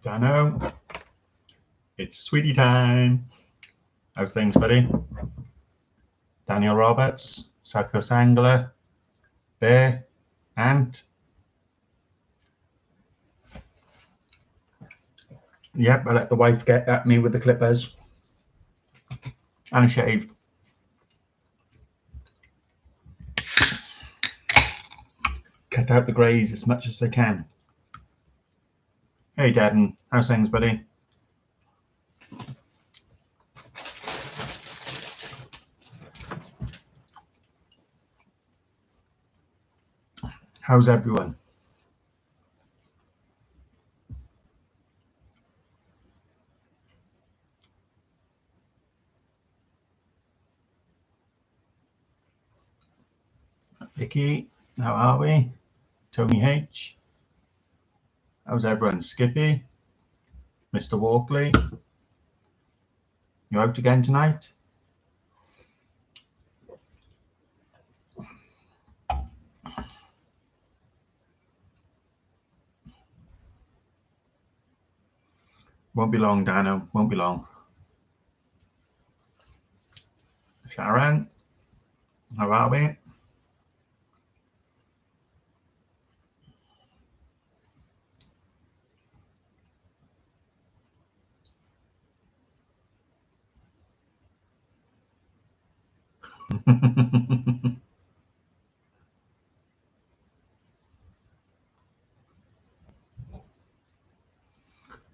Dano, it's sweetie time. How's things, buddy? Daniel Roberts, South Coast Angler, Bear, Ant. Yep, I let the wife get at me with the clippers. And a shave. Cut out the greys as much as they can. Hey, Devon, how's things, buddy? How's everyone? Vicky, how are we? Tony H. How's everyone? Skippy? Mr. Walkley? You out again tonight? Won't be long, Dano. Won't be long. Sharon, how are we?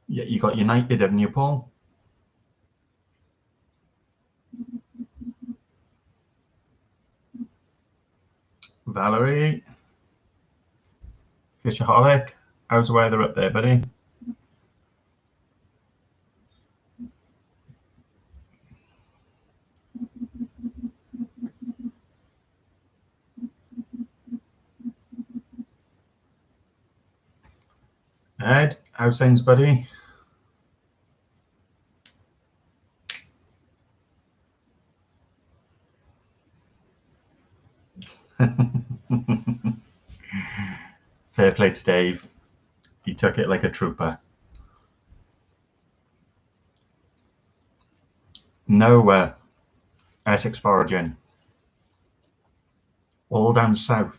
Yeah, you got United, haven't you, Paul? Valerie, Fishaholic, how's the weather up there, buddy? Ed, how's things, buddy? Fair play to Dave. He took it like a trooper. No Essex foraging. All down south.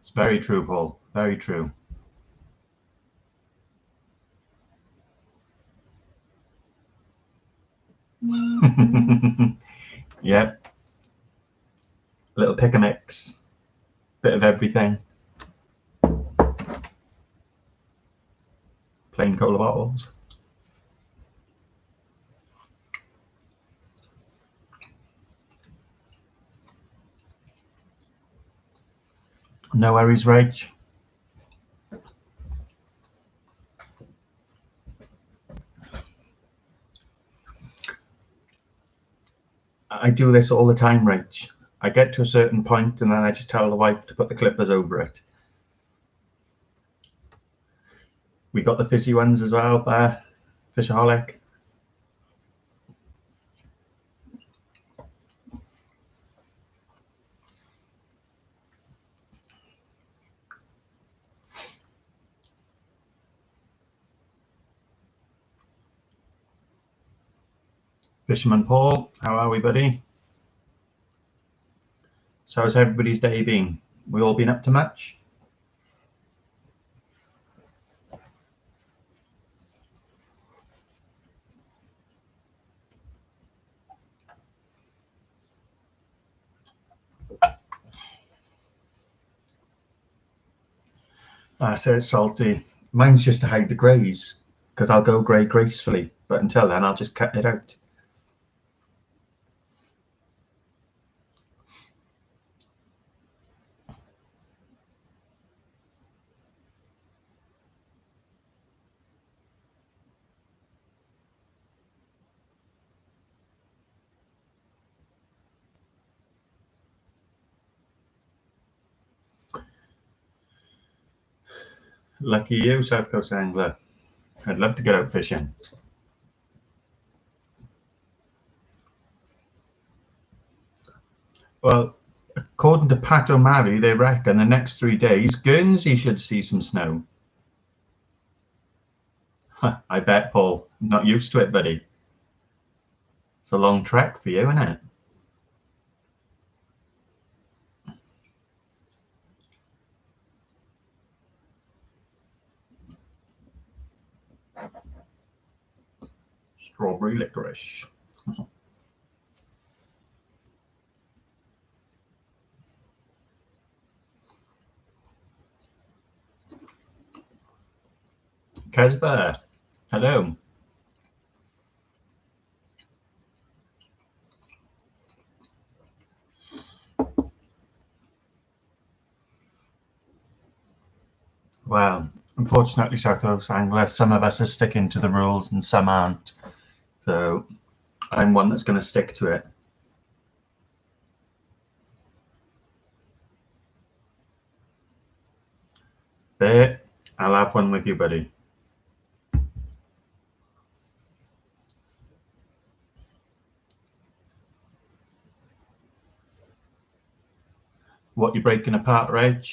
It's very true, Paul. Very true. Yep. Little pick a mix. Bit of everything. Plain cola bottles. No worries, Rach. I do this all the time, Rach. I get to a certain point and then I just tell the wife to put the clippers over it. We got the fizzy ones as well there, Fishaholic. Fisherman Paul, how are we, buddy? So how's everybody's day been? We all been up to much? I say it's salty. Mine's just to hide the greys, because I'll go grey gracefully, but until then I'll just cut it out. Lucky you, South Coast Angler. I'd love to get out fishing. Well, according to Pat O'Malley, they reckon the next 3 days, Guernsey should see some snow. Huh, I bet, Paul. Not used to it, buddy. It's a long trek for you, isn't it? Strawberry licorice. Casper, hello. Well, unfortunately, South Coast Angler, some of us are sticking to the rules and some aren't. So I'm one that's going to stick to it. There, I'll have one with you, buddy. What you breaking apart, Reg?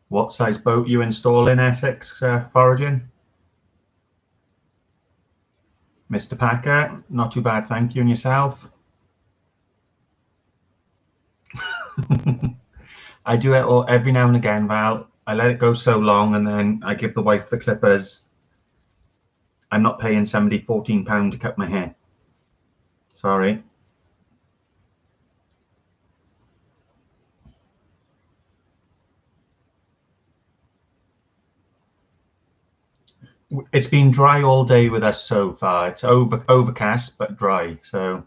What size boat you install in Essex foraging? Mr. Packer, not too bad, thank you. And yourself? I do it all every now and again, Val. I let it go so long and then I give the wife the clippers. I'm not paying somebody £14 to cut my hair. Sorry. It's been dry all day with us so far. It's overcast but dry, so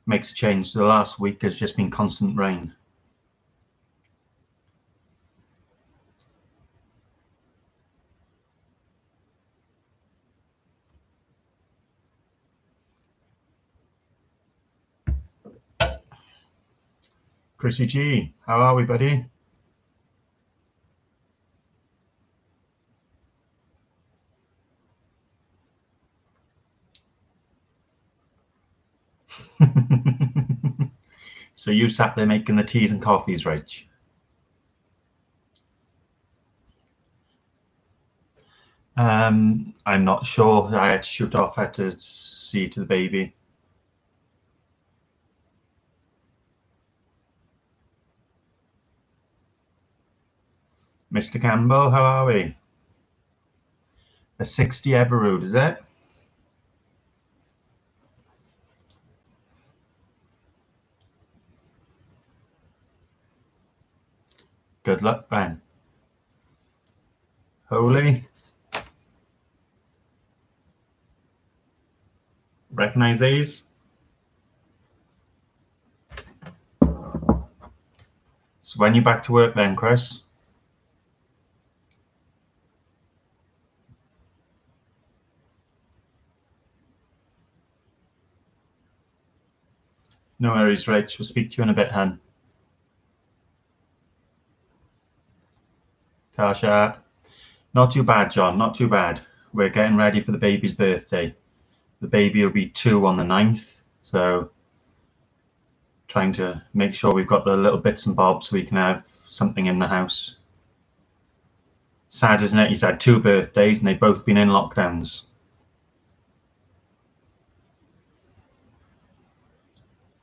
makes a change. The last week has just been constant rain. Chrissy G, how are we, buddy? So you sat there making the teas and coffees, Rich? I'm not sure. I had to shoot off. I had to see to the baby. Mr. Campbell, how are we? A 60 Everrood, is it? Good luck, Ben. Holy. Recognize these? So when you're back to work then, Chris? No worries, Rich. We'll speak to you in a bit, hun. Tasha. Not too bad, John. Not too bad. We're getting ready for the baby's birthday. The baby will be 2 on the 9th. So trying to make sure we've got the little bits and bobs so we can have something in the house. Sad, isn't it? He's had 2 birthdays and they've both been in lockdowns.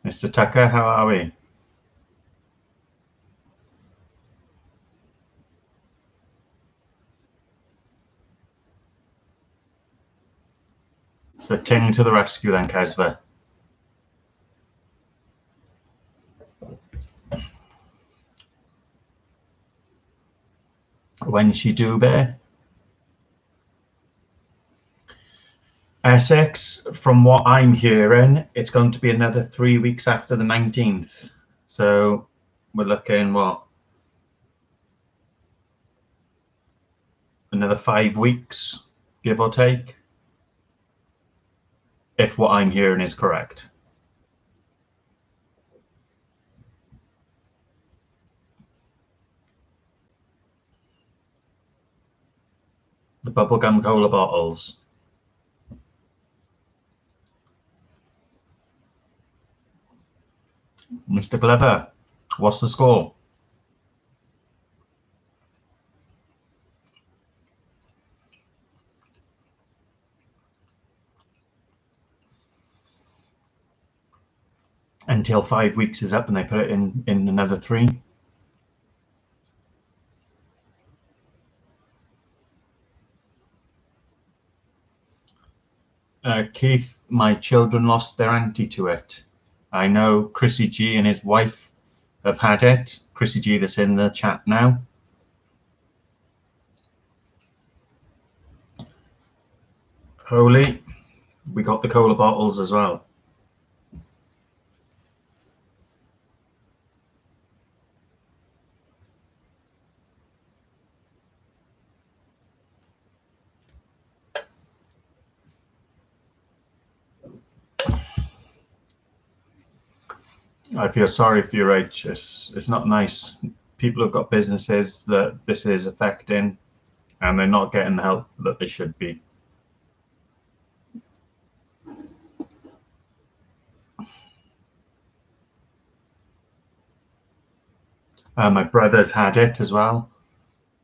Mr. Tucker, how are we? So Ting to the rescue then, Kesva. When she do bear? Essex, from what I'm hearing, it's going to be another 3 weeks after the 19th. So we're looking, what? Another 5 weeks, give or take, if what I'm hearing is correct. The bubblegum cola bottles. Mr. Glover, what's the score? Until 5 weeks is up and they put it in another 3. Keith, my children lost their auntie to it. I know Chrissy G and his wife have had it. Chrissy G that's in the chat now. Holy, we got the cola bottles as well. I feel sorry for you, Rach. It's not nice. People have got businesses that this is affecting and they're not getting the help that they should be. My brother's had it as well.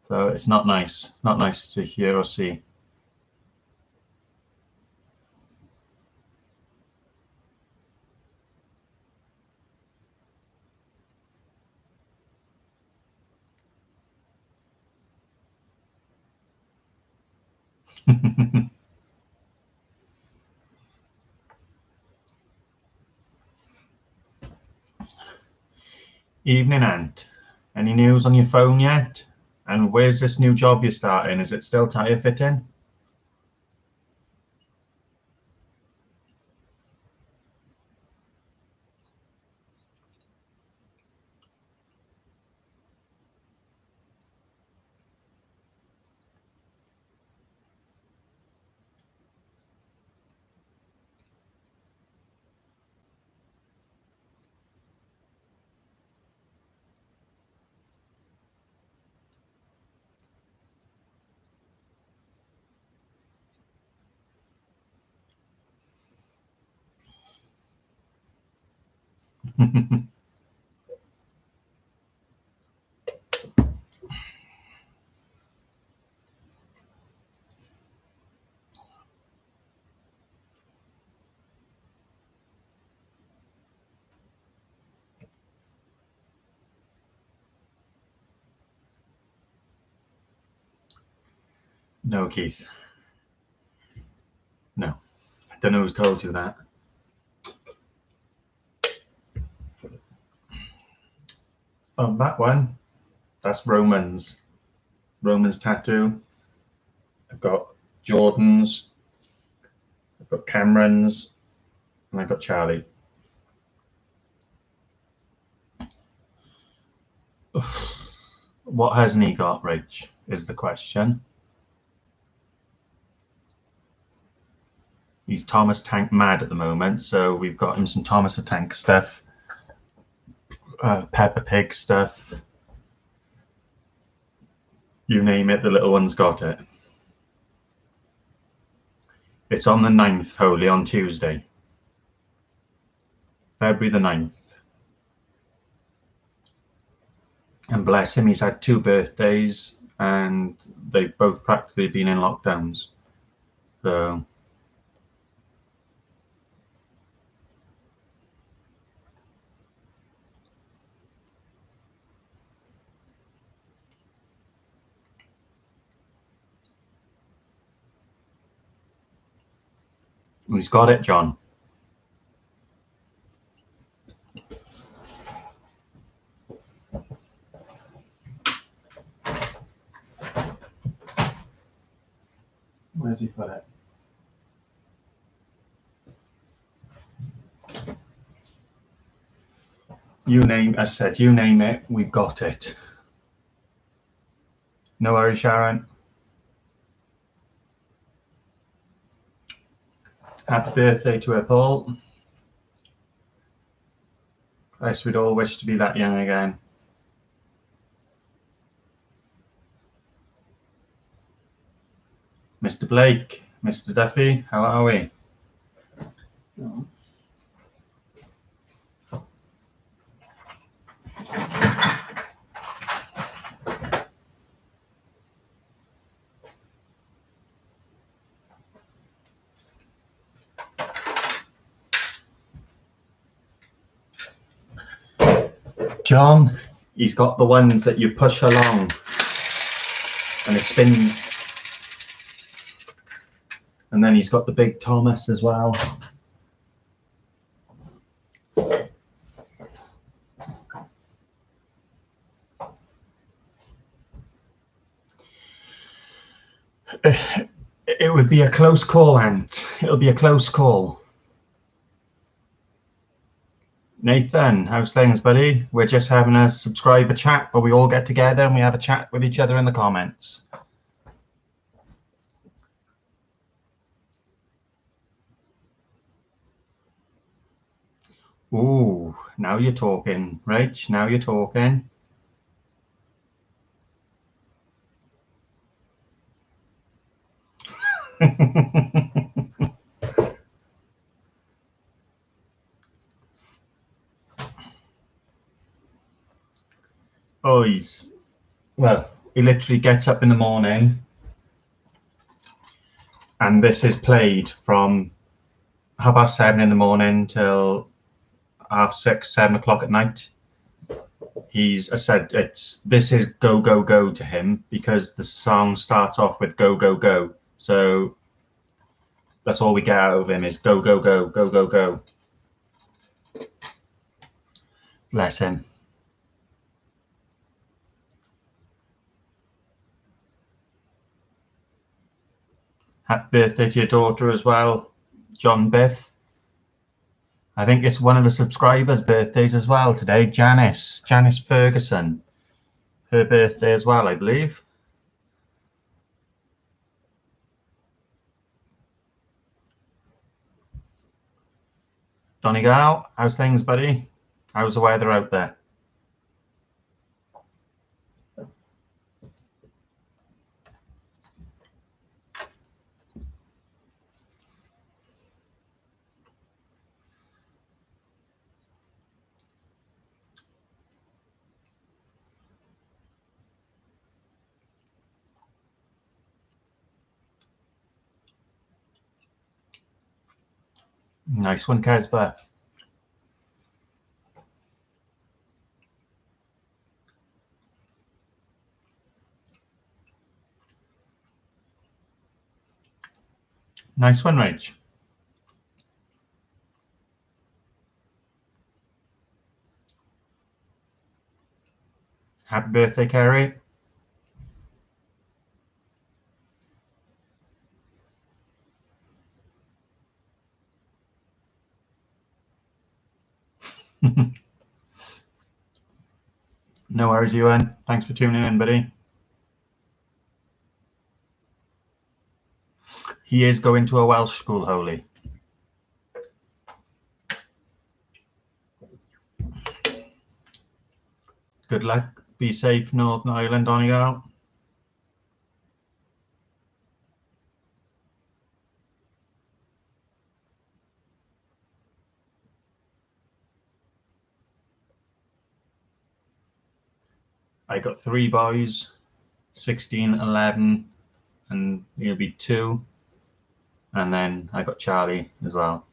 So it's not nice. Not nice to hear or see. Evening, Ant. Any news on your phone yet? And where's this new job you're starting? Is it still tire fitting? No, Keith. No. I don't know who's told you that. Oh, that one. That's Roman's. Roman's tattoo. I've got Jordan's. I've got Cameron's. And I've got Charlie. What hasn't he got, Rach, is the question. He's Thomas Tank mad at the moment, so we've got him some Thomas the Tank stuff, Peppa Pig stuff. You name it, the little one's got it. It's on the 9th, Holy, on Tuesday. February the 9th. And bless him, he's had 2 birthdays and they've both practically been in lockdowns. So he's got it, John. Where's he put it? You name, as I said, you name it, we've got it. No worries, Sharon. Happy birthday to her, Paul. I guess we'd all wish to be that young again. Mr. Blake, Mr. Duffy, how are we? John, he's got the ones that you push along and it spins. And then he's got the big Thomas as well. It would be a close call, Ant. It'll be a close call. Nathan, how's things, buddy? We're just having a subscriber chat where we all get together and we have a chat with each other in the comments. Ooh, now you're talking, Rach. Now you're talking. Oh, he literally gets up in the morning and this is played from 7:30 in the morning till 6:30, 7 o'clock at night. I said this is go, go, go to him because the song starts off with go, go, go. So that's all we get out of him is go, go, go, go, go, go. Bless him. Happy birthday to your daughter as well, John Biff. I think it's one of the subscribers' birthdays as well today, Janice Ferguson. Her birthday as well, I believe. Donegal, how's things, buddy? How's the weather out there? Nice one, Kesba. Nice one, Rach. Happy birthday, Kerry. No worries, Ewan. Thanks for tuning in, buddy. He is going to a Welsh school, Holy. Good luck. Be safe, Northern Ireland, Donegal. I got 3 boys, 16, 11, and he'll be 2. And then I got Charlie as well.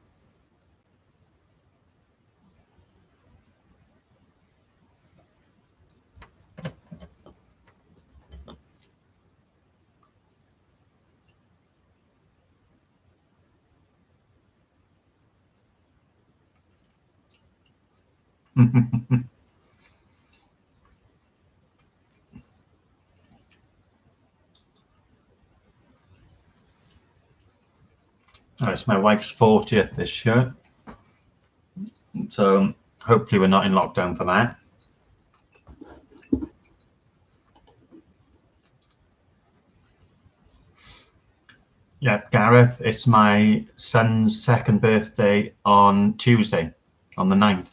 Oh, it's my wife's 40th this year. So hopefully we're not in lockdown for that. Yeah, Gareth, it's my son's 2nd birthday on Tuesday, on the 9th.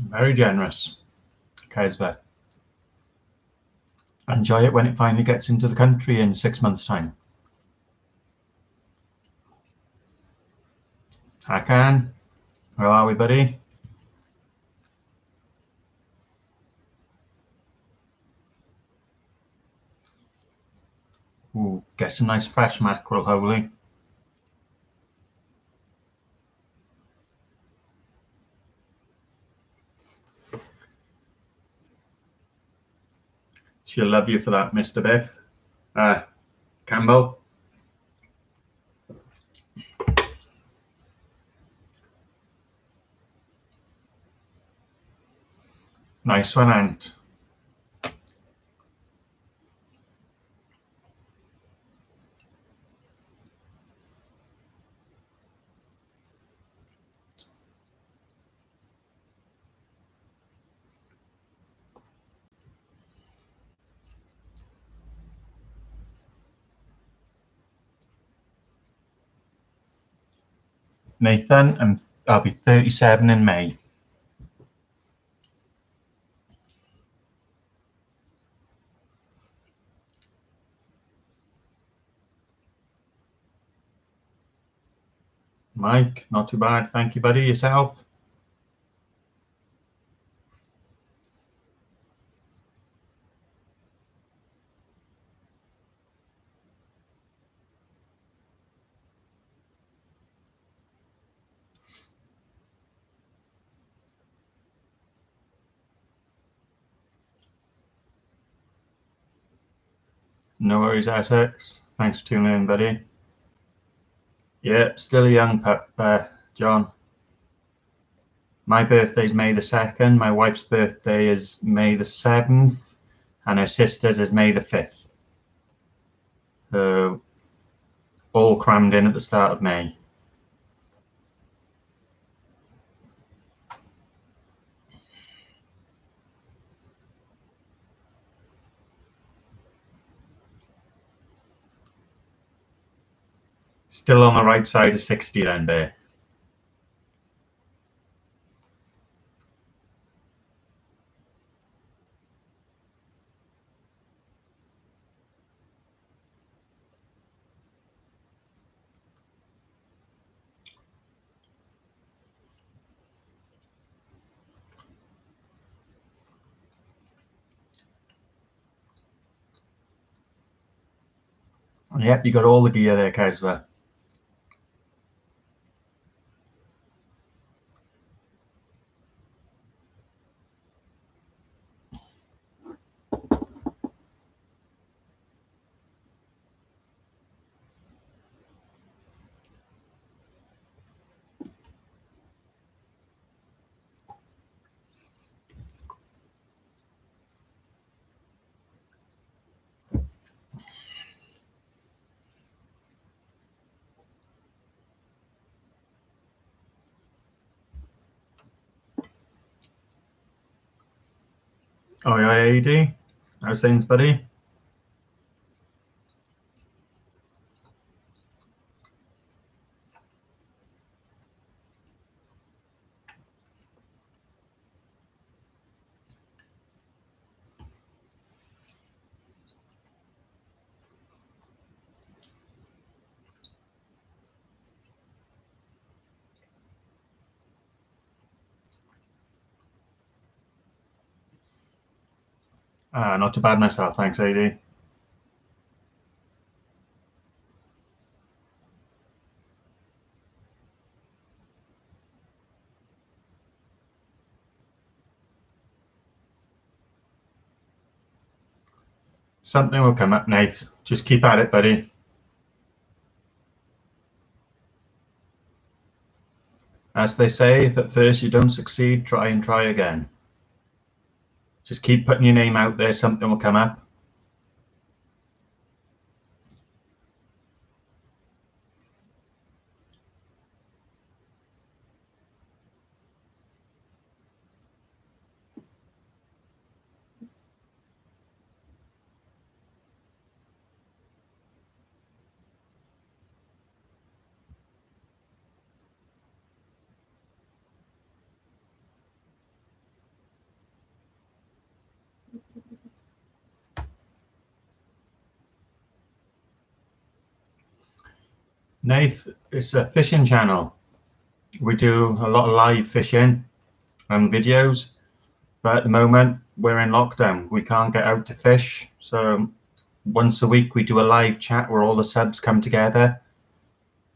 Very generous, Kesva. Enjoy it when it finally gets into the country in 6 months' time. Hakan, where are we, buddy? Ooh, get some nice fresh mackerel, Holy. She'll love you for that, Mr. Biff. Campbell. Nice one, Ant. Nathan, and I'll be 37 in May. Mike, not too bad. Thank you, buddy. Yourself? No worries, Essex. Thanks for tuning in, buddy. Yeah, still a young pup, John. My birthday's May the 2nd. My wife's birthday is May the 7th. And her sister's is May the 5th. All crammed in at the start of May. Still on the right side of 60 then, Bear. Yep, you got all the gear there, Kesva. Oh, yeah, AD. How's things, buddy? Not too bad myself, thanks, AD. Something will come up, Nate. Just keep at it, buddy. As they say, if at first you don't succeed, try and try again. Just keep putting your name out there, something will come up. Nate, it's a fishing channel. We do a lot of live fishing and videos, but at the moment we're in lockdown. We can't get out to fish. So once a week we do a live chat where all the subs come together.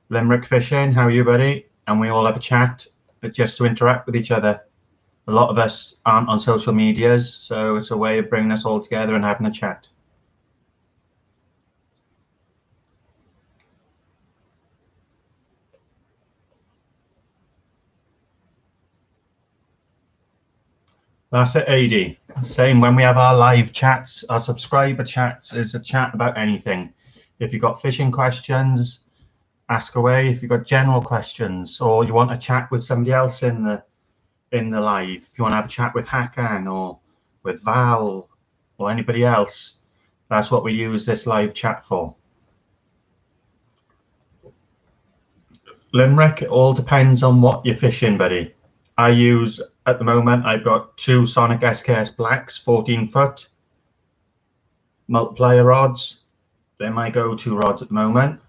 Limerick Fishing, how are you, buddy? And we all have a chat just to interact with each other. A lot of us aren't on social medias, so it's a way of bringing us all together and having a chat. That's it, AD. Same when we have our live chats, our subscriber chats is a chat about anything. If you've got fishing questions, ask away. If you've got general questions or you want to chat with somebody else in the live, if you want to have a chat with Hakan or with Val or anybody else, that's what we use this live chat for. Limerick, it all depends on what you're fishing, buddy. I use, at the moment, I've got two Sonic SKS Blacks, 14 foot multiplier rods. They're my go-to rods at the moment.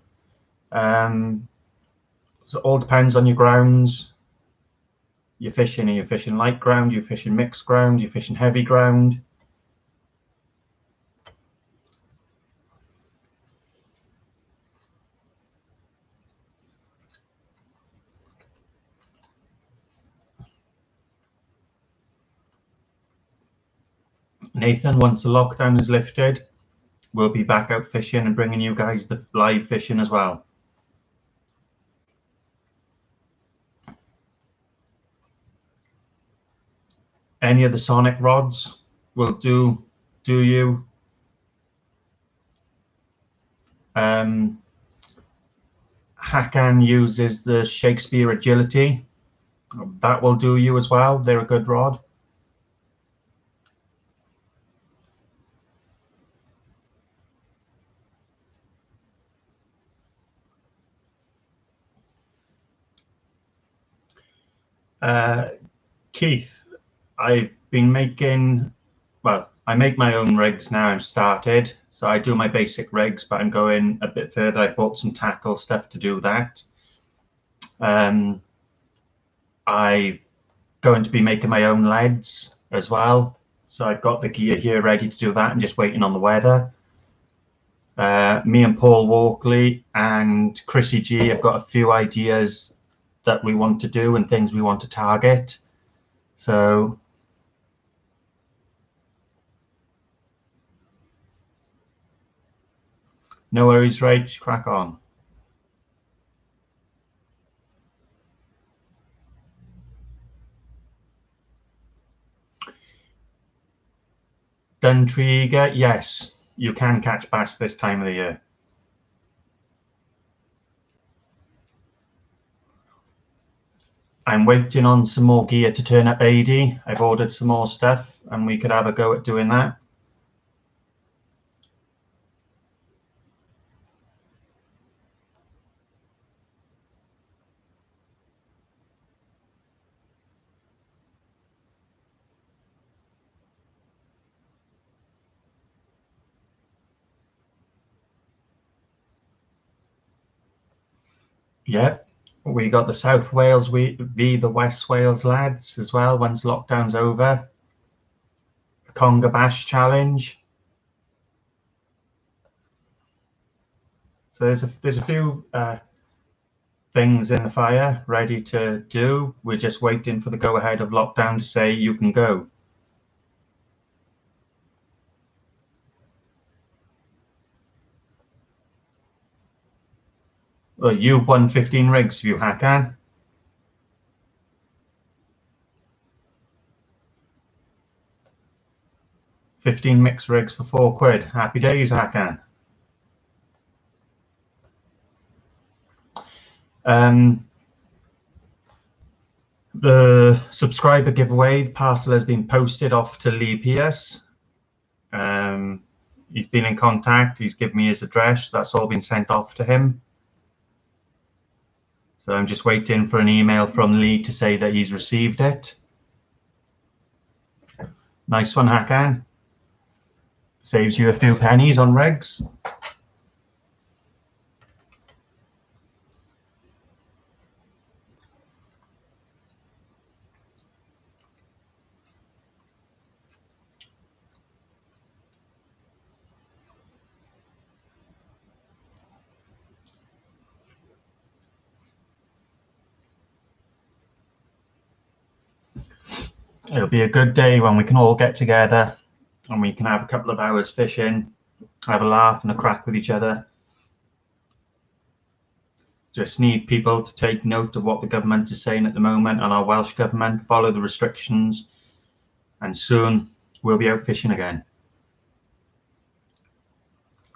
So it all depends on your grounds. You're fishing light ground, you're fishing mixed ground, you're fishing heavy ground. Nathan, once the lockdown is lifted, we'll be back out fishing and bringing you guys the live fishing as well. Any of the Sonic rods will do you. Hakan uses the Shakespeare Agility. That will do you as well. They're a good rod. Keith, I've been making, well, I make my own rigs now. I've started, so I do my basic rigs, but I'm going a bit further. I bought some tackle stuff to do that. I'm going to be making my own leads as well. So I've got the gear here ready to do that. I'm just waiting on the weather. Me and Paul Walkley and Chrissy G have got a few ideas that we want to do and things we want to target. So no worries, Rach, crack on. Duntree, yes, you can catch bass this time of the year. I'm waiting on some more gear to turn up, AD. I've ordered some more stuff and we could have a go at doing that. Yeah, we got the South Wales v the West Wales lads as well once lockdown's over. Conga Bash challenge. So there's a few things in the fire ready to do. We're just waiting for the go ahead of lockdown to say you can go. Well, you've won 15 rigs, if you Hakan. £15 mixed rigs for £4. Happy days, Hakan. The subscriber giveaway, the parcel has been posted off to Lee Pierce. He's been in contact. He's given me his address. That's all been sent off to him. So I'm just waiting for an email from Lee to say that he's received it. Nice one, Hakan. Saves you a few pennies on regs. It'll be a good day when we can all get together and we can have a couple of hours fishing, have a laugh and a crack with each other. Just need people to take note of what the government is saying at the moment, and our Welsh government, follow the restrictions, and soon we'll be out fishing again.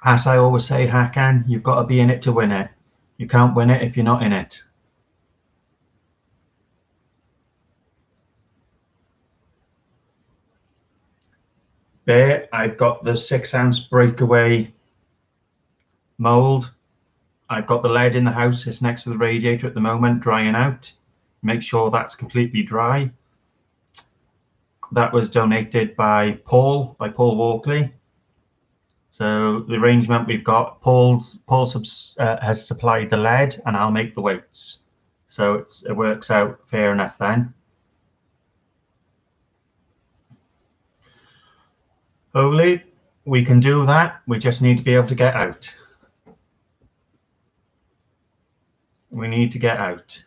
As I always say, Hakan, you've got to be in it to win it. You can't win it if you're not in it. There, I've got the 6-ounce breakaway mould. I've got the lead in the house. It's next to the radiator at the moment, drying out. Make sure that's completely dry. That was donated by Paul Walkley. So the arrangement we've got, Paul has supplied the lead and I'll make the weights. So it works out fair enough then. Hopefully we can do that. We just need to be able to get out. We need to get out.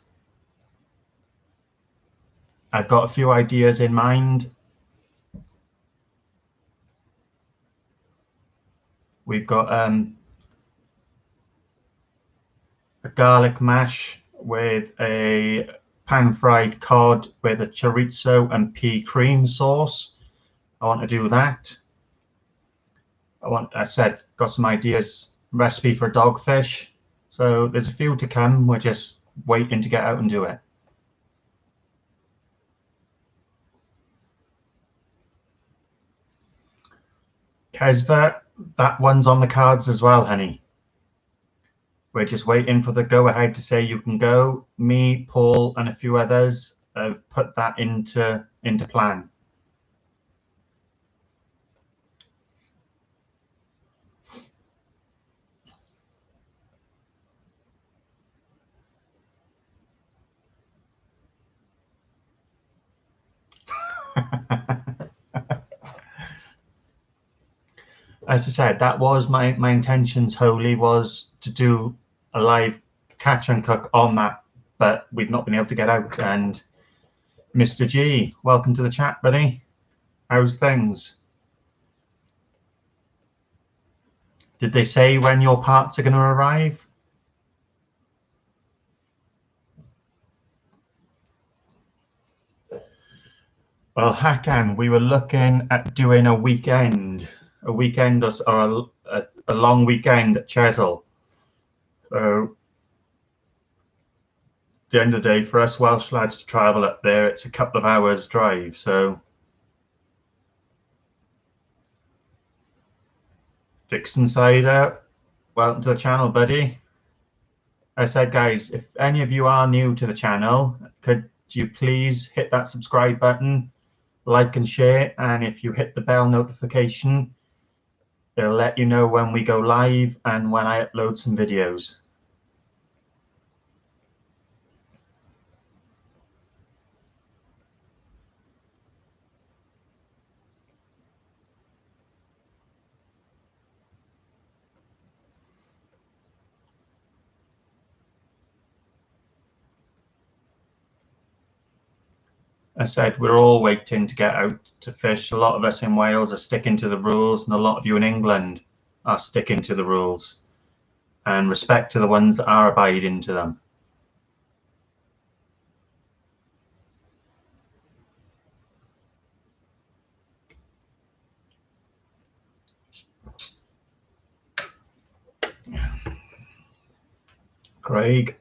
I've got a few ideas in mind. We've got a garlic mash with a pan-fried cod with a chorizo and pea cream sauce. I want to do that. I said, got some ideas, recipe for dogfish. So there's a few to come. We're just waiting to get out and do it. Kesva, that one's on the cards as well, honey. We're just waiting for the go-ahead to say you can go. Me, Paul, and a few others have put that into plan. As I said, that was my intentions wholly, was to do a live catch and cook on that, but we've not been able to get out. And Mr. G, welcome to the chat, buddy. How's things? Did they say when your parts are going to arrive? Well, Hakan, we were looking at doing a weekend or a long weekend at Chesil. So at the end of the day, for us Welsh lads to travel up there, it's a couple of hours drive. So Dixon Cider, welcome to the channel, buddy. I said, guys, if any of you are new to the channel, could you please hit that subscribe button, like and share, and if you hit the bell notification, it'll let you know when we go live and when I upload some videos. I said we're all waiting to get out to fish. A lot of us in Wales are sticking to the rules, and a lot of you in England are sticking to the rules. And respect to the ones that are abiding to them. Craig.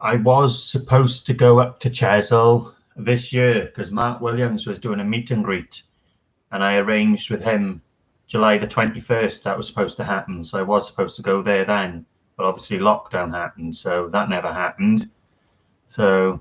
I was supposed to go up to Chesil this year because Mark Williams was doing a meet and greet, and I arranged with him July the 21st that was supposed to happen. So I was supposed to go there then, but obviously lockdown happened, so that never happened. So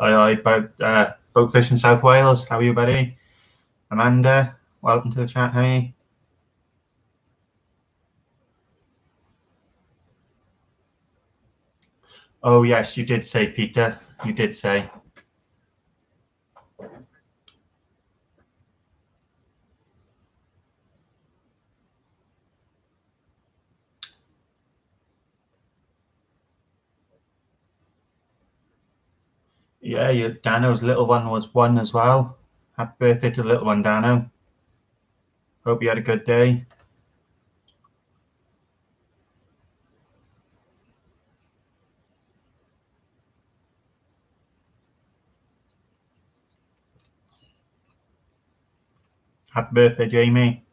I boat fish in South Wales. How are you, buddy? Amanda, welcome to the chat, honey. Oh yes, you did say, Peter. You did say. Yeah, Dano's little one was 1 as well. Happy birthday to the little one, Dano. Hope you had a good day. Happy birthday, Jamie.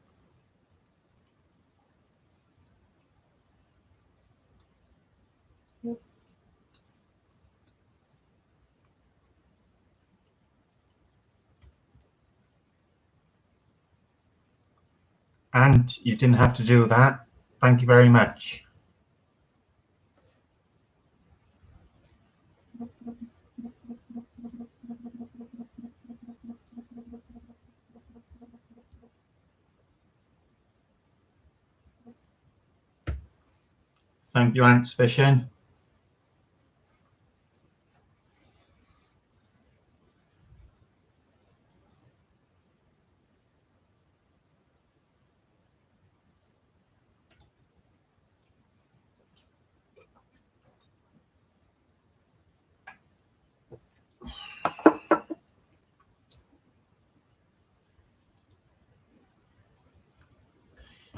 And you didn't have to do that. Thank you very much. Thank you, Ants Fishing.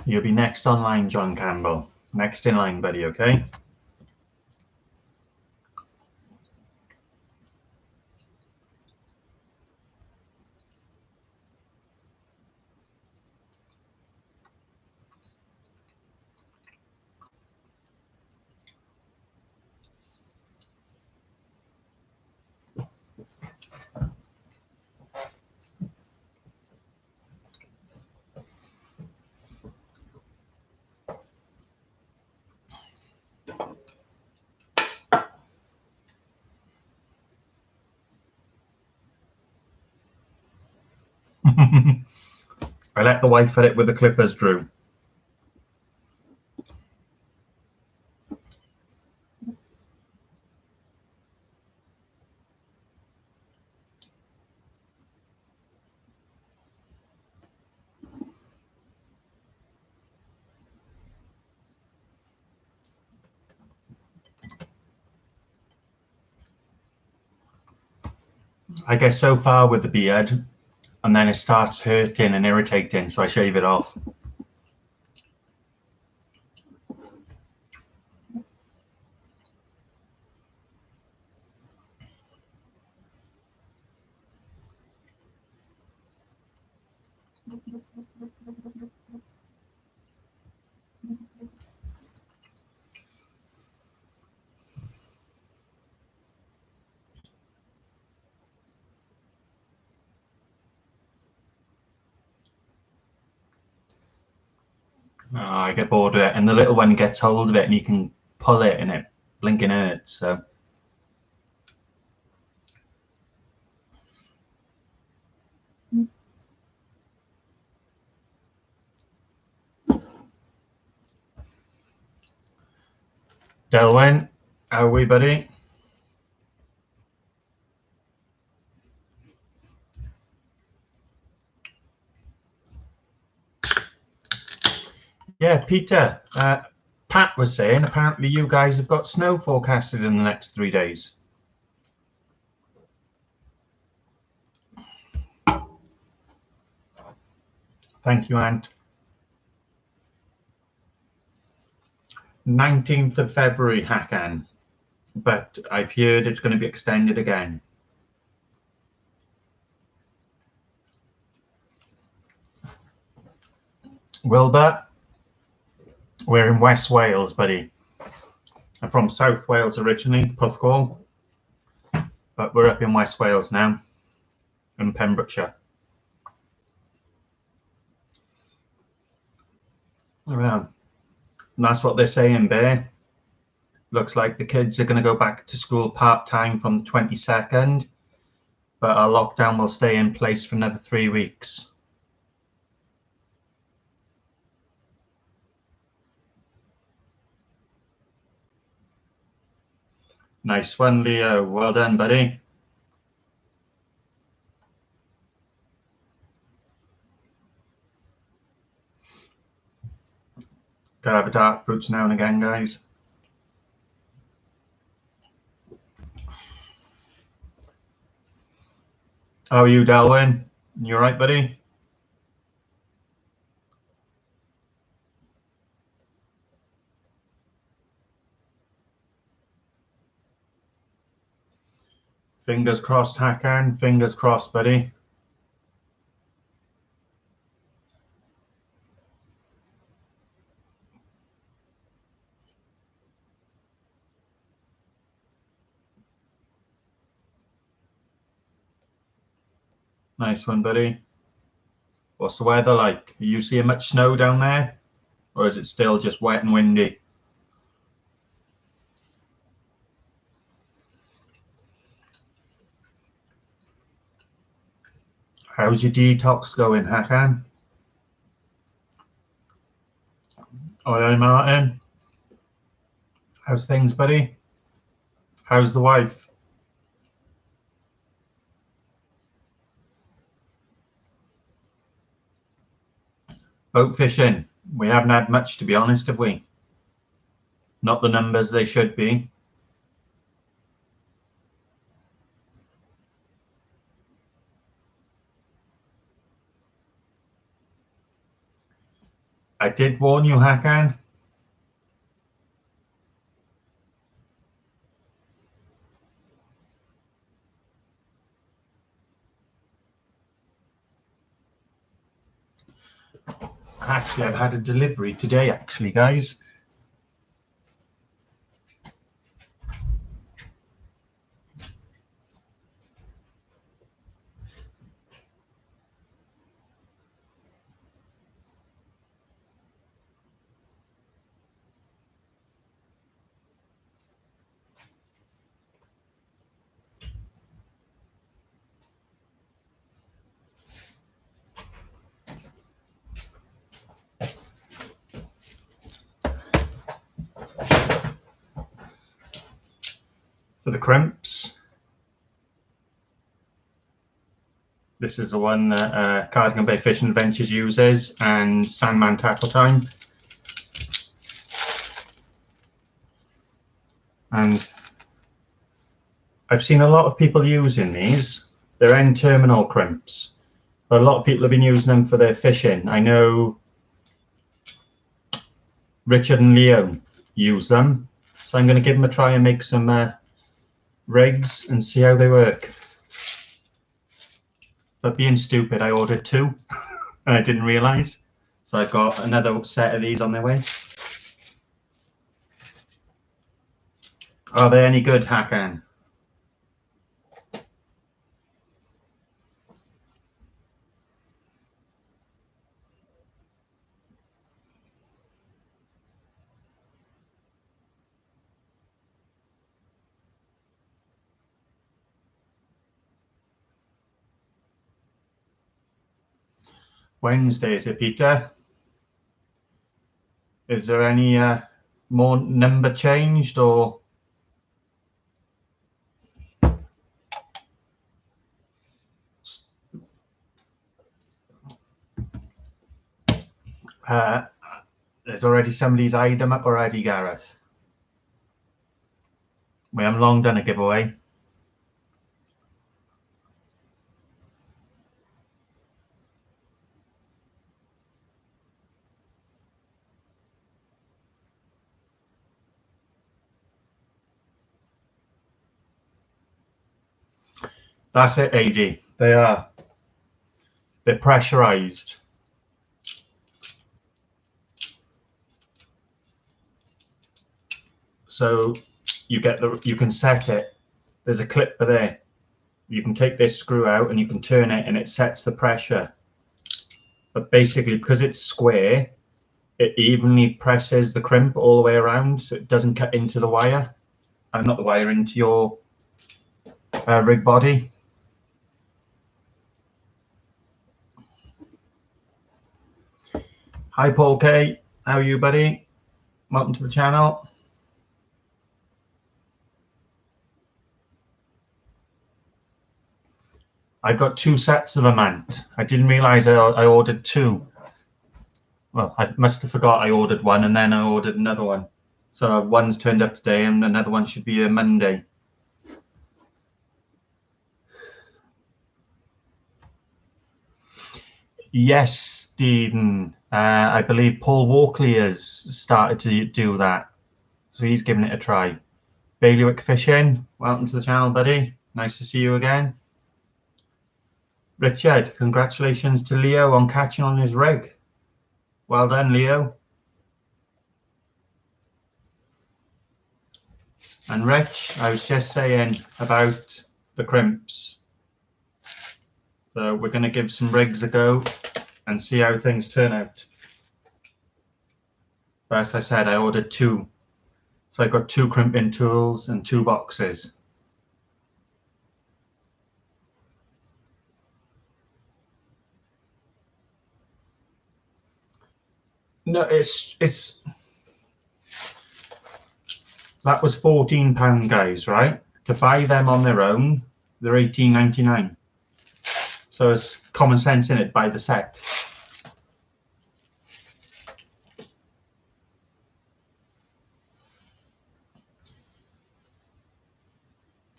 You'll be next online, John Campbell. Next in line, buddy, okay? I let the wife at it with the clippers, Drew. I get so far with the beard, and then it starts hurting and irritating, so I shave it off. Oh, I get bored of it, and the little one gets hold of it and you can pull it and it blinking hurts. So Delwyn, how are we, buddy? Yeah, Peter, Pat was saying apparently you guys have got snow forecasted in the next 3 days. Thank you, Ant. 19th of February, Hakan, but I've heard it's going to be extended again. Wilbur, we're in West Wales, buddy. I'm from South Wales originally, Puthgall, but we're up in West Wales now, in Pembrokeshire. Around. And that's what they're saying, Bear. Looks like the kids are going to go back to school part-time from the 22nd, but our lockdown will stay in place for another 3 weeks. Nice one, Leo. Well done, buddy. Gotta have a dark fruits now and again, guys. How are you, Delwyn? You all right, buddy? Fingers crossed, Hakan. Fingers crossed, buddy. Nice one, buddy. What's the weather like? Are you seeing much snow down there? Or is it still just wet and windy? How's your detox going, Hakan? Oi, Martin. How's things, buddy? How's the wife? Boat fishing. We haven't had much, to be honest, have we? Not the numbers they should be. I did warn you, Hakan. Actually, I've had a delivery today, actually, guys. For the crimps. This is the one that Cardigan Bay Fishing Adventures uses, and Sandman Tackle Time. And I've seen a lot of people using these. They're end terminal crimps, but a lot of people have been using them for their fishing. I know Richard and Leo use them, so I'm going to give them a try and make some rigs and see how they work. But being stupid, I ordered 2 and I didn't realize, so I've got another set of these on their way. Are they any good, Hakan? Wednesday, is it, Peter? Is there any more number changed or? There's already somebody's eyed them up already, Gareth. We haven't long done a giveaway. That's it, AD. They're pressurized. So you can set it. There's a clipper there. You can take this screw out and you can turn it and it sets the pressure. But basically, because it's square, it evenly presses the crimp all the way around, so it doesn't cut into the wire. Not the wire, into your rig body. Hi, Paul K. How are you, buddy? Welcome to the channel. I got 2 sets of Amant. I didn't realize I ordered 2. Well, I must have forgot I ordered one and then I ordered another one. So one's turned up today and another one should be a Monday. Yes, Stephen. I believe Paul Walkley has started to do that. So he's giving it a try. Bailiwick Fishing, welcome to the channel, buddy. Nice to see you again. Richard, congratulations to Leo on catching on his rig. Well done, Leo. And Rich, I was just saying about the crimps. So we're going to give some rigs a go and see how things turn out. But as I said, I ordered 2. So I got 2 crimping tools and 2 boxes. No, it's that was £14, guys, right? To buy them on their own, they're $18.99. So it's common sense in it, buy the set.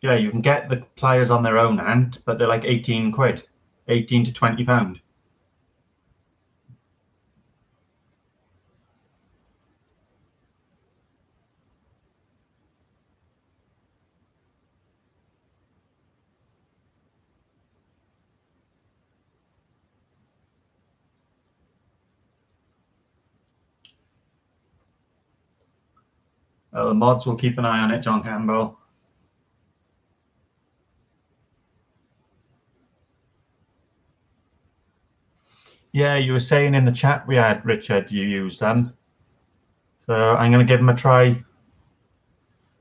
Yeah, you can get the pliers on their own hand, but they're like 18 quid, 18 to £20. The mods will keep an eye on it, John Campbell. Yeah, you were saying in the chat we had, Richard, you use them. So I'm going to give them a try.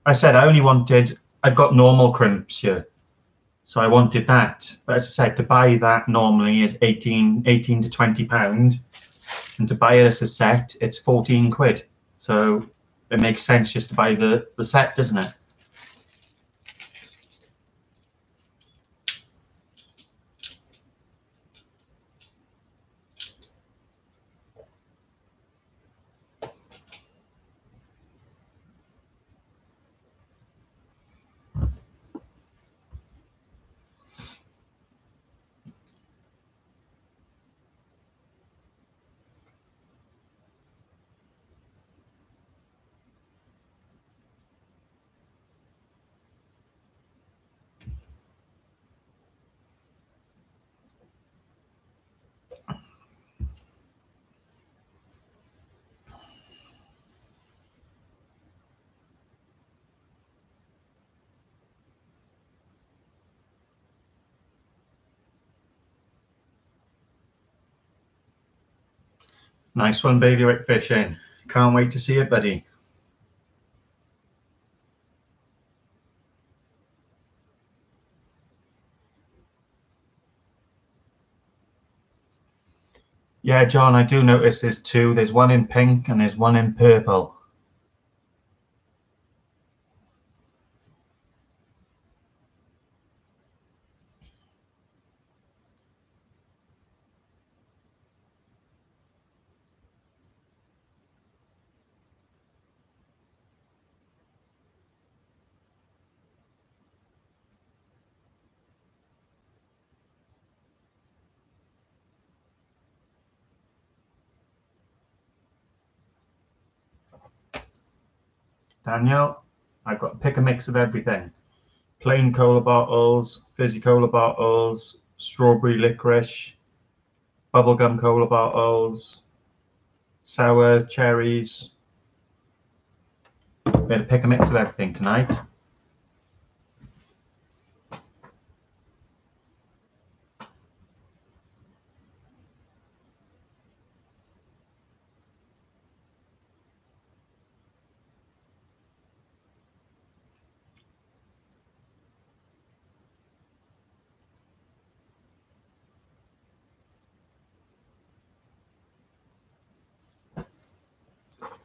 I said I've got normal crimps here. So I wanted that. But as I said, to buy that normally is 18 to £20. And to buy this a set, it's 14 quid. So it makes sense just to buy the set, doesn't it? Nice one, Bailiwick Fishing. Can't wait to see it, buddy. Yeah, John, I do notice there's two. There's one in pink and there's one in purple. Daniel, I've got to pick a mix of everything. Plain cola bottles, fizzy cola bottles, strawberry licorice, bubblegum cola bottles, sour cherries. We're going to pick a mix of everything tonight.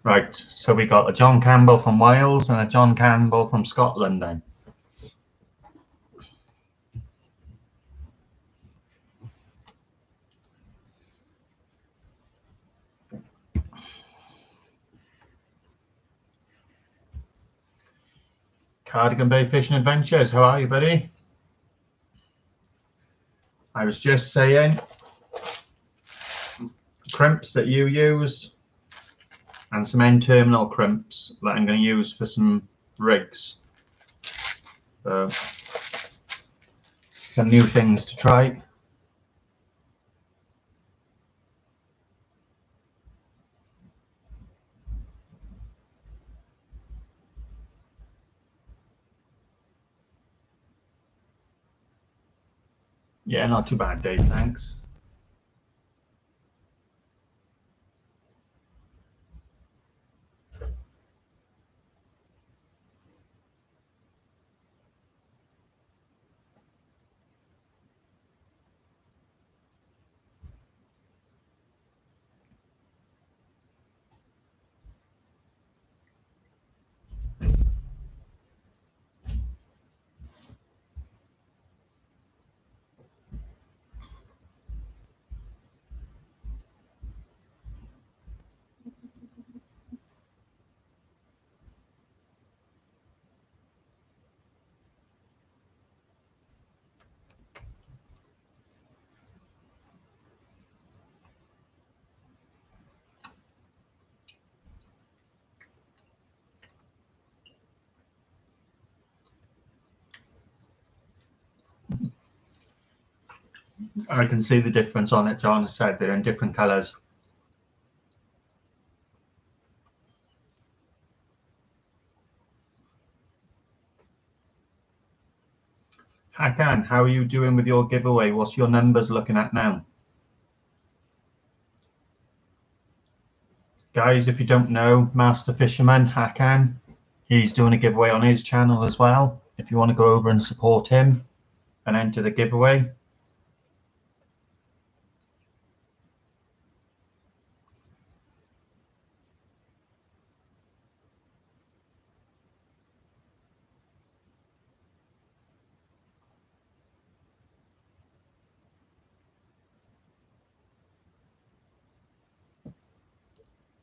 Right, so we got a John Campbell from Wales and a John Campbell from Scotland then. Cardigan Bay Fishing Adventures, how are you, buddy? I was just saying, crimps that you use and some N-terminal crimps that I'm going to use for some rigs. So, some new things to try. Yeah, not too bad, Dave, thanks. I can see the difference on it. John said they're in different colours. Hakan, how are you doing with your giveaway? What's your numbers looking at now? Guys, if you don't know, Master Fisherman Hakan, he's doing a giveaway on his channel as well. If you want to go over and support him and enter the giveaway.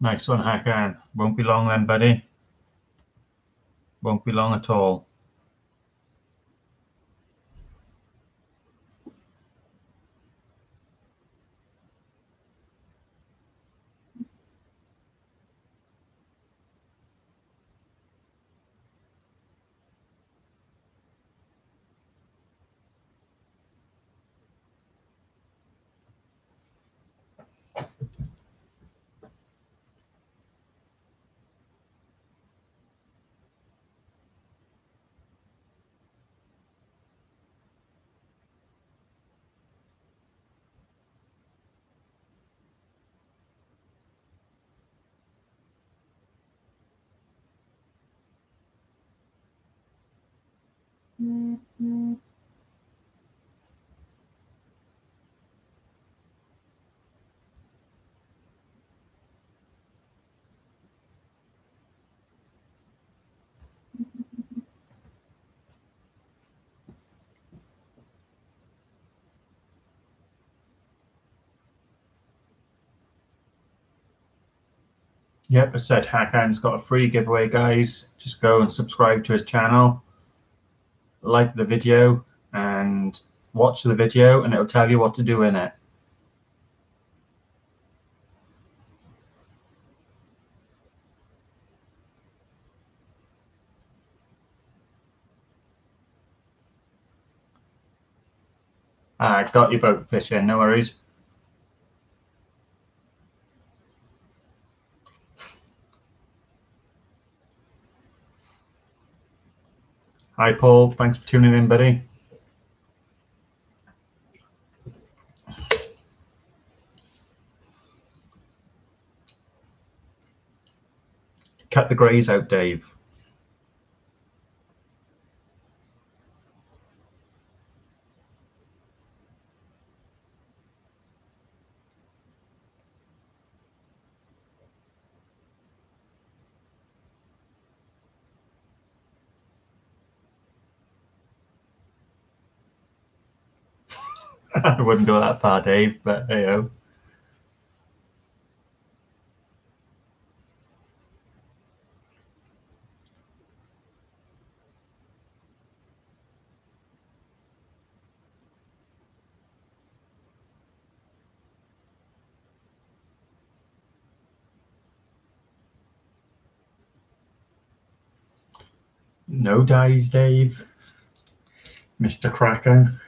Nice one, Hakan. Won't be long then, buddy. Won't be long at all. Yep, I said Hakan's got a free giveaway, guys. Just go and subscribe to his channel, like the video, and watch the video, and it'll tell you what to do in it. I got your boat fishing, no worries. Hi, Paul. Thanks for tuning in, buddy. Cut the greys out, Dave. I wouldn't go that far, Dave, but hey-o. No dies, Dave. Mr. Kraken.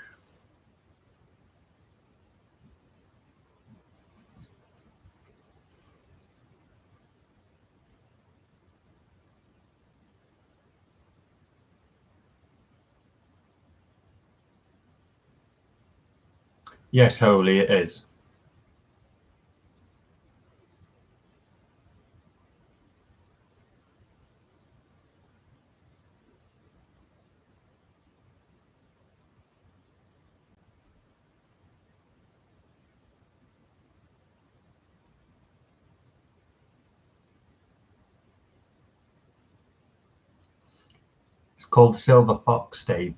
Yes, Holy, it is. It's called Silver Fox, Dave.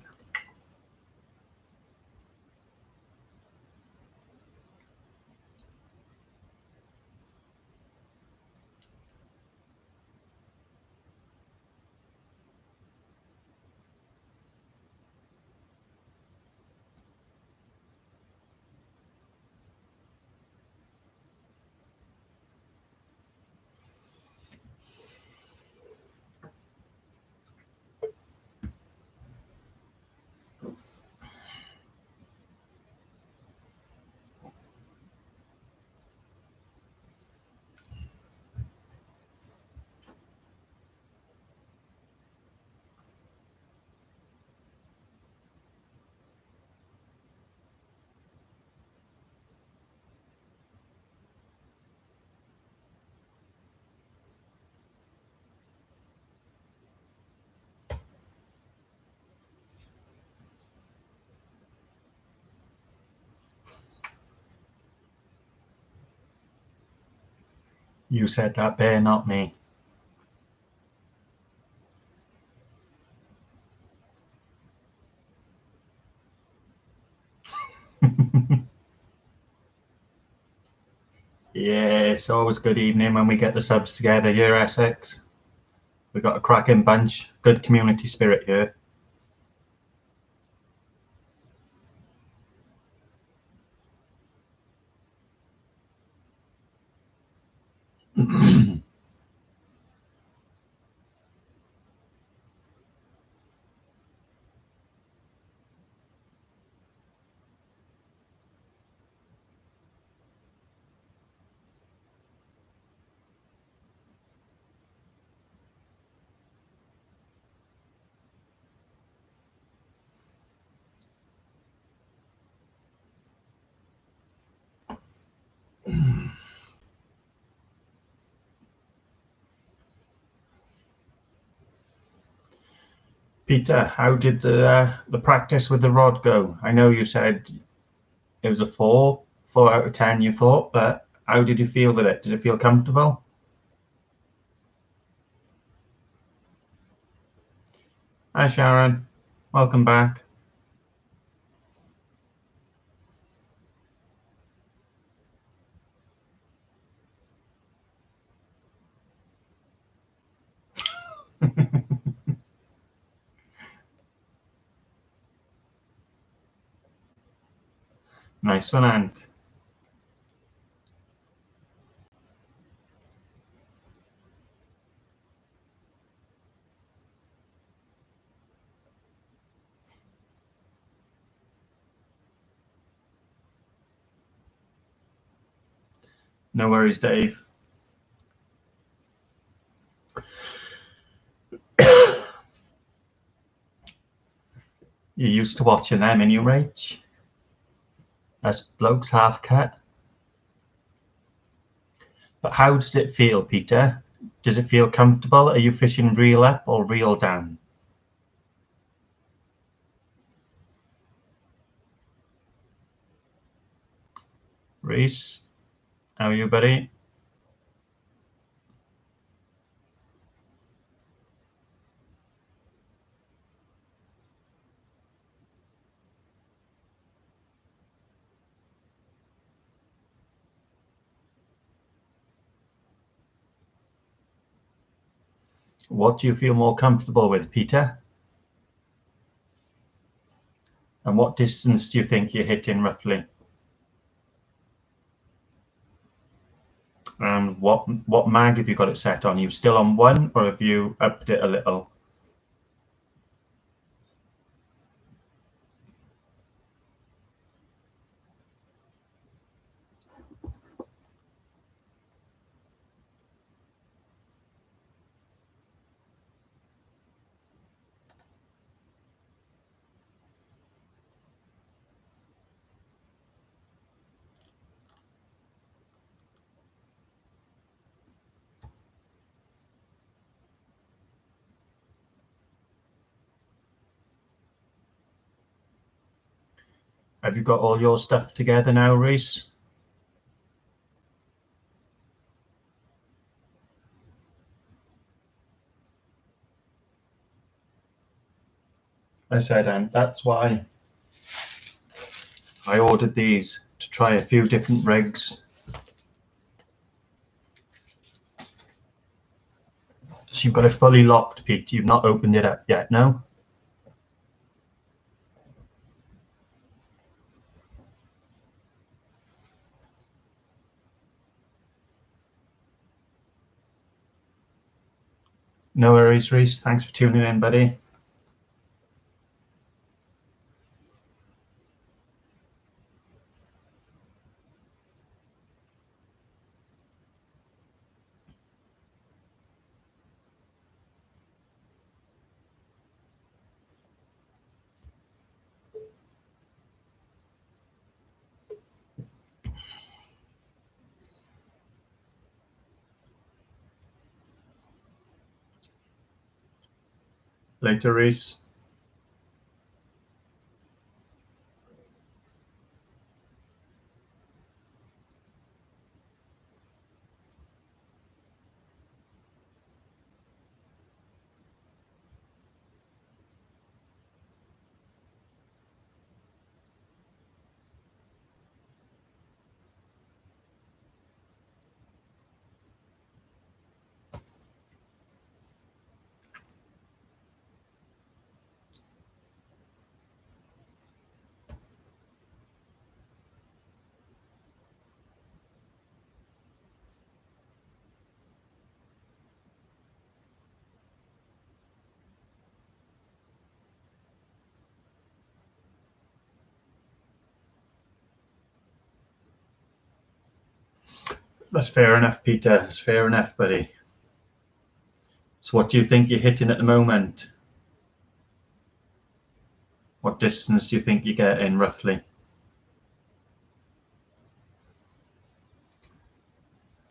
You said that, Bear, not me. Yeah, it's always good evening when we get the subs together here, Essex. We've got a cracking bunch, good community spirit here. Peter, how did the practice with the rod go? I know you said it was a 4 out of 10 you thought, but how did you feel with it? Did it feel comfortable? Hi, Sharon. Welcome back. Nice one, Ant. No worries, Dave. You're used to watching them, and you, Rach? Us blokes half cut. But how does it feel, Peter? Does it feel comfortable? Are you fishing reel up or reel down? Reese, how are you, buddy? What do you feel more comfortable with, Peter? And what distance do you think you're hitting roughly? And what mag have you got it set on? Are you still on 1, or have you upped it a little? Have you got all your stuff together now, Reese? I said, and that's why I ordered these, to try a few different rigs. So you've got it fully locked, Pete. You've not opened it up yet, no? No worries, Reese. Thanks for tuning in, buddy. Later, Reese. That's fair enough, Peter. That's fair enough, buddy. So what do you think you're hitting at the moment? What distance do you think you get in, roughly?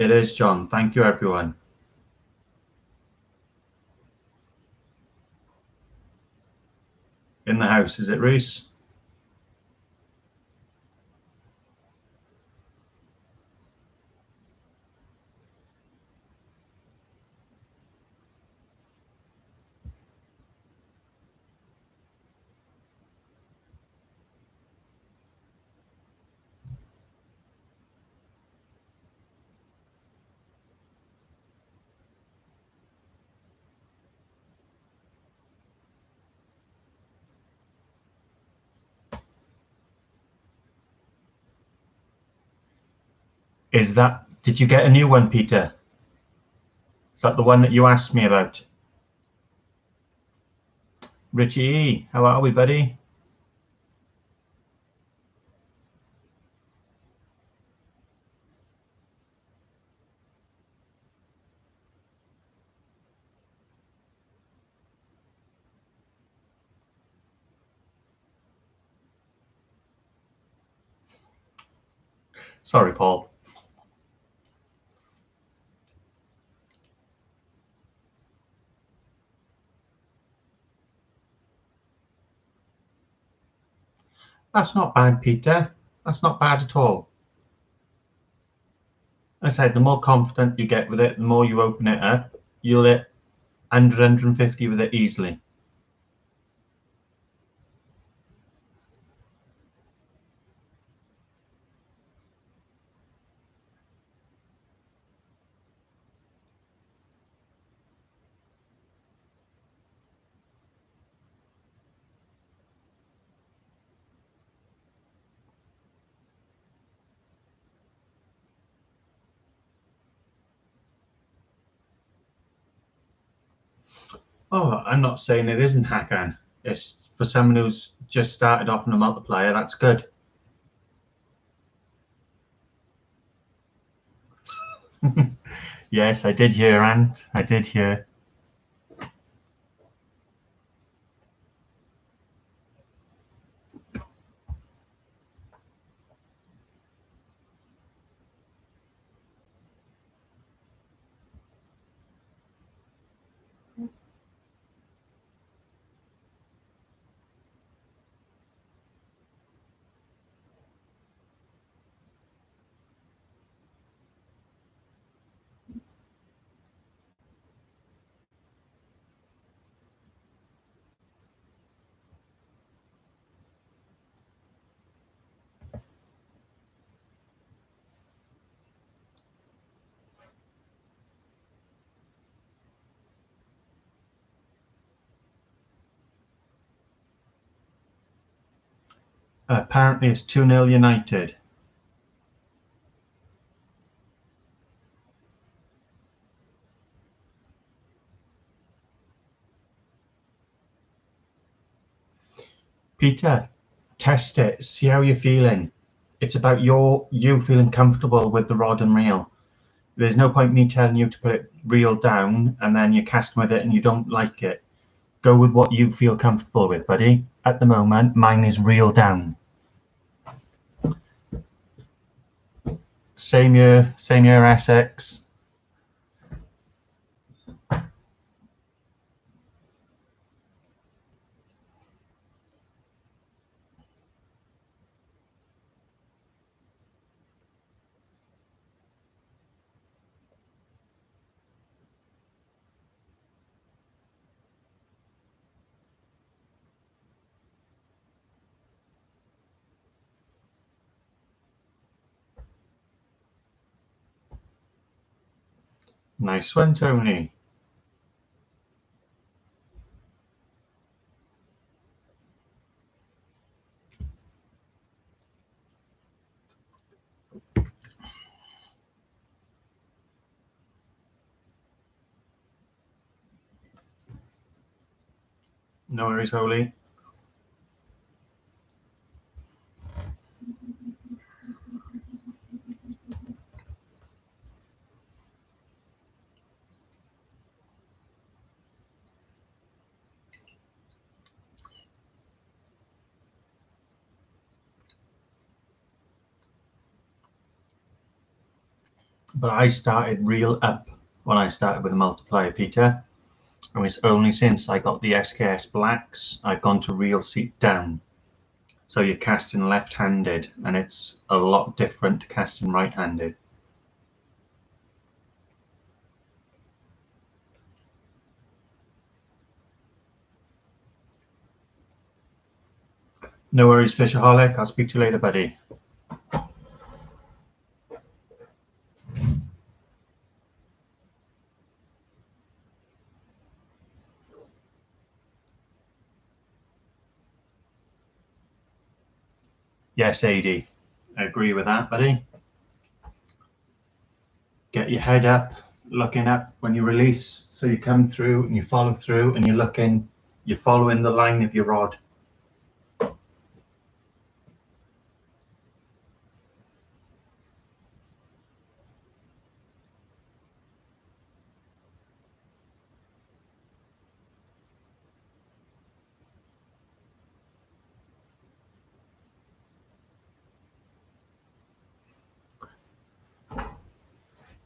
It is, John. Thank you, everyone. In the house, is it, Reese? Did you get a new one, Peter? Is that the one that you asked me about? Richie, how are we, buddy? Sorry, Paul. That's not bad, Peter. That's not bad at all. I said, the more confident you get with it, the more you open it up, you'll hit 100, 150 with it easily. Oh, I'm not saying it isn't Hakan. It's for someone who's just started off in a multiplier, that's good. Yes, I did hear, Ant. I did hear. Apparently it's 2-0 United. Peter, test it. See how you're feeling. It's about you feeling comfortable with the rod and reel. There's no point me telling you to put it reel down and then you're casting with it and you don't like it. Go with what you feel comfortable with, buddy. At the moment, mine is reel down. Same year, Essex. Nice one, Tony. No worries, Holy. But I started reel up when I started with a multiplier, Peter. And it's only since I got the SKS Blacks I've gone to reel seat down. So you're casting left-handed, and it's a lot different to casting right-handed. No worries, Fishaholic. I'll speak to you later, buddy. Yes, AD. I agree with that, buddy. Get your head up, looking up when you release. So you come through and you follow through and you're following the line of your rod.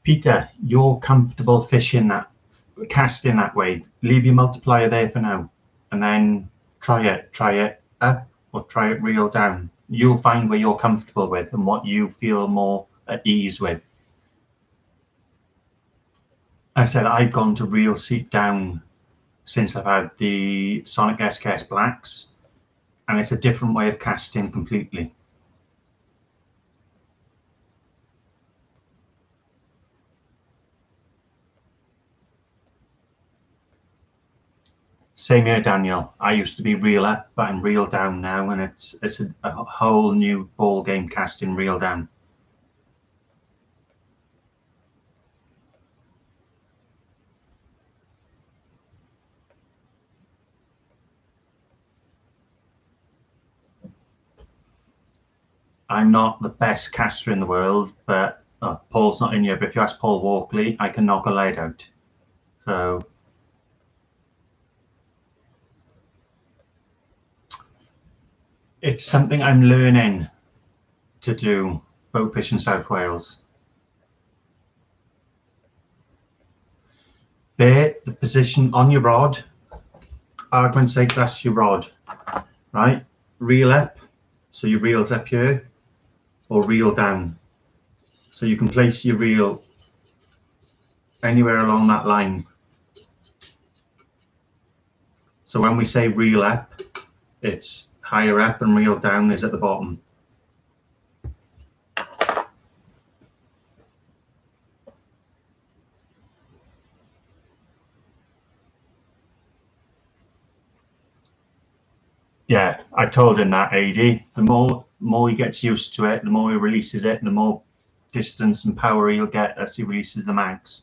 Peter, you're comfortable fishing that, casting that way. Leave your multiplier there for now, and then try it up or try it reel down. You'll find where you're comfortable with and what you feel more at ease with. I said I've gone to reel seat down since I've had the Sonic SKS Blacks, and it's a different way of casting completely. Same here, Daniel. I used to be reel up, but I'm reel down now, and it's a whole new ball game casting reel down. I'm not the best caster in the world, but Paul's not in here. But if you ask Paul Walkley, I can knock a lead out. So it's something I'm learning to do, boat fish in South Wales. There, the position on your rod, argument's sake, that's your rod, right? Reel up, so your reel's up here, or reel down. So you can place your reel anywhere along that line. So when we say reel up, it's higher up, and reel down is at the bottom. Yeah, I told him that, AD. The more he gets used to it, the more he releases it, the more distance and power he'll get as he releases the mags.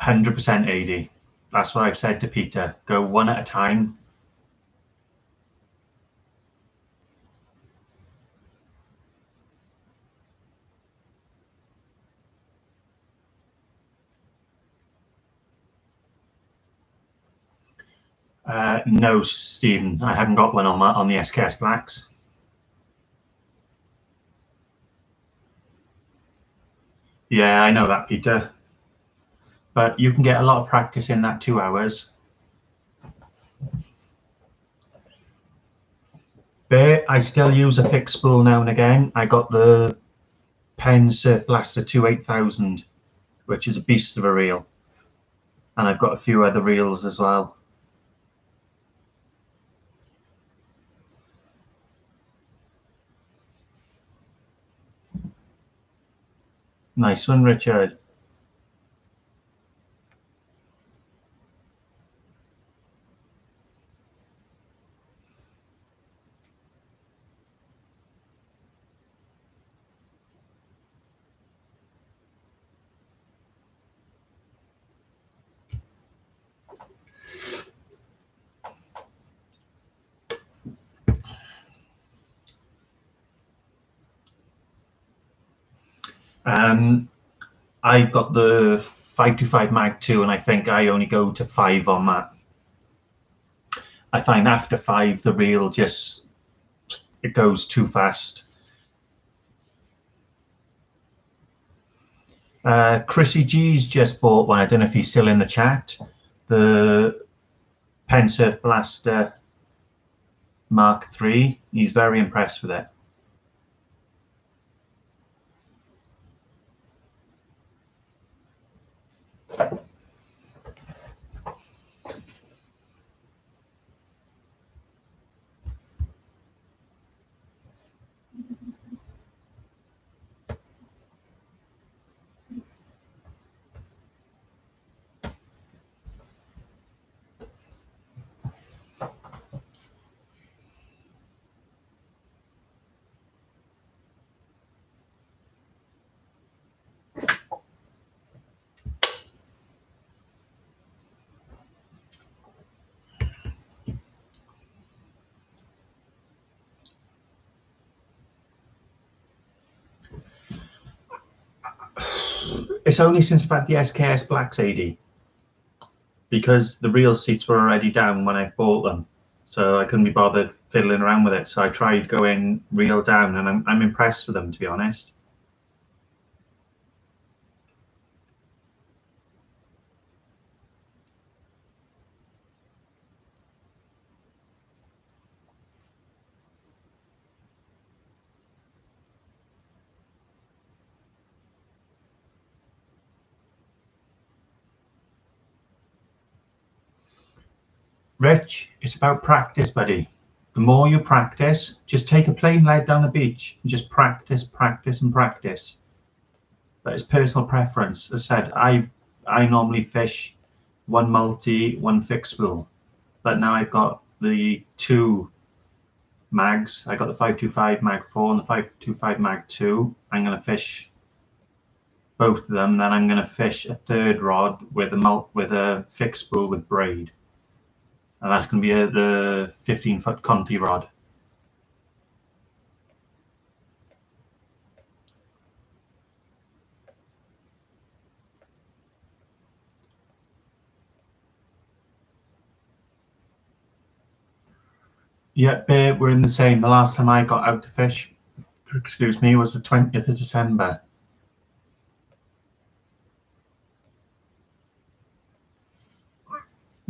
%, AD. That's what I've said to Peter. Go one at a time. No, Stephen, I haven't got one on the SKS Blacks. Yeah, I know that, Peter. But you can get a lot of practice in that 2 hours. There, I still use a fixed spool now and again. I got the Penn Surf Blaster 28000, which is a beast of a reel. And I've got a few other reels as well. Nice one, Richard. I've got the 525 Mag 2, and I think I only go to 5 on that. I find after 5, the reel just, it goes too fast. Chrissy G's just bought one. I don't know if he's still in the chat. The Penn Surf Blaster Mark III. He's very impressed with it. It's only since I've had the SKS Blacks AD, because the reel seats were already down when I bought them, so I couldn't be bothered fiddling around with it. So I tried going reel down, and I'm impressed with them, to be honest. Rich, it's about practice, buddy. The more you practice, just take a plain lead down the beach and just practice, practice, and practice. But it's personal preference. As I said, I normally fish one multi, one fixed spool, but now I've got the two mags. I got the 525 Mag 4 and the 525 Mag 2. I'm going to fish both of them. Then I'm going to fish a third rod with a fixed spool with braid, and that's going to be the 15-foot Conti rod. Yeah, we're in the same. The last time I got out to fish, excuse me, was the 20th of December.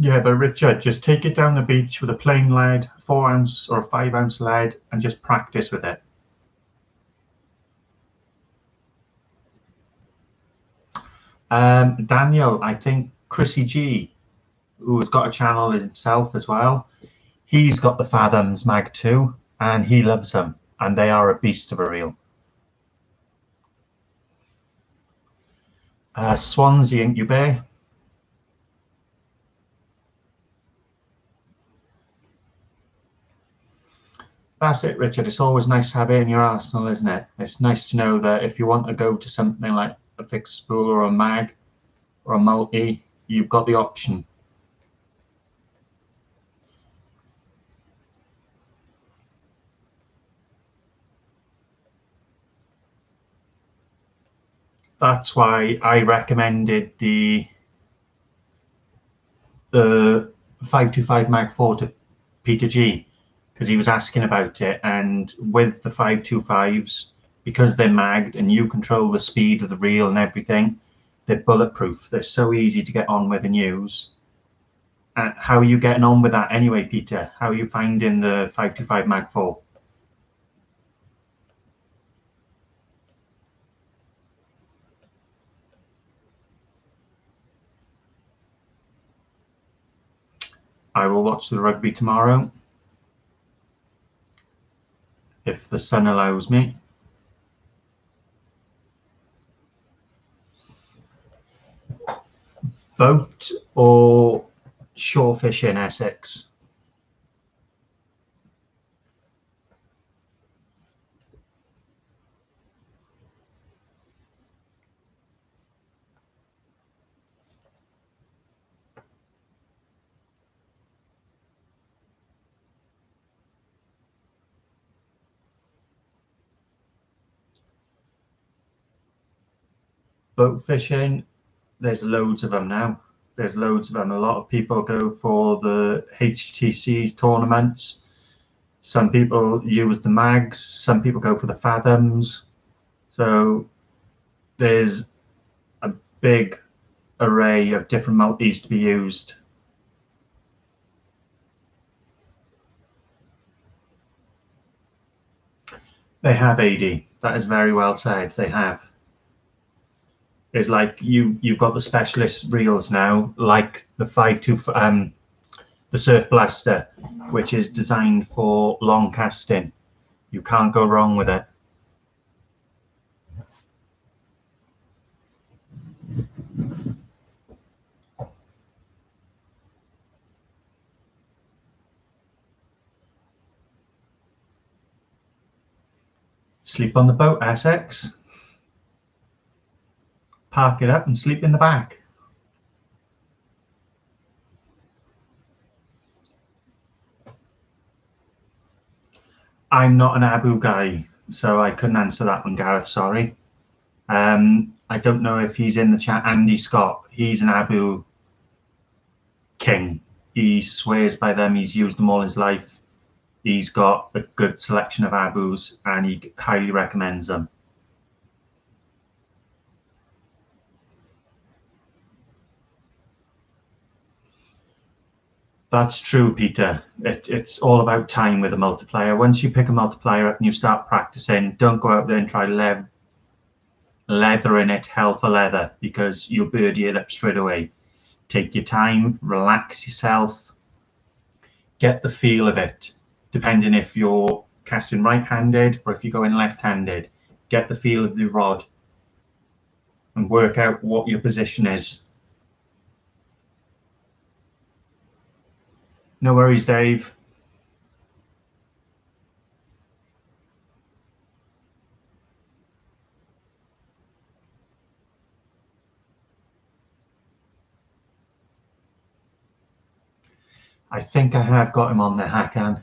Yeah, but Richard, just take it down the beach with a plain lead, 4-ounce or a 5-ounce lead, and just practice with it. Daniel, I think Chrissy G, who has got a channel himself as well, he's got the Fathoms Mag 2, and he loves them, and they are a beast of a reel. Swansea, ain't you, Bay? That's it, Richard. It's always nice to have it in your arsenal, isn't it? It's nice to know that if you want to go to something like a fixed spool or a mag or a multi, you've got the option. That's why I recommended the 525 Mag 4 to Peter G, because he was asking about it, and with the 525s, because they're magged and you control the speed of the reel and everything, they're bulletproof. They're so easy to get on with and use. How are you getting on with that anyway, Peter? How are you finding the 525 Mag 4? I will watch the rugby tomorrow, if the sun allows me. Boat or shore fish in Essex? Boat fishing, there's loads of them now. There's loads of them. A lot of people go for the HTC tournaments. Some people use the mags. Some people go for the Fathoms. So there's a big array of different multis to be used. They have, AD. That is very well said. They have. It's like you've got the specialist reels now, like the the Surf Blaster, which is designed for long casting. You can't go wrong with it. Sleep on the boat, Essex. Park it up and sleep in the back. I'm not an Abu guy, so I couldn't answer that one, Gareth, sorry. I don't know if he's in the chat, Andy Scott. He's an Abu king. He swears by them. He's used them all his life. He's got a good selection of Abus, and he highly recommends them. That's true, Peter. It's all about time with a multiplier. Once you pick a multiplier up and you start practicing, don't go out there and try leathering it hell for leather, because you'll birdie it up straight away. Take your time, relax yourself, get the feel of it. Depending if you're casting right-handed or if you're going left-handed, get the feel of the rod and work out what your position is. No worries, Dave. I think I have got him on there, Hakan.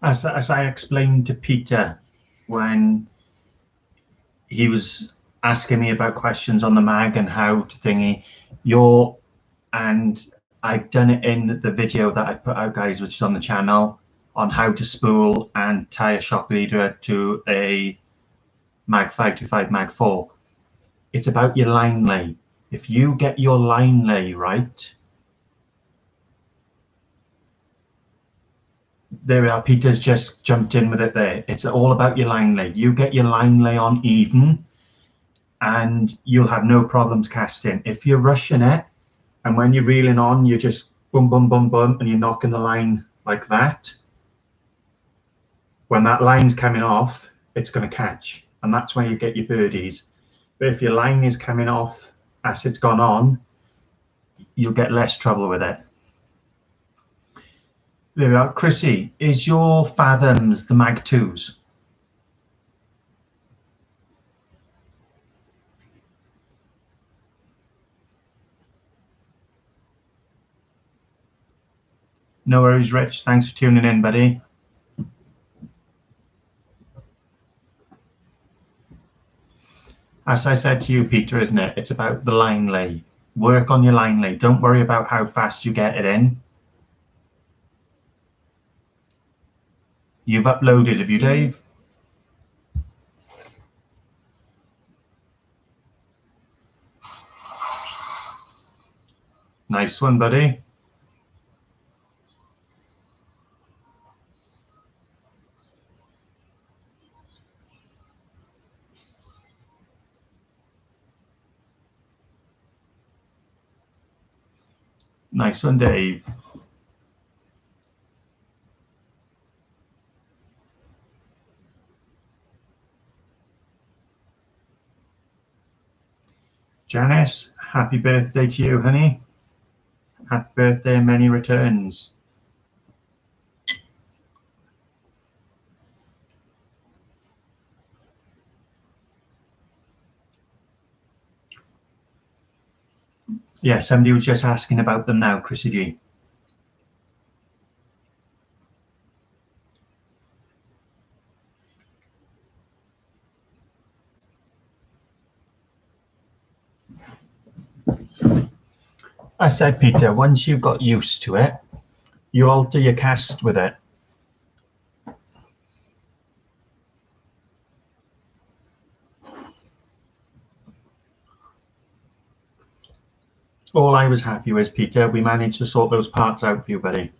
As I explained to Peter when he was asking me about questions on the mag and how to thingy, and I've done it in the video that I put out, guys, which is on the channel, on how to spool and tie a shock leader to a mag 525 mag 4. It's about your line lay. If you get your line lay right, there we are. Peter's just jumped in with it there. It's all about your line lay. You get your line lay on even, and you'll have no problems casting. If you're rushing it, and when you're reeling on, you're just boom, boom, boom, boom, and you're knocking the line like that, when that line's coming off, it's going to catch, and that's where you get your birdies. But if your line is coming off as it's gone on, you'll get less trouble with it. There we are. Chrissy, is your Fathoms the Mag 2s? No worries, Rich. Thanks for tuning in, buddy. As I said to you, Peter, isn't it? It's about the line lay. Work on your line lay. Don't worry about how fast you get it in. You've uploaded, have you, Dave? Nice one, buddy. Nice one, Dave. Janice, happy birthday to you, honey. Happy birthday and many returns. Yeah, somebody was just asking about them now, Chrissy G. I said, Peter, once you've got used to it, you alter your cast with it. All I was happy with, Peter, we managed to sort those parts out for you, buddy.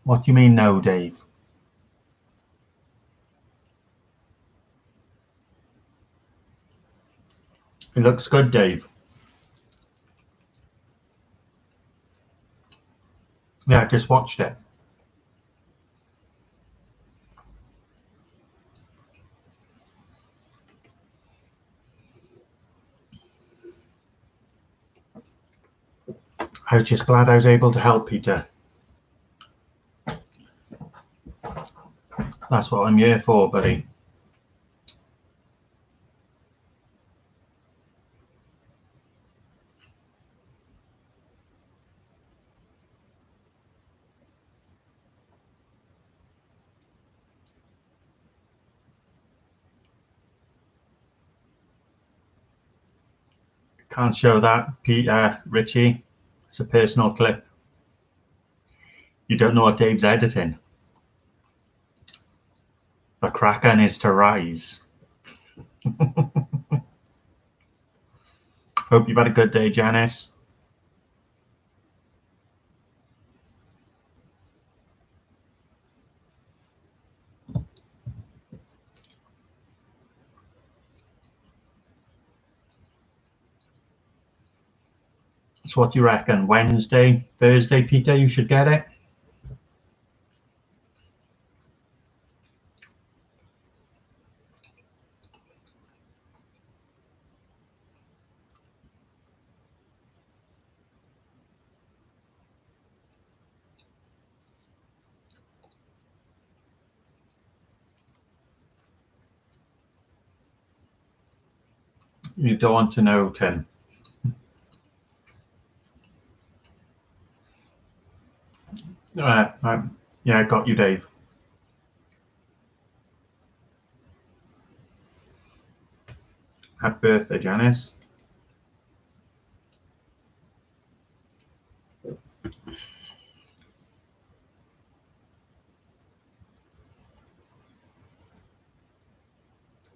What do you mean no, Dave? It looks good, Dave. Yeah, I just watched it. I was just glad I was able to help, Peter. That's what I'm here for, buddy. Can't show that, Peter, Richie. It's a personal clip. You don't know what Dave's editing. The Kraken is to rise. Hope you've had a good day, Janice. So what do you reckon? Wednesday, Thursday, Peter, you should get it? You don't want to know, Tim. Yeah, I got you, Dave. Happy birthday, Janice.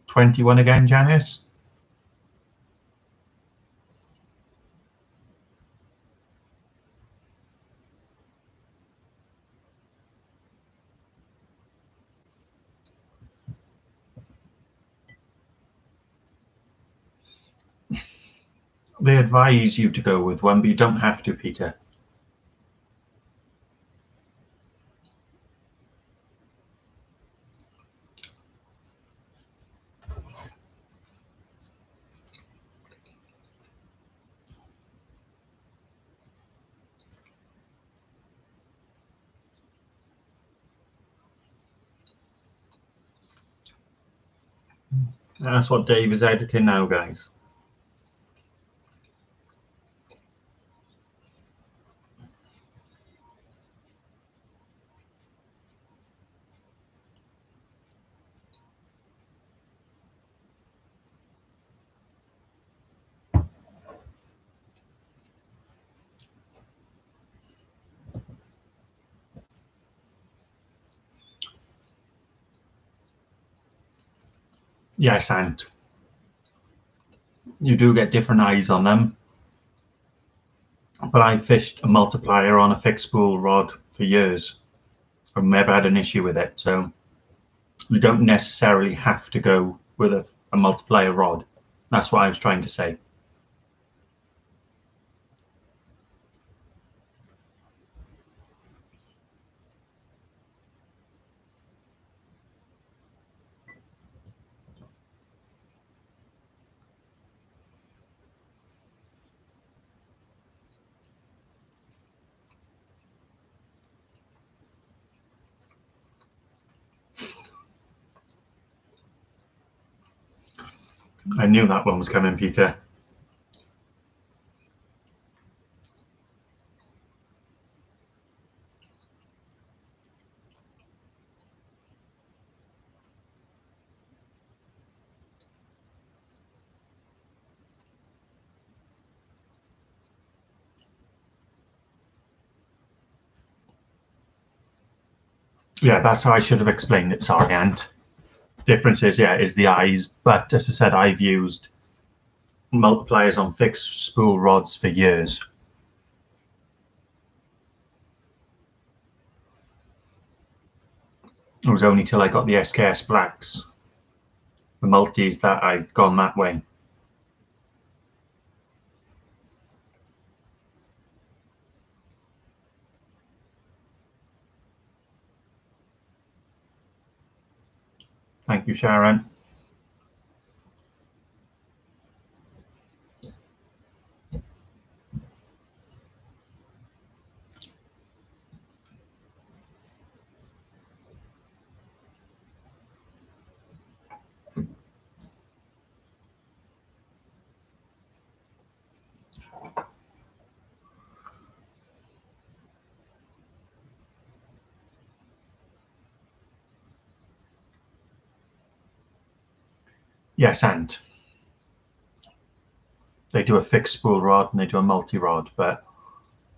'21 again, Janice? They advise you to go with one, but you don't have to, Peter. That's what Dave is editing now, guys. Yes, Ant. You do get different eyes on them. But I fished a multiplier on a fixed spool rod for years. I've never had an issue with it. So you don't necessarily have to go with a multiplier rod. That's what I was trying to say. I knew that one was coming, Peter. Yeah, that's how I should have explained it. Sorry, Ant. Difference is, yeah, is the eyes. But as I said, I've used multipliers on fixed spool rods for years. It was only till I got the SKS Blacks, the multis, that I'd gone that way. Thank you, Sharon. Yes, and they do a fixed spool rod and they do a multi-rod, but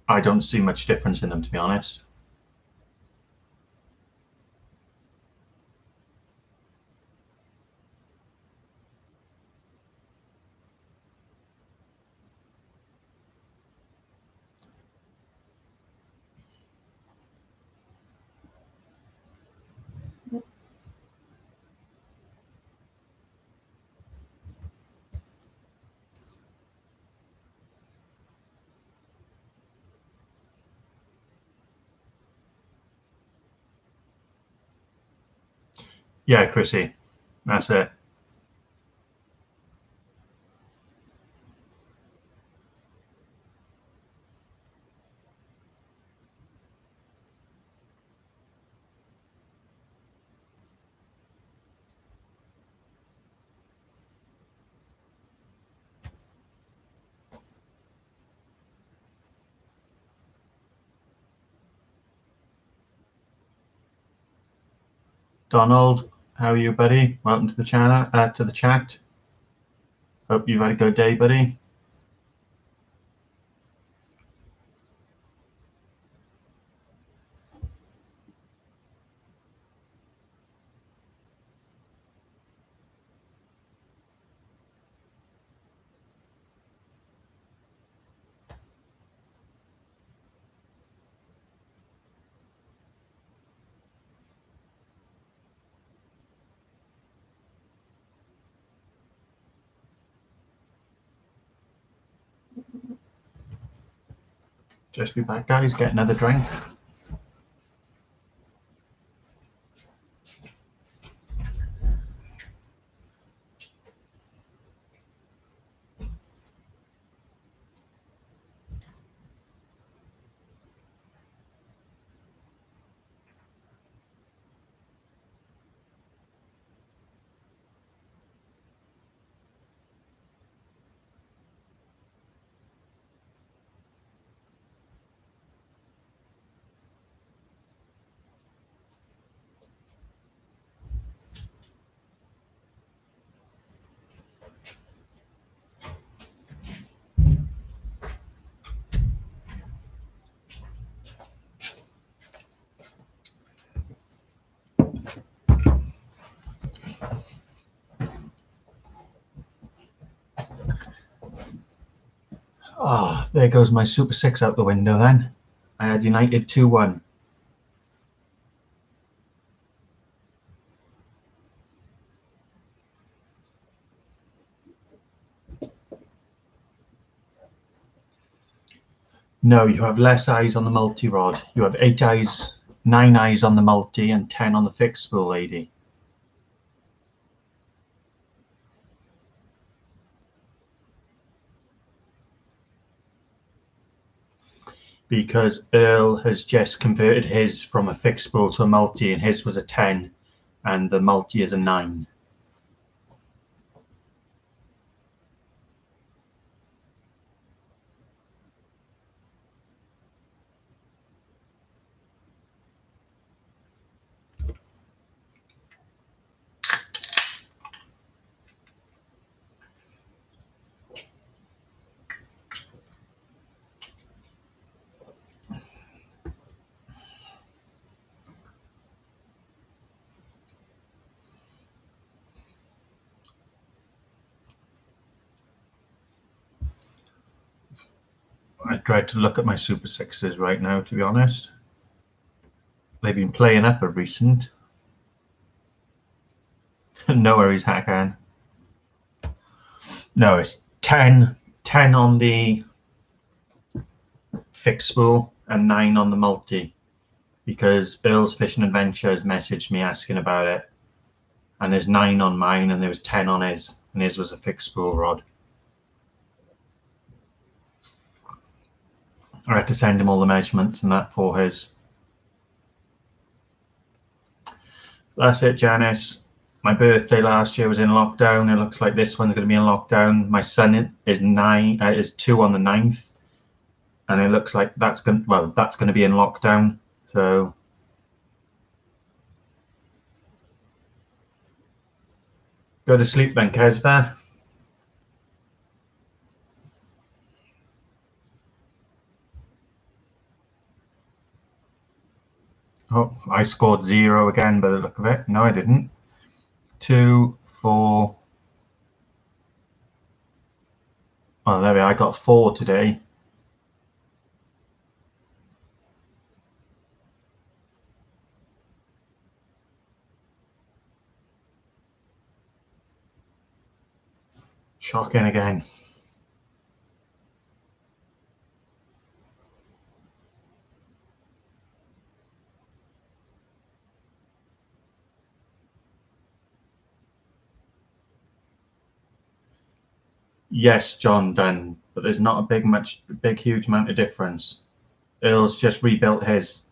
I don't see much difference in them, to be honest. Yeah, Chrissy, that's it. Donald, how are you, buddy? Welcome to the channel, to the chat. Hope you've had a good day, buddy. Just be back, guys. Get another drink. Oh, there goes my Super 6 out the window then. I had United 2-1. No, you have less eyes on the multi-rod. You have 8 eyes, 9 eyes on the multi and 10 on the fixed spool, lady. Because Earl has just converted his from a fixed spool to a multi, and his was a 10 and the multi is a 9. I dread to look at my Super 6s right now, to be honest. They've been playing up a recent. No worries, Hakan. No, it's 10 on the fixed spool and 9 on the multi, because Earl's Fishing Adventures messaged me asking about it, and there's 9 on mine and there was 10 on his, and his was a fixed spool rod. I had to send him all the measurements and that for his. That's it, Janice. My birthday last year was in lockdown. It looks like this one's going to be in lockdown. My son is 2 on the 9th, and it looks like that's going to be in lockdown. So go to sleep then, Kesva. Oh, I scored 0 again by the look of it. No, I didn't. 2, 4. Oh, there we are. I got 4 today. Shocking again. Yes, John Dunn, but there's not a huge amount of difference. Earl's just rebuilt his.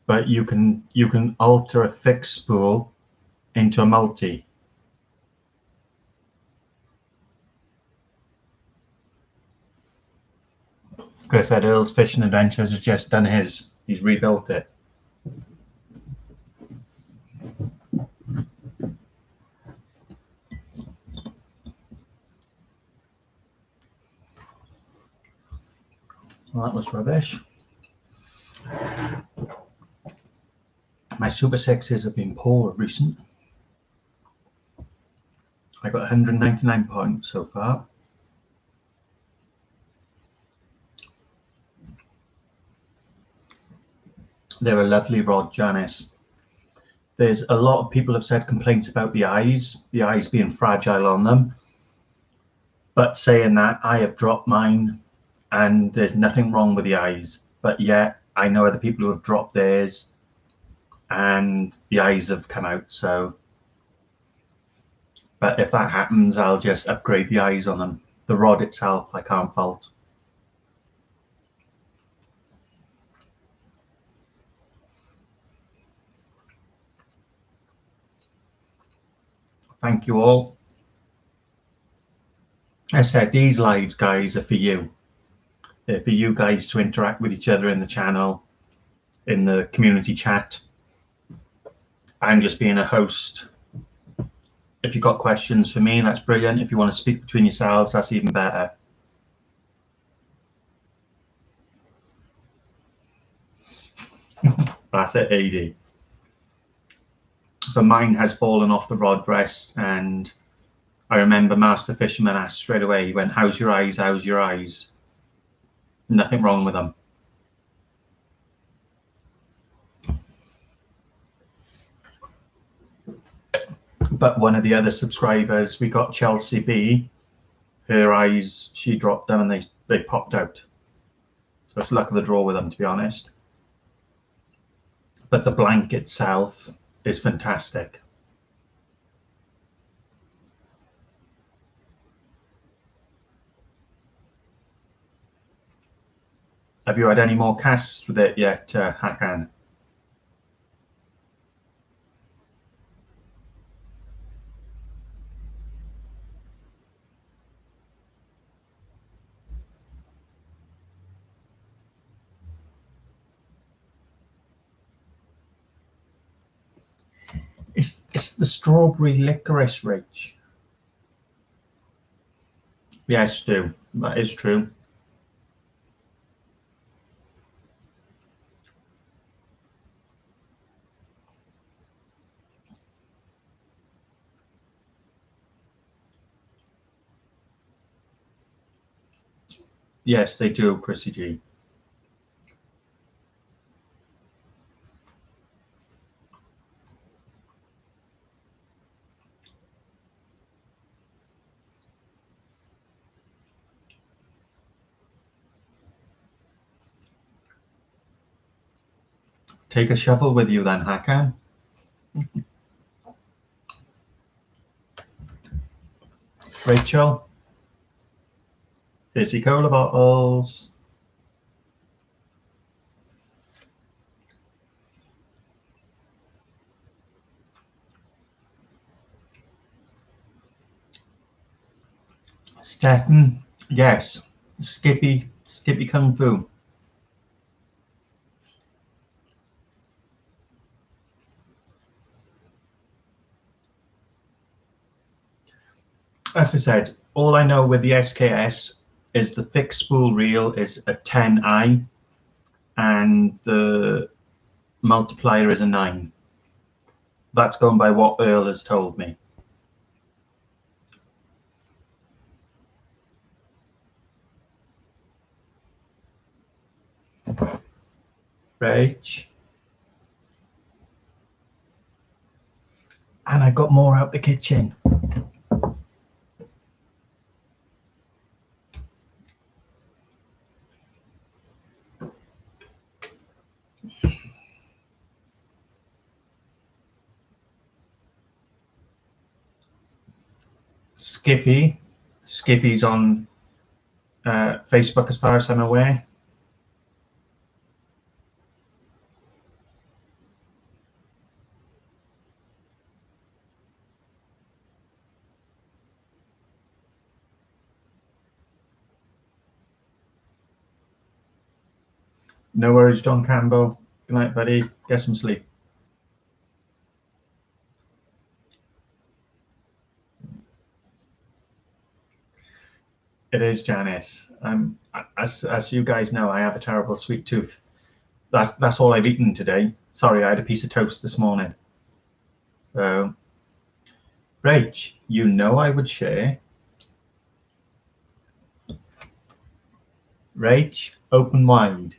But you can alter a fixed spool into a multi. Like I said, Earl's Fishing Adventures has just done his. He's rebuilt it. Well, that was rubbish. My Super 6s have been poor of recent. I got 199 points so far. They're a lovely rod, Janice. There's a lot of people have said complaints about the eyes being fragile on them. But saying that, I have dropped mine and there's nothing wrong with the eyes. But yet, I know other people who have dropped theirs and the eyes have come out. So, but if that happens, I'll just upgrade the eyes on them. The rod itself, I can't fault. Thank you all. As I said, these lives, guys, are for you. They're for you guys to interact with each other in the channel, in the community chat. I'm just being a host. If you've got questions for me, that's brilliant. If you want to speak between yourselves, that's even better. That's it, AD. But mine has fallen off the rod rest, and I remember Master Fisherman asked straight away, he went, how's your eyes, how's your eyes? Nothing wrong with them. But one of the other subscribers, we got Chelsea B, her eyes, she dropped them and they popped out. So it's luck of the draw with them, to be honest. But the blank itself is fantastic. Have you had any more casts with it yet, Hakan? It's the strawberry licorice, Rach. Yes, Stu, that is true. Yes, they do, Chrissy G. Take a shovel with you then, Hakan. Rachel. Fizzy cola bottles. Stefan, yes. Skippy Kung Fu. As I said, all I know with the SKS is the fixed spool reel is a 10i and the multiplier is a 9. That's going by what Earl has told me. Rach. And I got more out the kitchen. Skippy's on Facebook as far as I'm aware. No worries, John Campbell. Good night, buddy. Get some sleep. It is, Janice. As you guys know, I have a terrible sweet tooth. That's all I've eaten today. Sorry, I had a piece of toast this morning. So, Rach, you know I would share. Rach, open wide.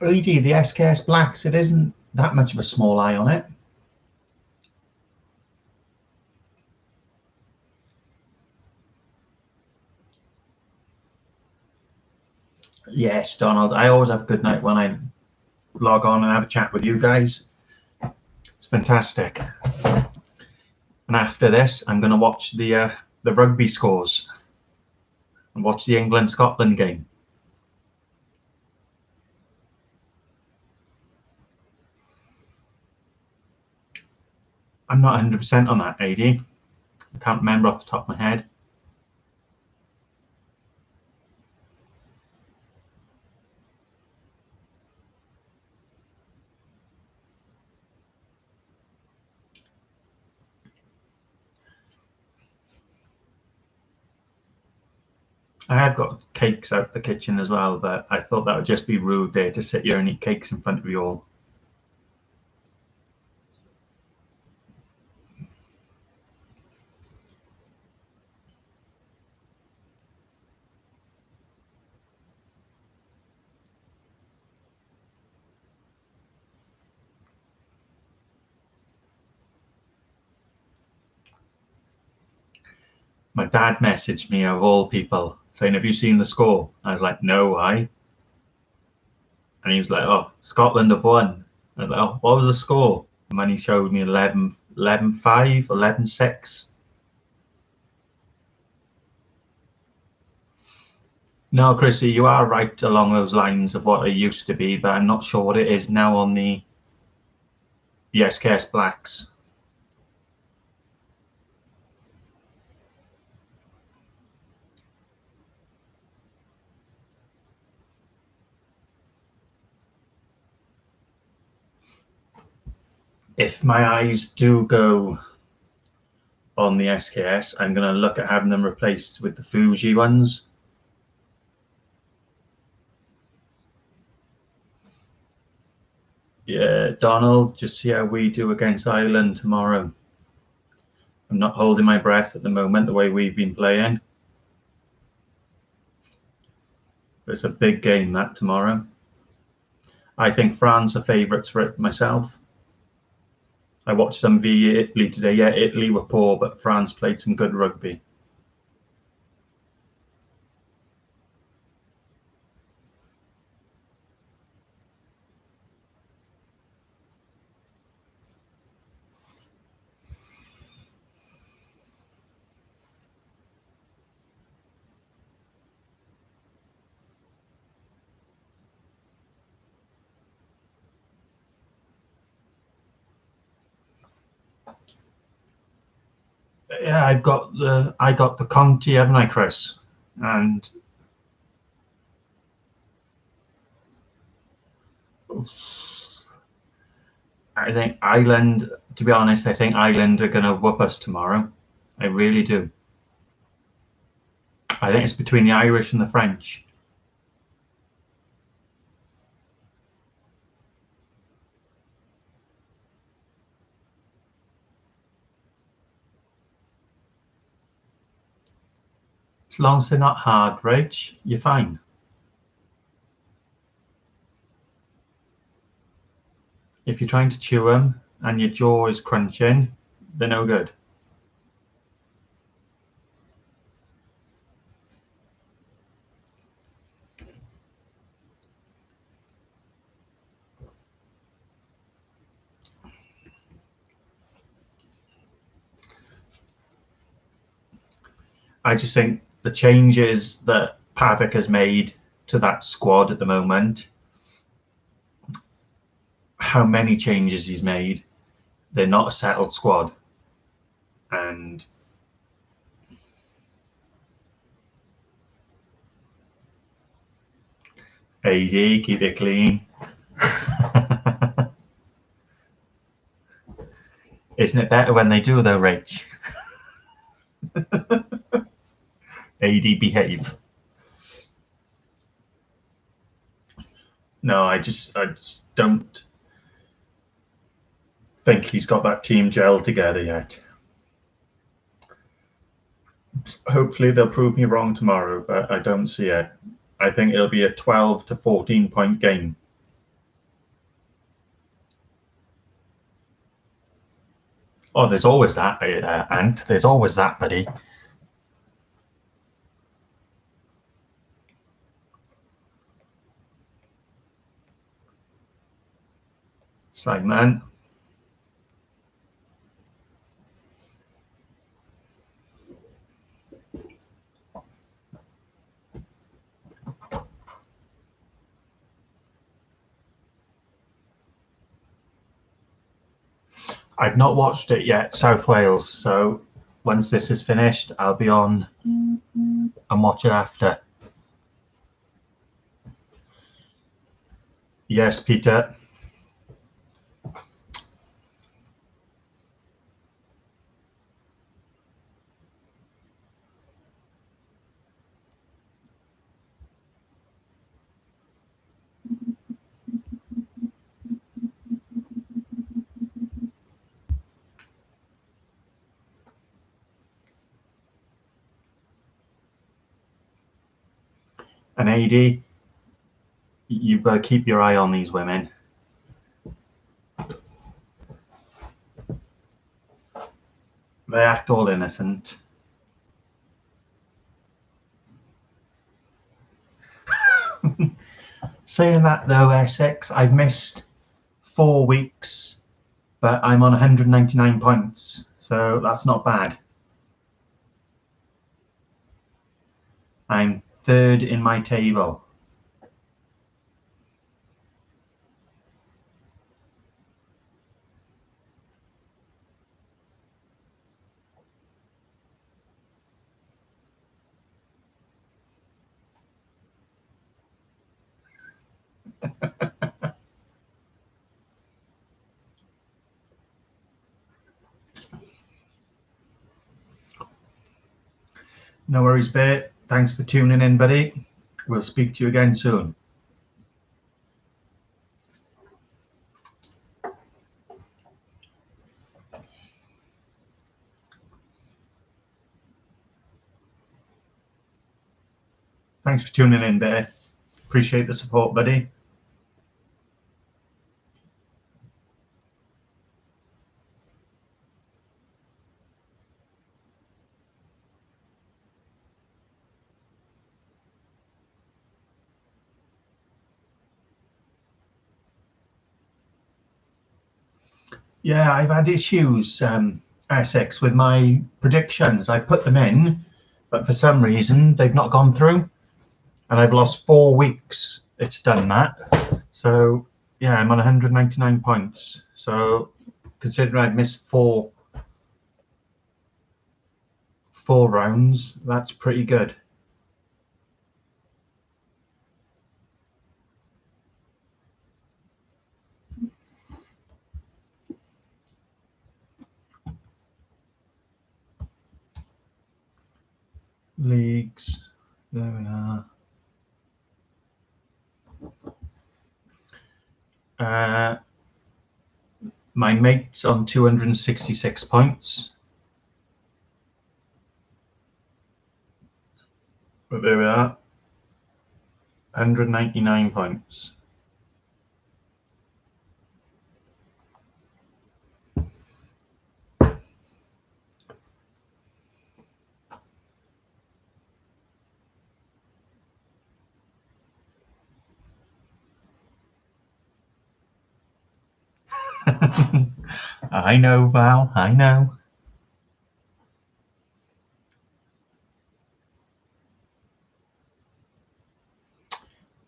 ED, the SKS Blacks, it isn't that much of a small eye on it. Yes, Donald, I always have a good night when I log on and have a chat with you guys. It's fantastic. And after this, I'm going to watch the rugby scores and watch the England-Scotland game. I'm not 100% on that, AD. I can't remember off the top of my head. I have got cakes out the kitchen as well, but I thought that would just be rude there to sit here and eat cakes in front of you all. My dad messaged me, of all people, saying, have you seen the score? I was like, no, why? And he was like, oh, Scotland have won. I was like, oh, what was the score? And then he showed me 11-5, 11-6. No, Chrissy, you are right along those lines of what it used to be, but I'm not sure what it is now on the the SKS Blacks. If my eyes do go on the SKS, I'm going to look at having them replaced with the Fuji ones. Yeah, Donald, just see how we do against Ireland tomorrow. I'm not holding my breath at the moment, the way we've been playing. It's a big game, that, tomorrow. I think France are favourites for it myself. I watched them v Italy today. Yeah, Italy were poor, but France played some good rugby. Yeah, I got the Conti, haven't I, Chris? And I think Ireland, to be honest, I think Ireland are going to whoop us tomorrow. I really do. I think it's between the Irish and the French. As long as they're not hard, Rach, you're fine. If you're trying to chew them and your jaw is crunching, they're no good. I just think the changes that Pavic has made to that squad at the moment, how many changes he's made, they're not a settled squad. And AD, keep it clean. Isn't it better when they do though, Rach? AD, behave. No, I just don't think he's got that team gel together yet. Hopefully they'll prove me wrong tomorrow, but I don't see it. I think it'll be a 12 to 14 point game. Oh, there's always that, Ant. There's always that, buddy. Simon. I've not watched it yet, South Wales, so once this is finished, I'll be on and watch it after. Yes, Peter. And AD, you've got to keep your eye on these women. They act all innocent. Saying that though, Essex, I've missed 4 weeks, but I'm on 199 points, so that's not bad. I'm third in my table. No worries, Bear. Thanks for tuning in, buddy. We'll speak to you again soon. Thanks for tuning in, Bear. Appreciate the support, buddy. Yeah, I've had issues, Essex, with my predictions. I put them in, but for some reason they've not gone through, and I've lost 4 weeks. It's done that. So yeah, I'm on 199 points. So considering I've missed four rounds, that's pretty good. Leagues, there we are. My mate's on 266 points. But there we are, 199 points. I know, Val, I know.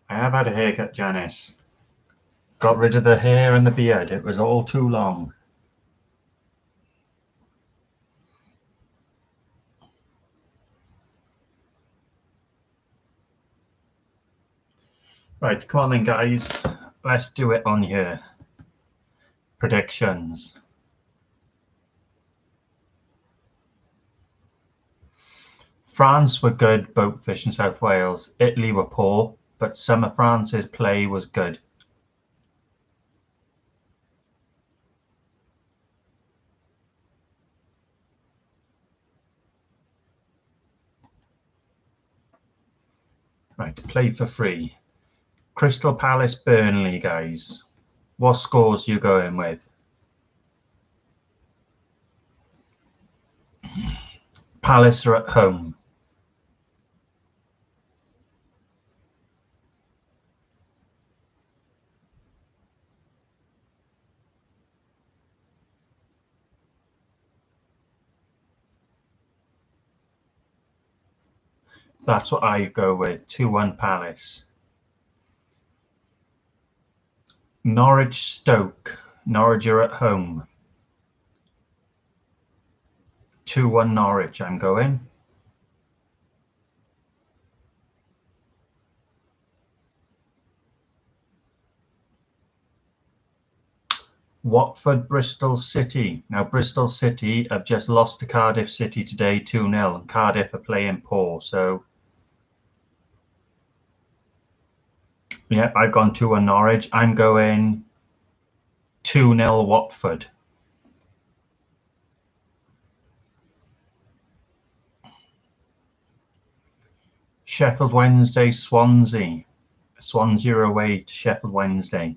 I have had a haircut, Janice. Got rid of the hair and the beard. It was all too long. Right, come on then, guys. Let's do it on here. Predictions. France were good, Boatfish and South Wales. Italy were poor, but some of France's play was good. Right, play for free. Crystal Palace, Burnley, guys. What scores you going with? Palace are at home. That's what I go with. 2-1 Palace. Norwich, Stoke. Norwich are at home. 2-1 Norwich, I'm going. Watford, Bristol City. Now, Bristol City have just lost to Cardiff City today, 2-0. And Cardiff are playing poor, so... Yep, I've gone 2-1 Norwich. I'm going 2-0 Watford. Sheffield Wednesday, Swansea. Swansea are away to Sheffield Wednesday.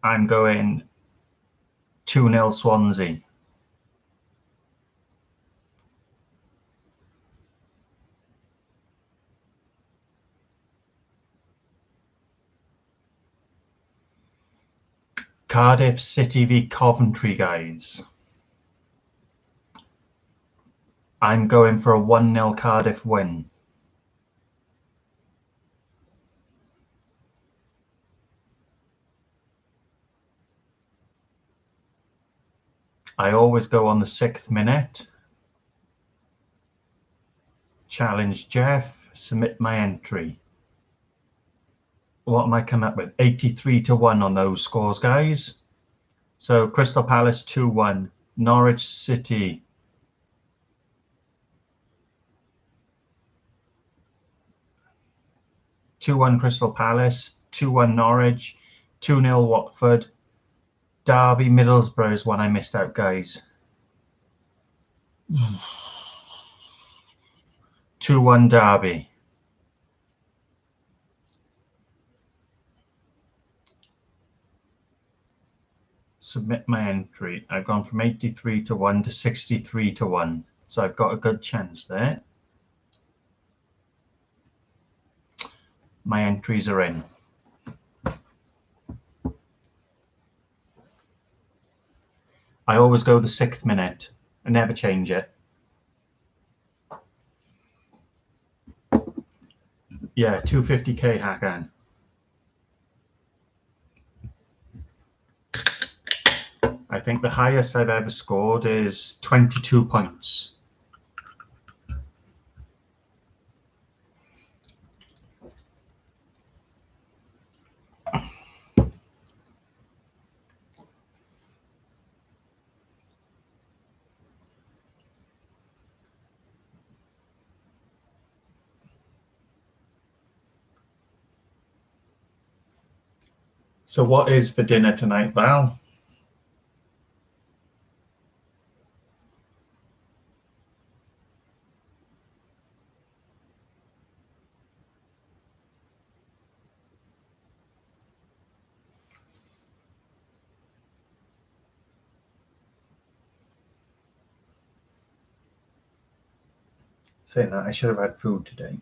I'm going 2-0 Swansea. Cardiff City v Coventry, guys. I'm going for a 1-0 Cardiff win. I always go on the 6th minute. Challenge Jeff. Submit my entry. what am I coming up with? 83-1 on those scores, guys. So Crystal Palace 2-1, Norwich City 2-1 Crystal Palace, 2-1 Norwich, 2-0 Watford, Derby Middlesbrough is one I missed out, guys. 2-1 Derby. Submit my entry. I've gone from 83-1 to 63-1. So I've got a good chance there. My entries are in. I always go the 6th minute. I never change it. Yeah, 250k Hakan. I think the highest I've ever scored is 22 points. So what is for dinner tonight, Val? Saying that, I should have had food today.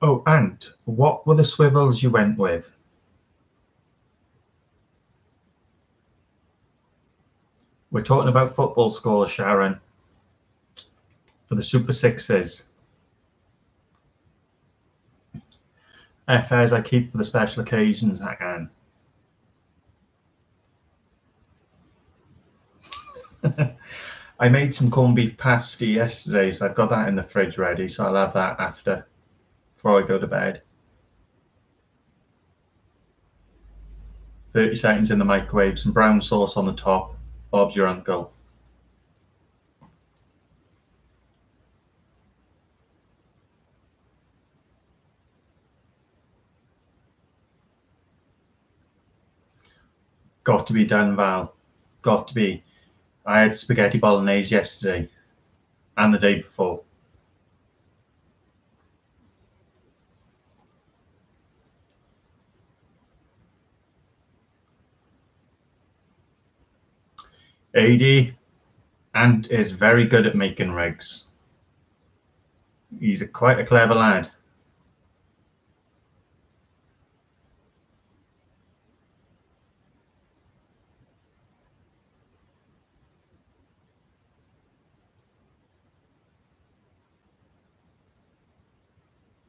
Oh, Ant, what were the swivels you went with? We're talking about football scores, Sharon, for the Super Sixes. FAs I keep for the special occasions, Hakan. I made some corned beef pasty yesterday, so I've got that in the fridge ready, so I'll have that after, before I go to bed. 30 seconds in the microwave, some brown sauce on the top. Bob's your uncle. Got to be done, Val. Got to be. I had spaghetti bolognese yesterday and the day before. AD and is very good at making rigs. He's quite a clever lad.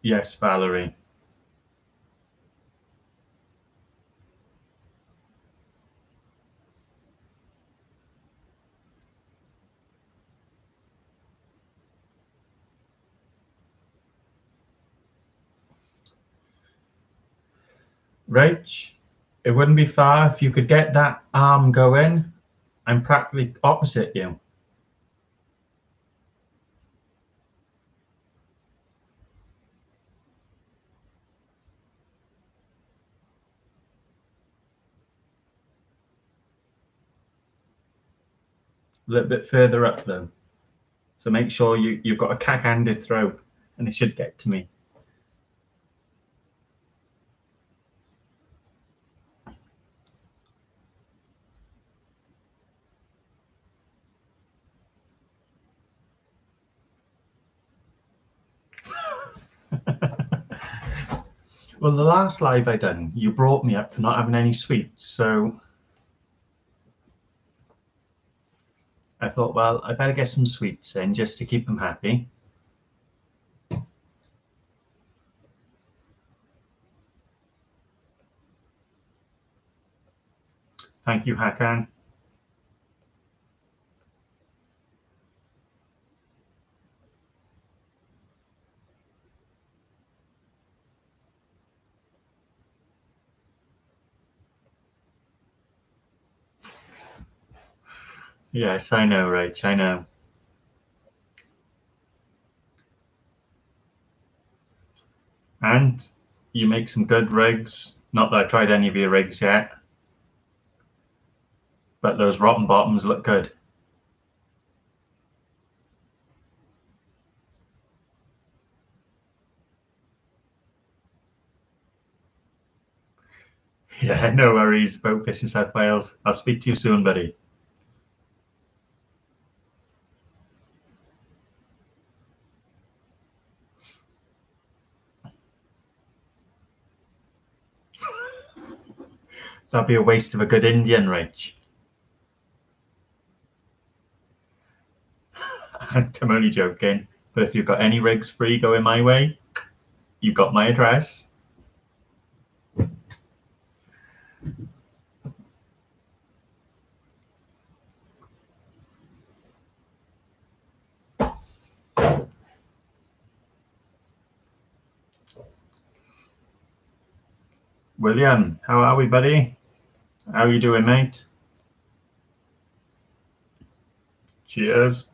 Yes, Valerie. Rach, it wouldn't be far if you could get that arm going. I'm practically opposite you. A little bit further up though. So make sure you've got a cack-handed throw and it should get to me. Well, the last live I done, you brought me up for not having any sweets, so I thought, well, I better get some sweets in just to keep them happy. Thank you, Hakan. Yes, I know, Rach, I know. And you make some good rigs. Not that I tried any of your rigs yet, but those rotten bottoms look good. Yeah, no worries about Fish in South Wales. I'll speak to you soon, buddy. That'd be a waste of a good Indian, Rach. I'm only joking. But if you've got any rigs free going my way, you've got my address. William, how are we, buddy? How are you doing, mate? Cheers.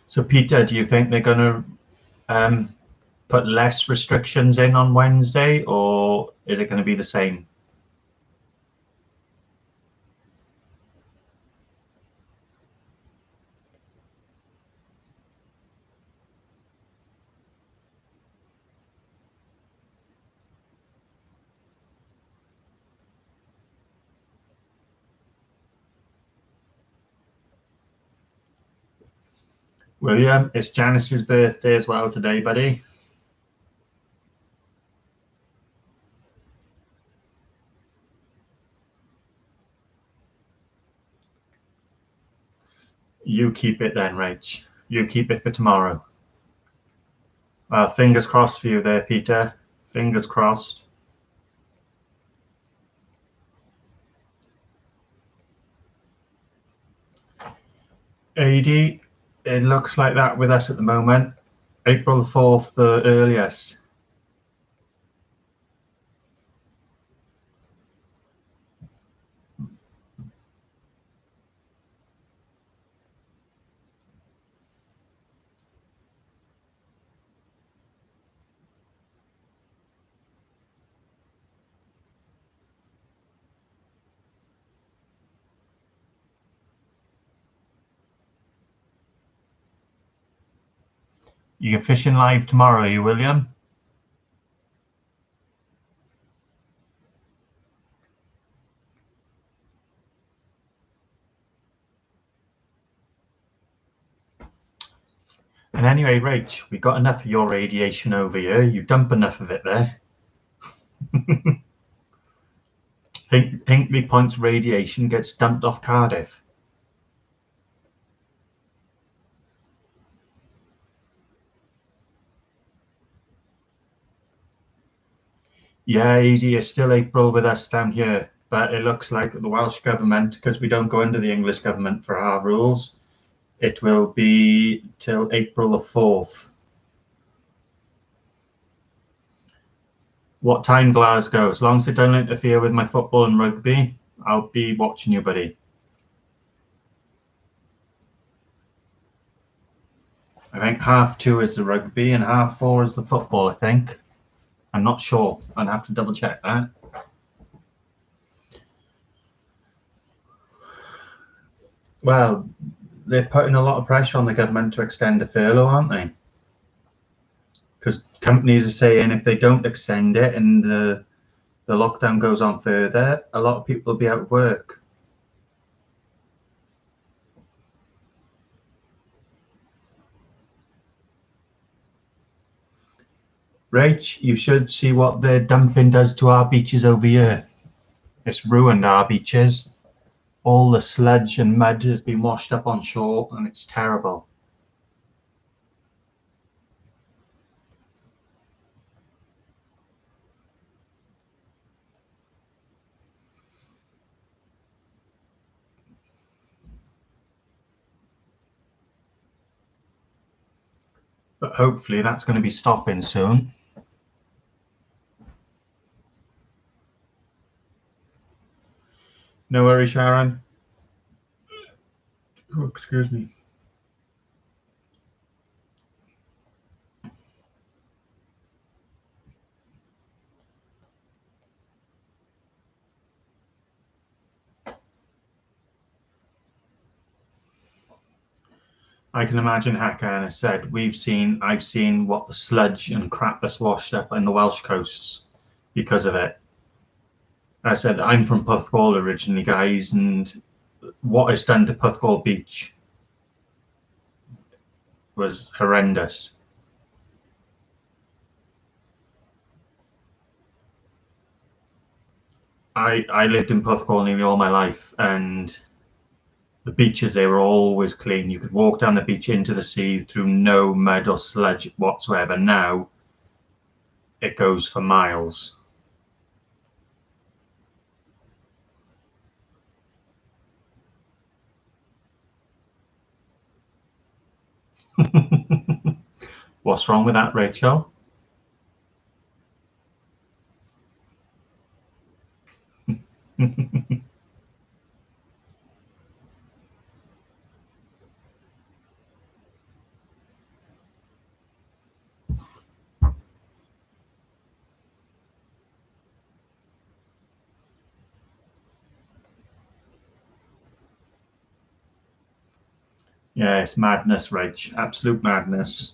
So, Peter, do you think they're going to put less restrictions in on Wednesday, or is it going to be the same? William, it's Janice's birthday as well today, buddy. You keep it then, Rach. You keep it for tomorrow. Fingers crossed for you there, Peter. Fingers crossed. AD, it looks like that with us at the moment. April the 4th, the earliest. You're fishing live tomorrow, are you, William? And anyway, Rach, we got enough of your radiation over here. You dump enough of it there. Hinkley Point's radiation gets dumped off Cardiff. Yeah, AD, it's still April with us down here, but it looks like the Welsh government, because we don't go under the English government for our rules, it will be till April the 4th. What time, Glasgow? As long as it don't interfere with my football and rugby, I'll be watching you, buddy. I think 2:30 is the rugby and 4:30 is the football, I think. I'm not sure. I'd have to double check that. Well, they're putting a lot of pressure on the government to extend the furlough, aren't they? Because companies are saying if they don't extend it and the lockdown goes on further, a lot of people will be out of work. Rach, you should see what the dumping does to our beaches over here. It's ruined our beaches. All the sludge and mud has been washed up on shore and it's terrible. but hopefully that's going to be stopping soon. No worries, Sharon. Oh, excuse me. I can imagine Hakan has said, I've seen what the sludge and crap that's washed up in the Welsh coasts because of it. I said, I'm from Porthcawl originally, guys, and what it's done to Porthcawl Beach was horrendous. I lived in Porthcawl nearly all my life, and the beaches, they were always clean. You could walk down the beach into the sea through no mud or sludge whatsoever. Now it goes for miles. What's wrong with that, Rachel? Yeah, it's madness, Rach. Absolute madness.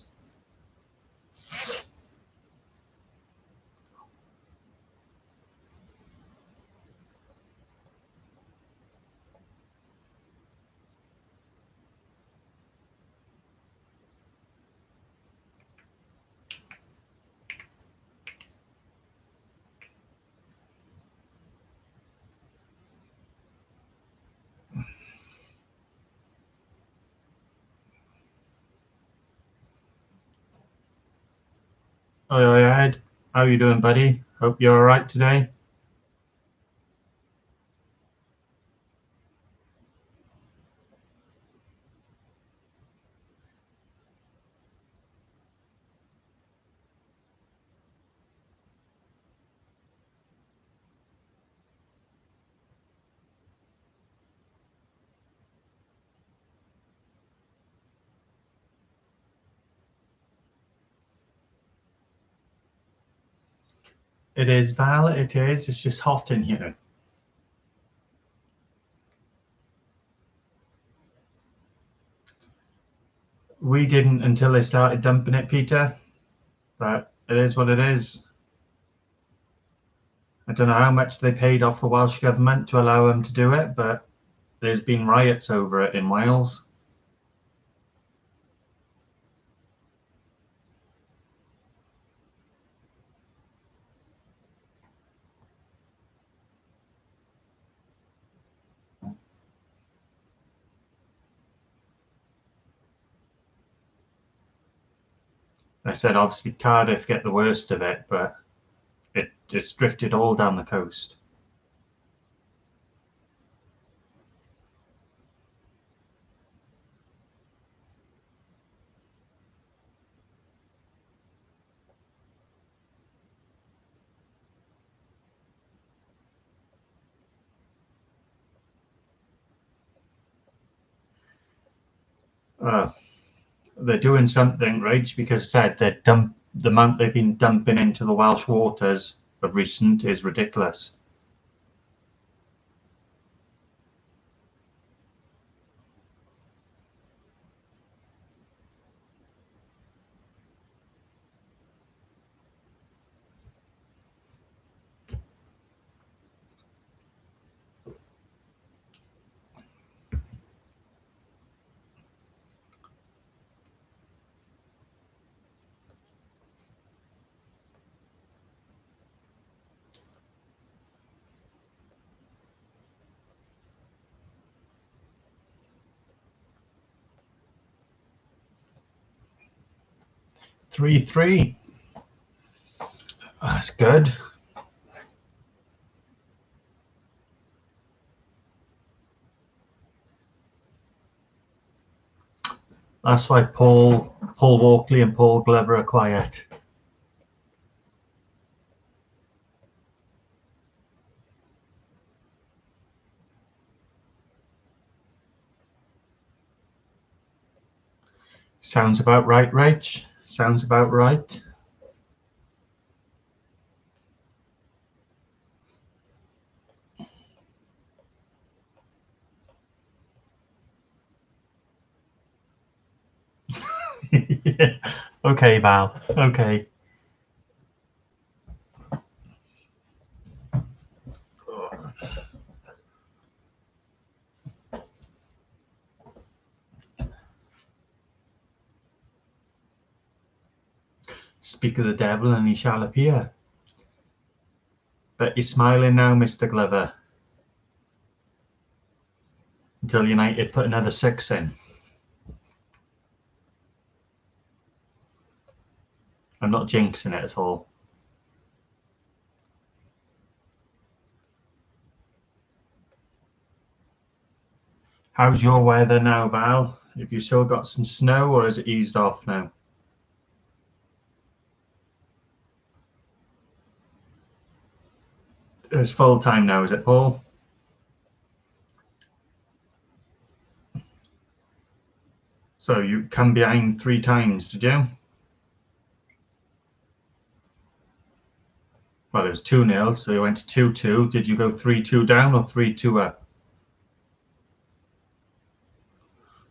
Oi, Ed. How you doing, buddy? Hope you're all right today. It is, Val. It is. It's just hot in here. We didn't until they started dumping it, Peter. But it is what it is. I don't know how much they paid off the Welsh government to allow them to do it, but there's been riots over it in Wales. I said obviously Cardiff get the worst of it, but it's drifted all down the coast. Uh, they're doing something, right? Because said the amount they've been dumping into the Welsh waters of recent is ridiculous. Three. That's good. That's why Paul Paul Walkley and Paul Glover are quiet. Sounds about right, Rach. Sounds about right. Yeah. Okay, Val. Okay. Speak of the devil and he shall appear. But you're smiling now, Mr. Glover. Until United put another 6 in. I'm not jinxing it at all. How's your weather now, Val? Have you still got some snow or has it eased off now? It's full time now, is it, Paul? So you come behind 3 times, did you? Well, it was 2-0, so you went to 2-2. Did you go 3-2 down or 3-2 up?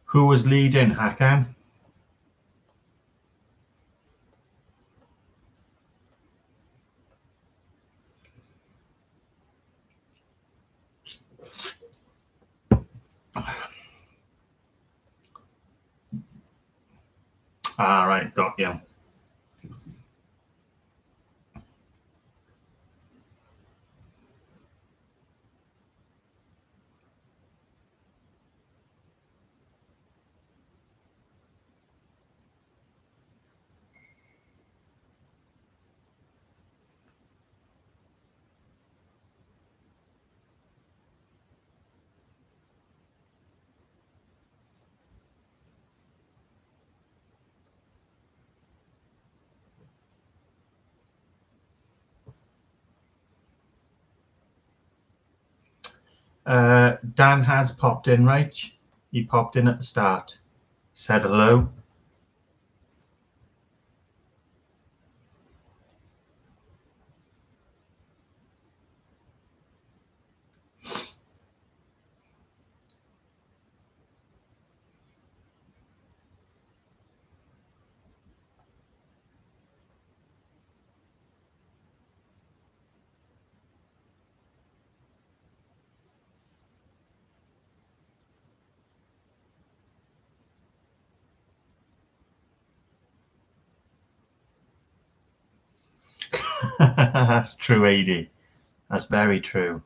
Who was leading, Hakan? Ah, right, got you. Dan has popped in, right? He popped in at the start. Said hello. That's true, AD. That's very true.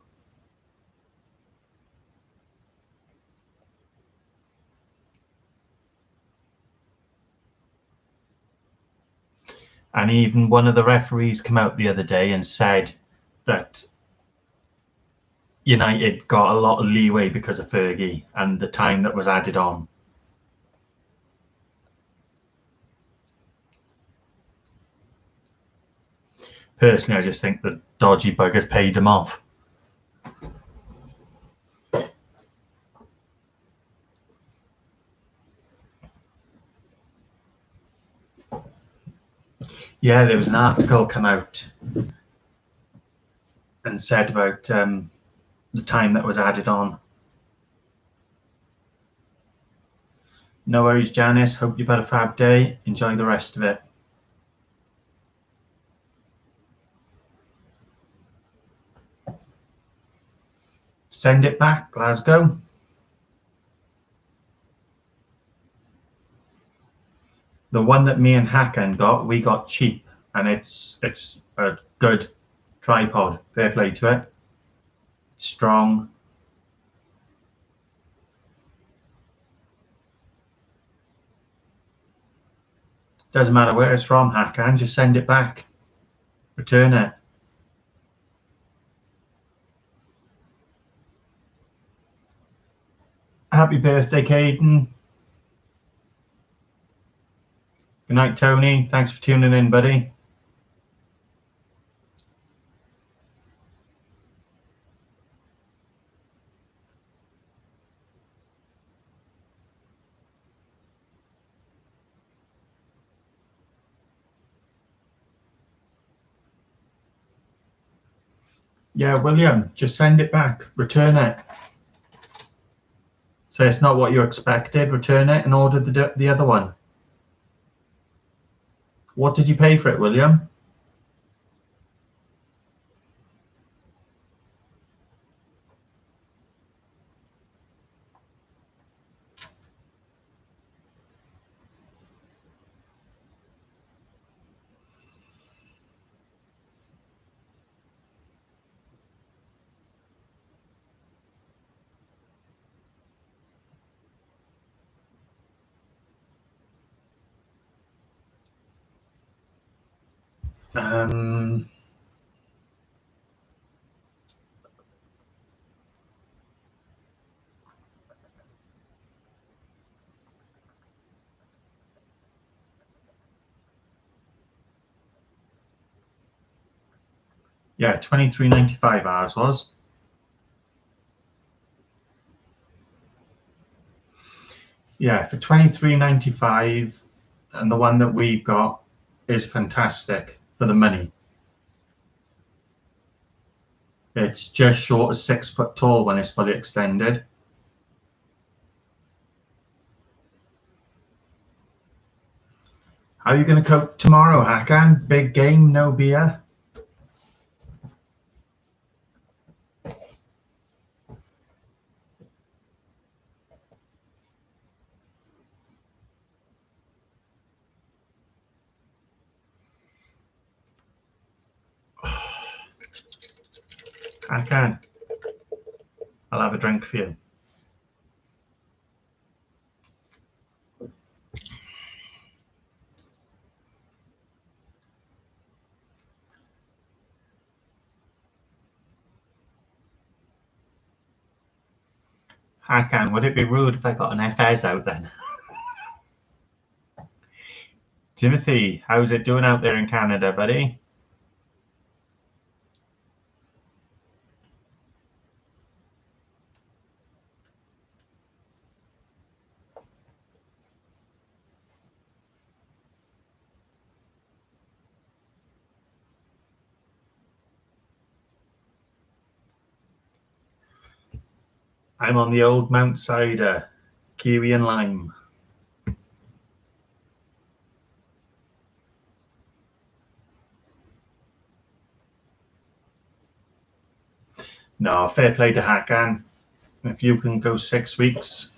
And even one of the referees came out the other day and said that United got a lot of leeway because of Fergie and the time that was added on. Personally, I just think that dodgy buggers paid him off. Yeah, there was an article come out and said about the time that was added on. No worries, Janice. Hope you've had a fab day. Enjoy the rest of it. Send it back, Glasgow. The one that me and Hakan got, we got cheap, and it's a good tripod. Fair play to it. Strong. Doesn't matter where it's from, Hakan. Just send it back. Return it. Happy birthday, Caden. night, Tony. Thanks for tuning in, buddy. Yeah, William, just send it back. Return it. Say it's not what you expected. Return it and order the other one. What did you pay for it, William? Yeah, $23.95 ours was. Yeah, for $23.95, and the one that we've got is fantastic for the money. It's just short of 6 foot tall when it's fully extended. How are you going to cope tomorrow, Hakan? Big game, no beer? Hakan, I'll have a drink for you. Hakan, would it be rude if I got an FS out then? Timothy, how's it doing out there in Canada, buddy? I'm on the old Mount Cider, kiwi and lime. No, fair play to Hakan. If you can go 6 weeks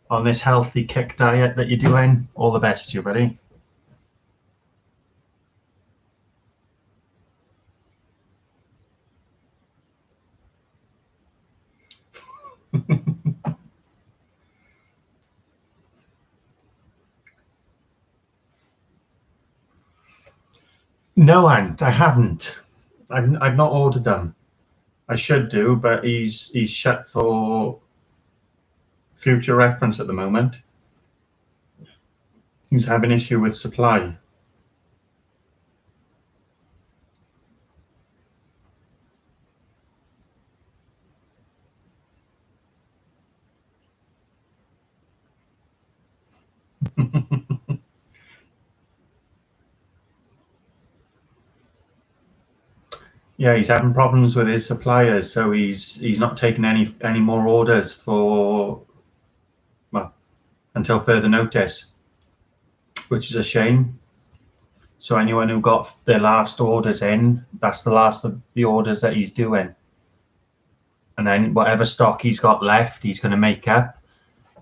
on this healthy kick diet that you're doing, all the best to you, buddy. No, Ant, I haven't. I've not ordered them. I should do, but he's shut for future reference at the moment. He's having issue with supply. Yeah, he's having problems with his suppliers, so he's not taking any more orders for, well, until further notice, which is a shame. So anyone who got their last orders in, that's the last of the orders that he's doing. And then whatever stock he's got left, he's going to make up,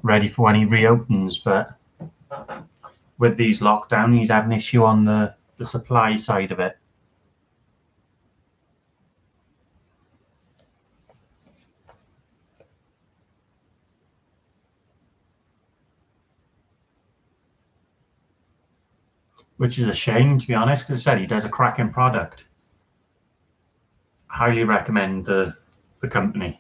ready for when he reopens. But with these lockdowns, he's having an issue on the supply side of it. Which is a shame, to be honest, because I said he does a cracking product. Highly recommend the company.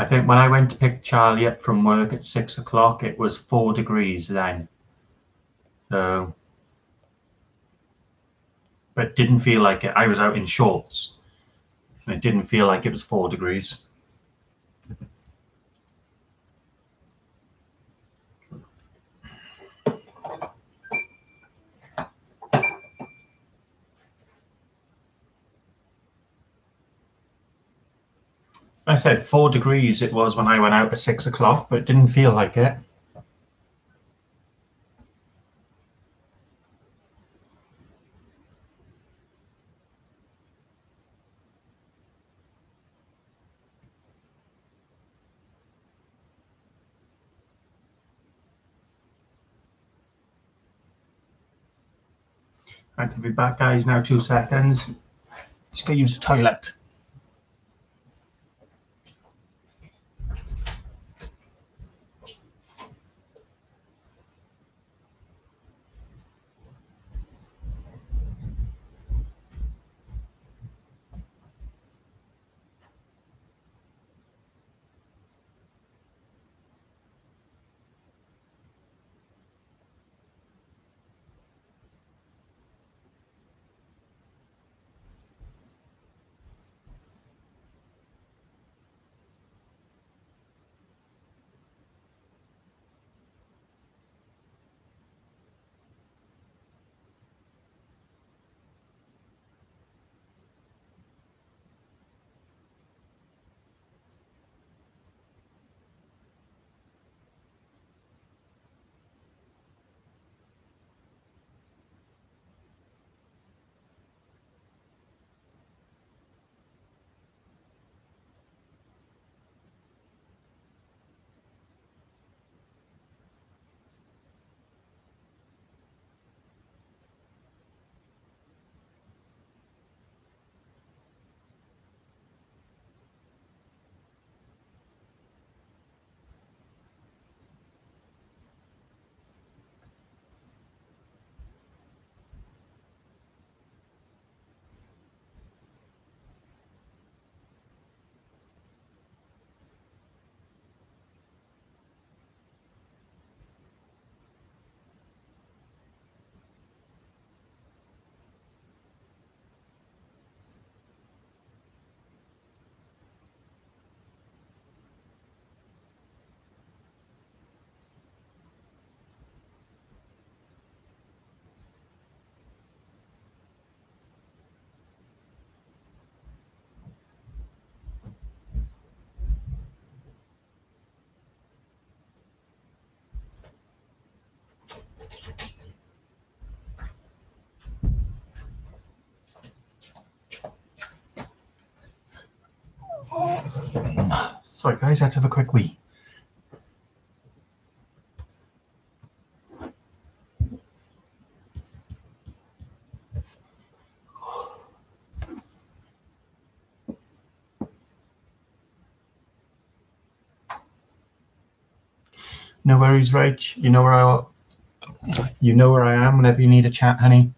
I think when I went to pick Charlie up from work at 6 o'clock, it was 4 degrees then. So, but didn't feel like it. I was out in shorts. And it didn't feel like it was 4 degrees. I said 4 degrees it was when I went out at 6 o'clock, but it didn't feel like it. Right, I'll be back, guys, now 2 seconds. Just go use the toilet. Sorry, guys, I had to have a quick wee. No worries, Rach. You know where I am whenever you need a chat, honey.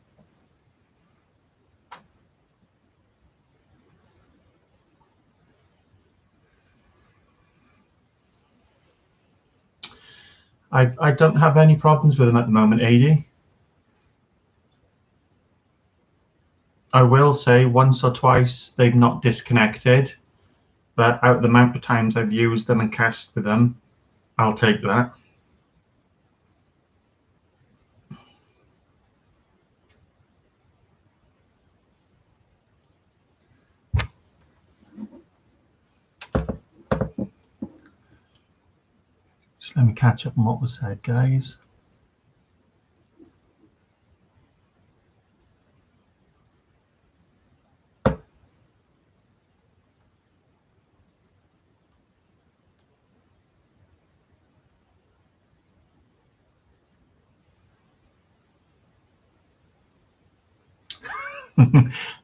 I don't have any problems with them at the moment, Adi. I will say once or twice they've not disconnected, but out of the amount of times I've used them and cast with them, I'll take that. Just let me catch up on what was said, guys.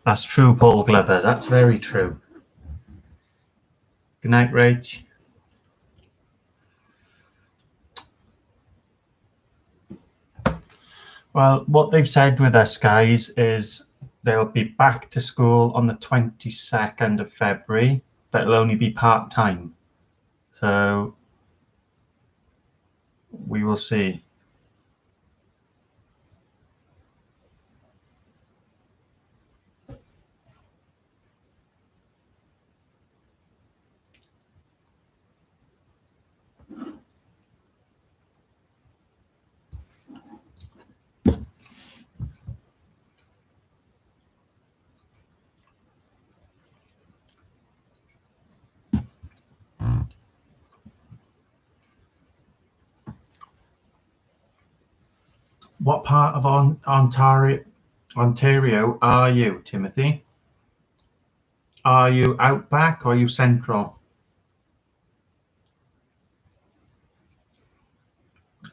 That's true, Paul Glover. That's very true. Good night, Rach. Well, what they've said with us, guys, is they'll be back to school on the 22nd of February, but it'll only be part-time. So we will see. What part of Ontario are you, Timothy? Are you outback or are you central?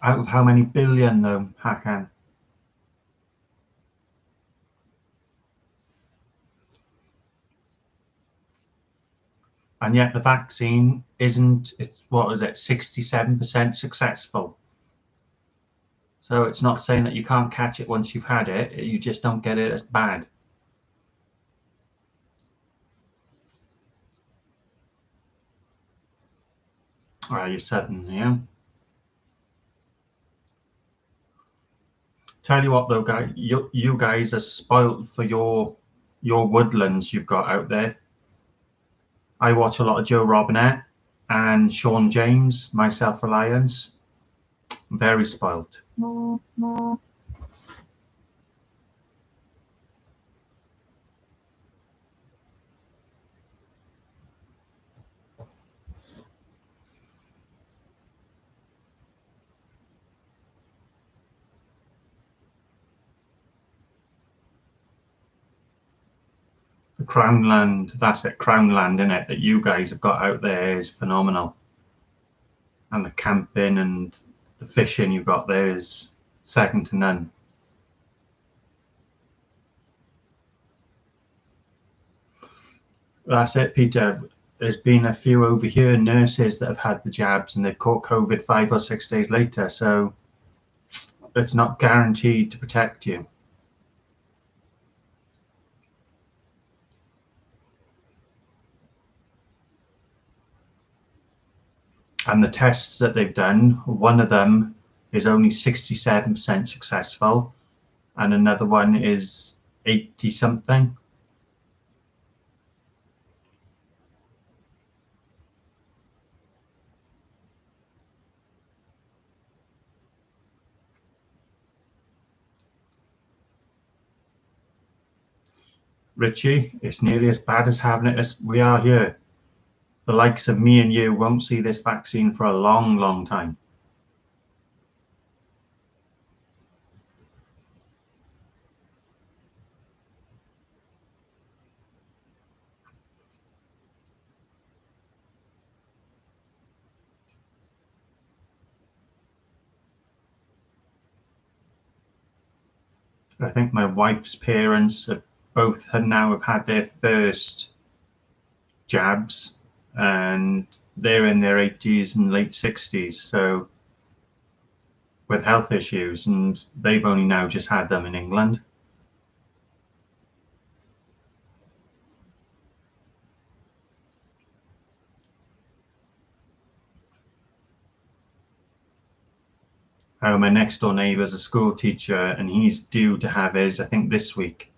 Out of how many billion, though, Hakan? And yet the vaccine isn't, it's, what is it, 67% successful. So it's not saying that you can't catch it once you've had it, you just don't get it as bad. You're southern, yeah? Tell you what though, guys, you guys are spoilt for your woodlands you've got out there. I watch a lot of Joe Robinette and Sean James, My Self-Reliance. Very spoilt. The Crownland, that's it, Crownland, isn't it, that you guys have got out there is phenomenal. And the camping and the fishing you've got there is second to none. That's it, Peter. There's been a few over here, nurses that have had the jabs and they've caught COVID 5 or 6 days later. So it's not guaranteed to protect you. And the tests that they've done, one of them is only 67% successful and another one is 80 something. Richie, it's nearly as bad as having it as we are here. The likes of me and you won't see this vaccine for a long, long time. I think my wife's parents have both now have had their first jabs and they're in their 80s and late 60s, so with health issues, and they've only now just had them in England. My next door neighbour's a school teacher and he's due to have his, I think, this week.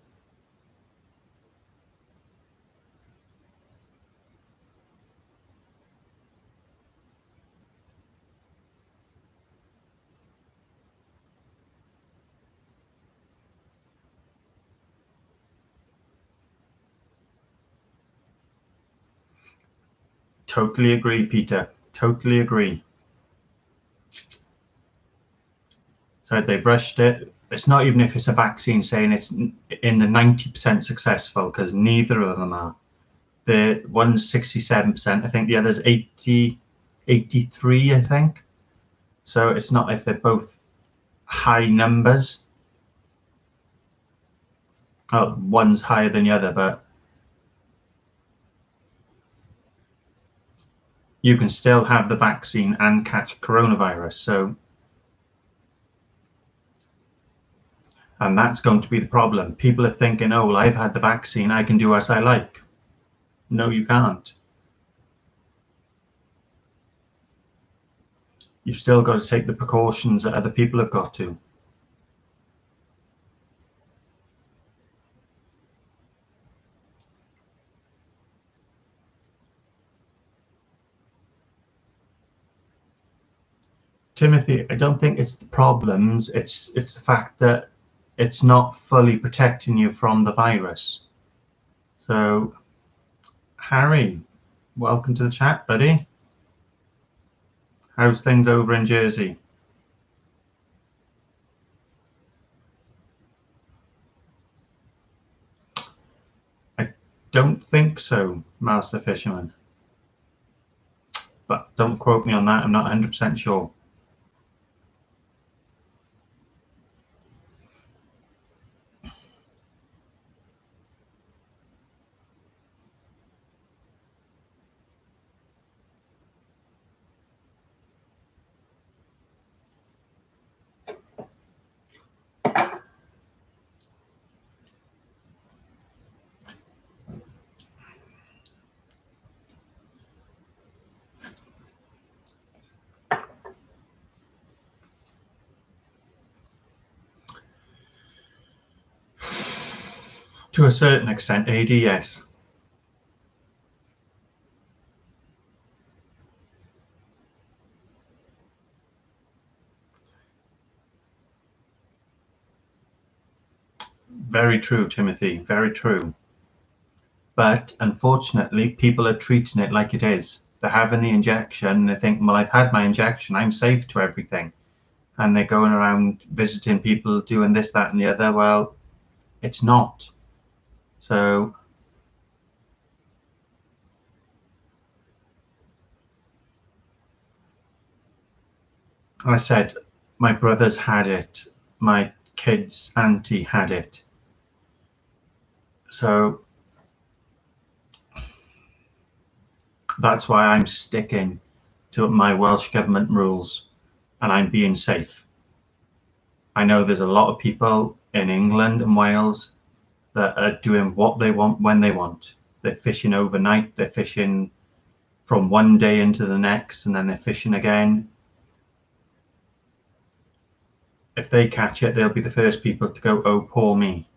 Totally agree, Peter. Totally agree. So they've rushed it. It's not even if it's a vaccine saying it's in the 90% successful, because neither of them are. The one's 67%, I think the other's 80, 83, I think. So it's not if they're both high numbers. Oh, one's higher than the other, but you can still have the vaccine and catch coronavirus. So, and that's going to be the problem. People are thinking, oh, well, I've had the vaccine, I can do as I like. No, you can't. you've still got to take the precautions that other people have got to. Timothy, I don't think it's the problems, it's the fact that it's not fully protecting you from the virus. So, Harry, welcome to the chat, buddy. How's things over in Jersey? I don't think so, Master Fisherman. But don't quote me on that, I'm not 100% sure. To a certain extent, AD, yes. Very true, Timothy, very true. But unfortunately, people are treating it like it is. They're having the injection, and they think, well, I've had my injection, I'm safe to everything. And they're going around visiting people, doing this, that, and the other. Well, it's not. So I said, my brothers had it, my kid's auntie had it. So that's why I'm sticking to my Welsh Government rules, and I'm being safe. I know there's a lot of people in England and Wales that are doing what they want when they want. They're fishing overnight, they're fishing from one day into the next, and then they're fishing again. If they catch it, they'll be the first people to go, oh, poor me.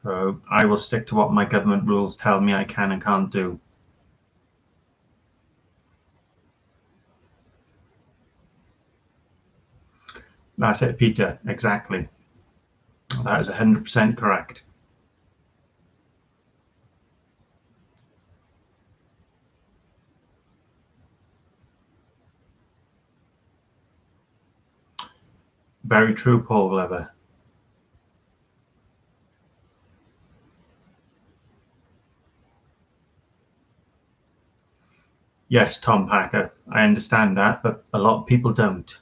So I will stick to what my government rules tell me I can and can't do. That's it, Peter, exactly. That is 100% correct. Very true, Paul Glover. Yes, Tom Packer, I understand that, but a lot of people don't.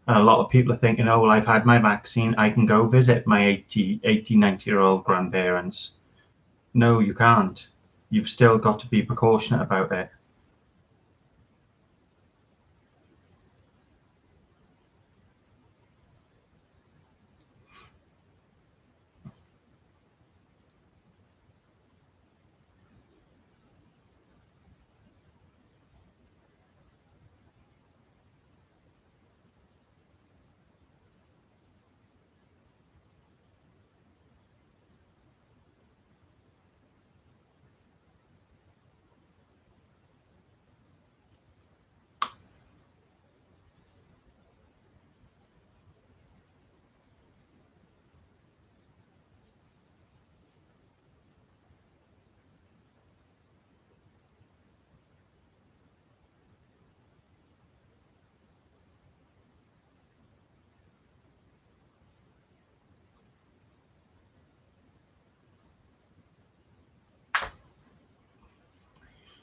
And a lot of people are thinking, oh, well, I've had my vaccine, I can go visit my 80, 90-year-old grandparents. No, you can't. You've still got to be proportionate about it.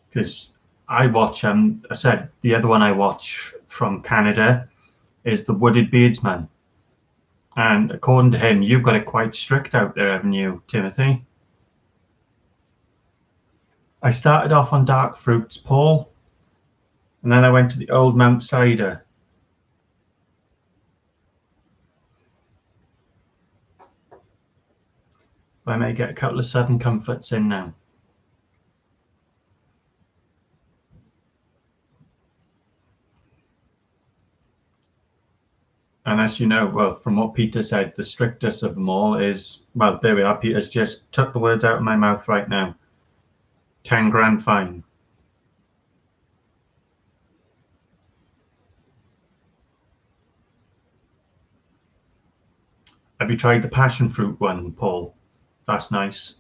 Because I watch, I said, the other one I watch from Canada is The Wooded Beardsman. And according to him, you've got it quite strict out there, haven't you, Timothy? I started off on dark fruits, Paul, and then I went to the Old Mount cider. I may get a couple of Southern Comforts in now. as you know, well, from what Peter said, the strictest of them all is, well, there we are. Peter's just took the words out of my mouth right now. 10 grand fine. Have you tried the passion fruit one, Paul? That's nice.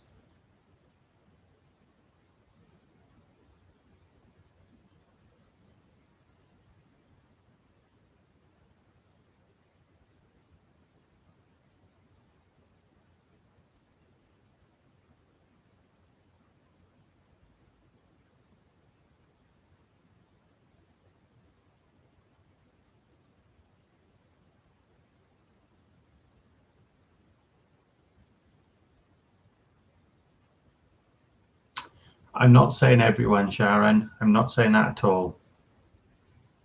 I'm not saying everyone, Sharon. I'm not saying that at all.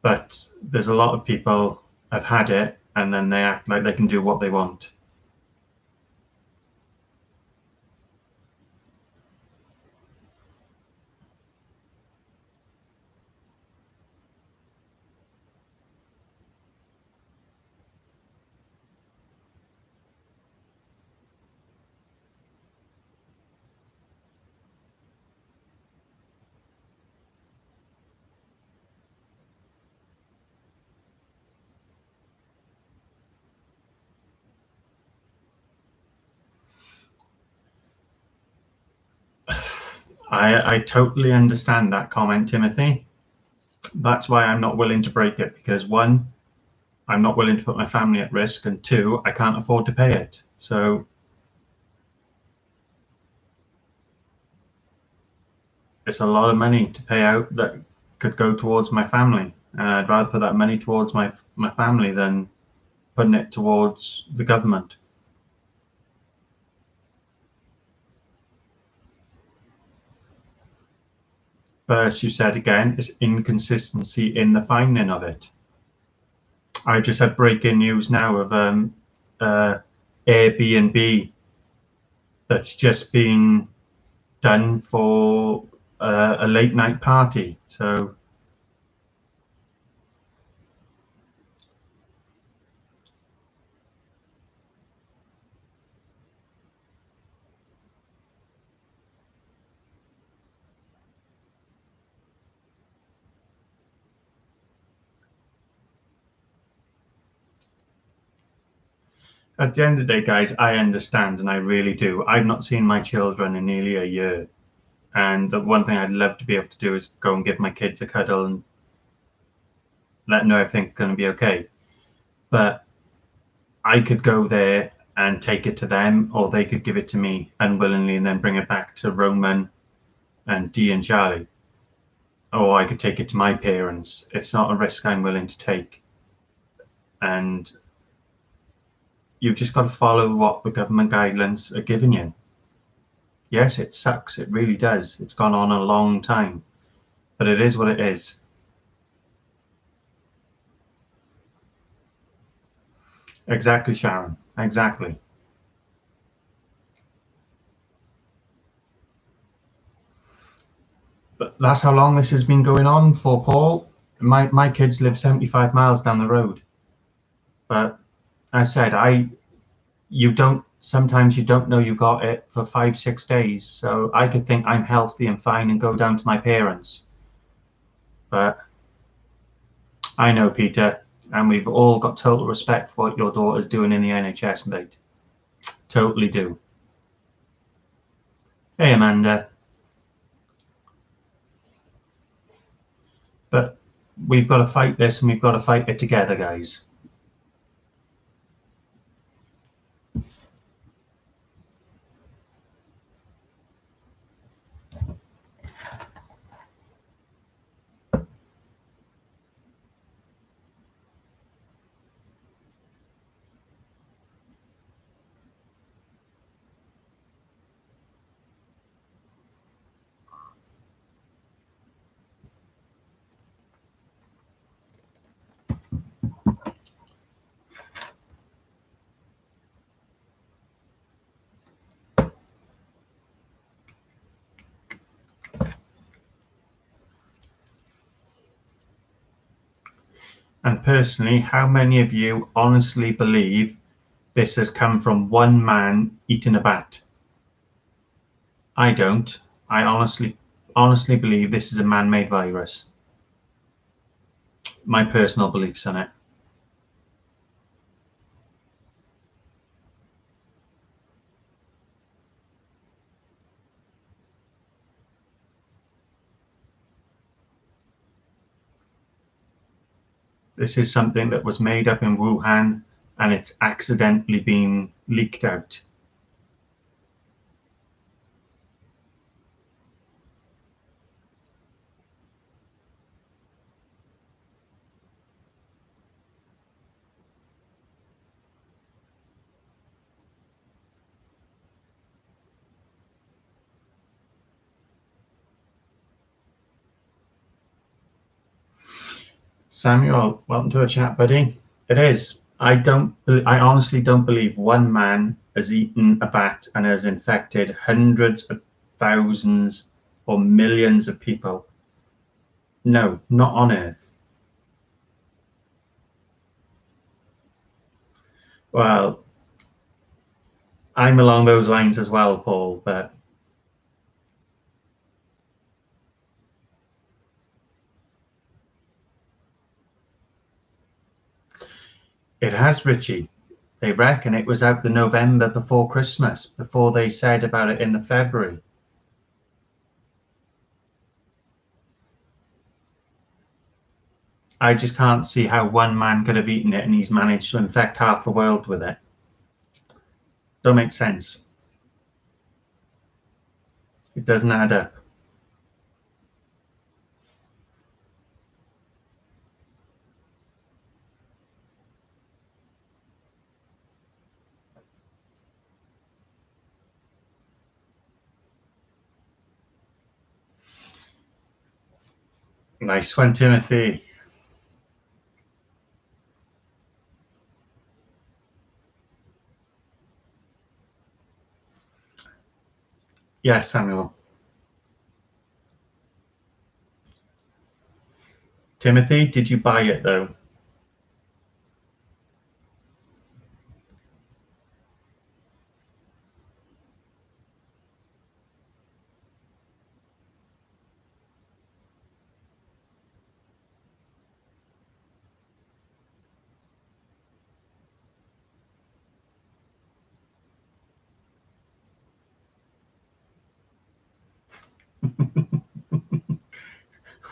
But there's a lot of people have had it and then they act like they can do what they want. I totally understand that comment, Timothy. That's why I'm not willing to break it, because one, I'm not willing to put my family at risk, and two, I can't afford to pay it. So it's a lot of money to pay out that could go towards my family, and I'd rather put that money towards my family than putting it towards the government. But as you said again, it's inconsistency in the finding of it. I just had breaking news now of Airbnb that's just been done for a late night party. So at the end of the day, guys, I understand, and I really do. I've not seen my children in nearly a year. And the one thing I'd love to be able to do is go and give my kids a cuddle and let them know everything's going to be okay. But I could go there and take it to them, or they could give it to me unwillingly and then bring it back to Roman and Dee and Charlie. Or I could take it to my parents. It's not a risk I'm willing to take. And you've just got to follow what the government guidelines are giving you. Yes, it sucks. It really does. It's gone on a long time, but it is what it is. Exactly, Sharon. Exactly. But that's how long this has been going on for, Paul. My kids live 75 miles down the road. But I said, you don't, sometimes you don't know you got it for 5, 6 days. So I could think I'm healthy and fine and go down to my parents. But I know, Peter, and we've all got total respect for what your daughter's doing in the NHS, mate. Totally do. Hey, Amanda. But we've got to fight this, and we've got to fight it together, guys. And personally, how many of you honestly believe this has come from one man eating a bat? I don't. I honestly believe this is a man-made virus. My personal beliefs on it. This is something that was made up in Wuhan and it's accidentally been leaked out. Samuel, welcome to the chat, buddy. It is. I honestly don't believe one man has eaten a bat and has infected hundreds of thousands or millions of people. No, not on Earth. Well, I'm along those lines as well, Paul, but it has, Richie. They reckon it was out the November before Christmas, before they said about it in the February. I just can't see how one man could have eaten it and he's managed to infect half the world with it. Don't make sense. It doesn't add up. Nice one, Timothy. Yes, Samuel. Timothy, did you buy it though?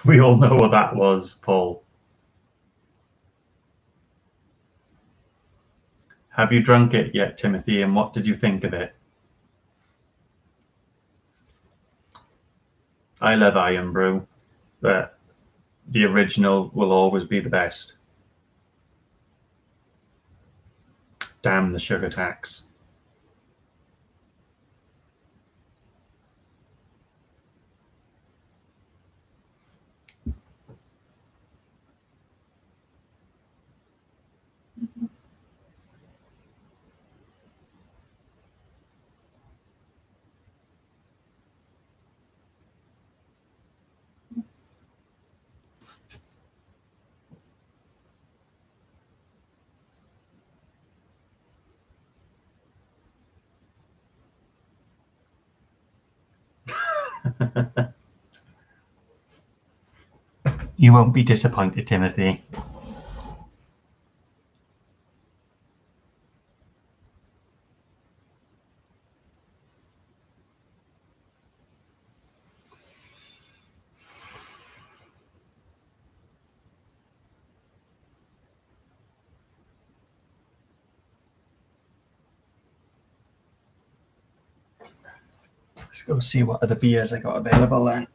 We all know what that was, Paul. Have you drunk it yet, Timothy, and what did you think of it? I love Iron Brew, but the original will always be the best. Damn the sugar tax. You won't be disappointed, Timothy. Let's go see what other beers I got available then.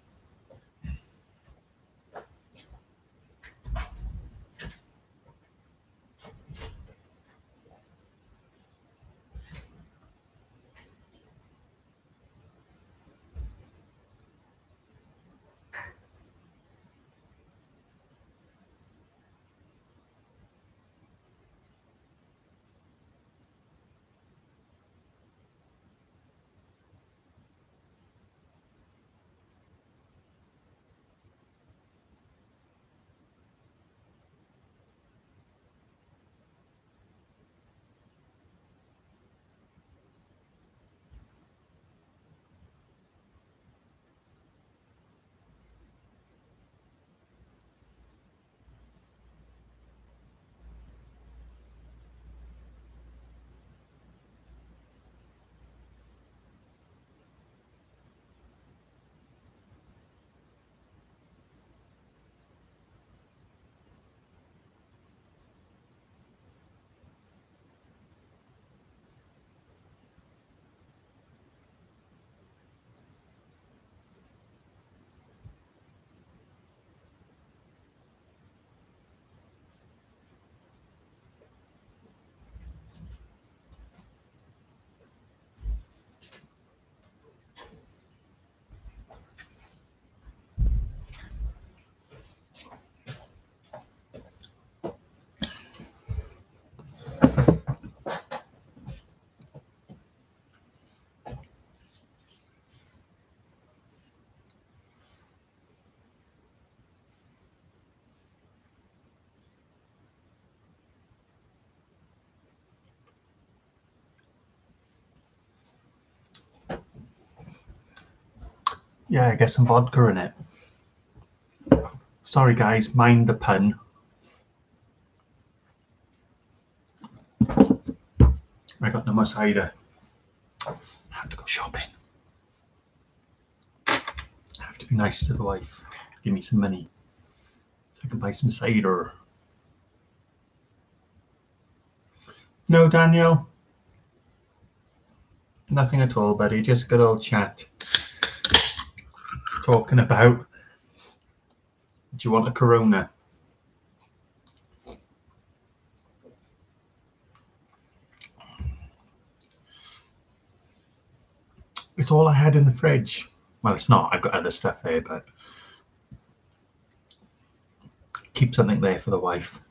Yeah, get some vodka in it. Sorry guys, mind the pun. I got no more cider. I have to go shopping. I have to be nice to the wife. Give me some money so I can buy some cider. No, Daniel? Nothing at all, buddy. Just good old chat. Talking about, do you want a Corona? It's all I had in the fridge. Well, it's not. I've got other stuff there, but keep something there for the wife.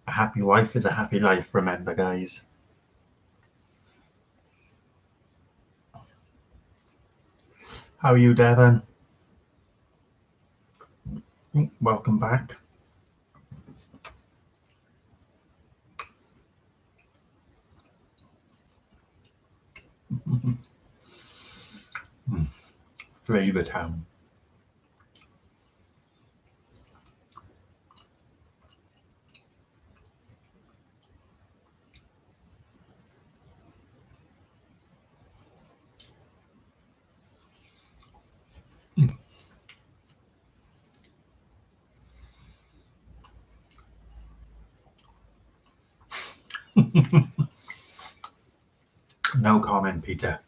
A happy wife is a happy life, remember, guys. How are you, Devon? Welcome back. Flavor Town. No comment, Peter.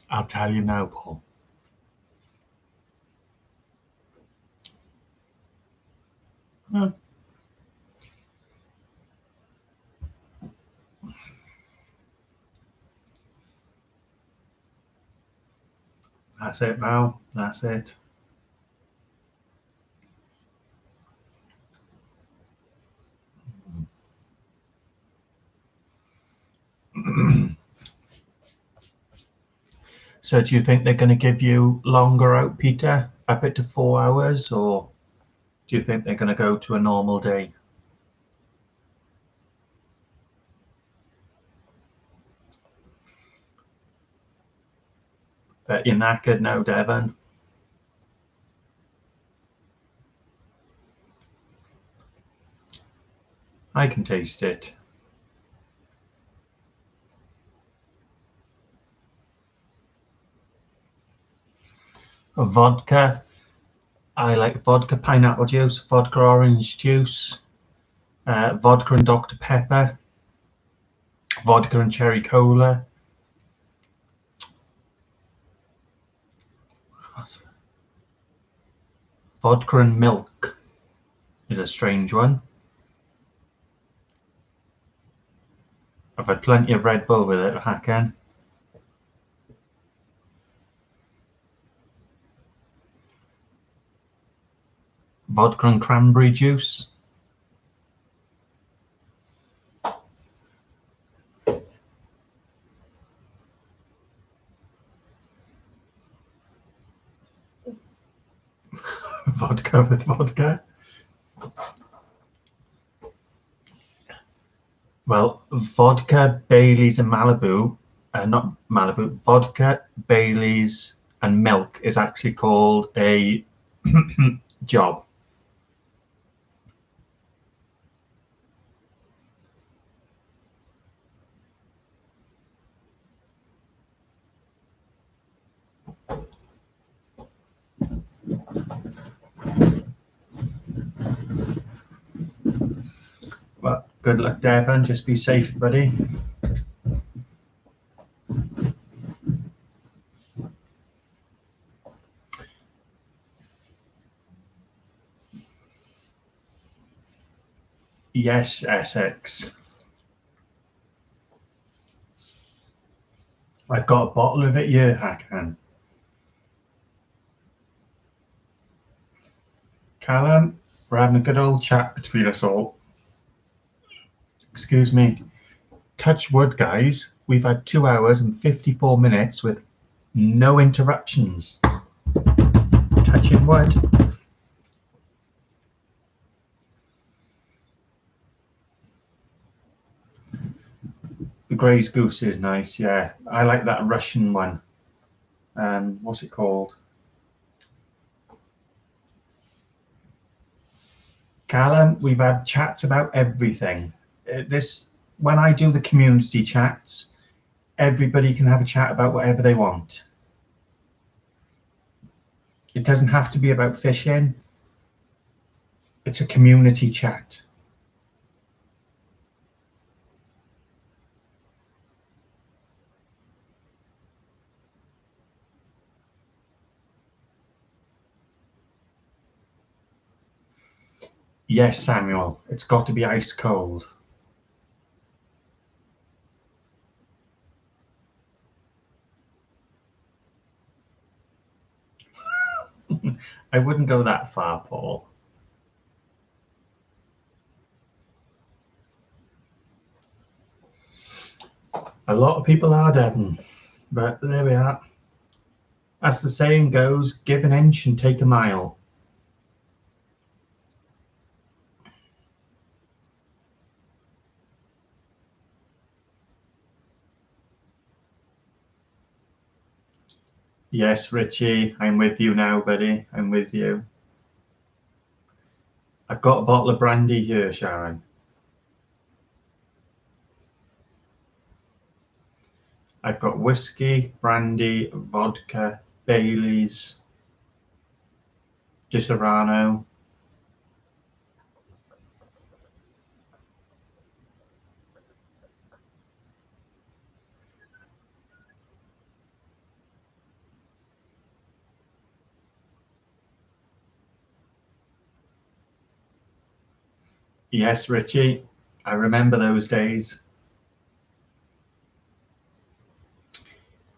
I'll tell you now, Paul. Oh. That's it now. That's it. So do you think they're going to give you longer out, Peter? Up it to 4 hours? Or do you think they're going to go to a normal day? But you're knackered now, Devon. I can taste it. Vodka. I like vodka pineapple juice, vodka orange juice, vodka and Dr. Pepper, vodka and cherry cola. Vodka and milk is a strange one. I've had plenty of Red Bull with it, Hakan. Vodka and cranberry juice. Vodka with vodka. Well, vodka, Baileys and Malibu, not Malibu, vodka, Baileys and milk is actually called a job. Well, good luck, Devon. Just be safe, buddy. Yes, Essex. I've got a bottle of it here, Hakan. Callum, we're having a good old chat between us all. Excuse me. Touch wood, guys. We've had 2 hours and 54 minutes with no interruptions. Touching wood. Grey's Goose is nice, yeah. I like that Russian one. What's it called? Callum, we've had chats about everything. When I do the community chats, everybody can have a chat about whatever they want. It doesn't have to be about fishing. It's a community chat. Yes, Samuel, it's got to be ice cold. I wouldn't go that far, Paul. A lot of people are, Devon, but there we are. As the saying goes, give an inch and take a mile. Yes, Richie, I'm with you now, buddy. I'm with you. I've got a bottle of brandy here, Sharon. I've got whiskey, brandy, vodka, Baileys, Disaronno. Yes, Richie, I remember those days.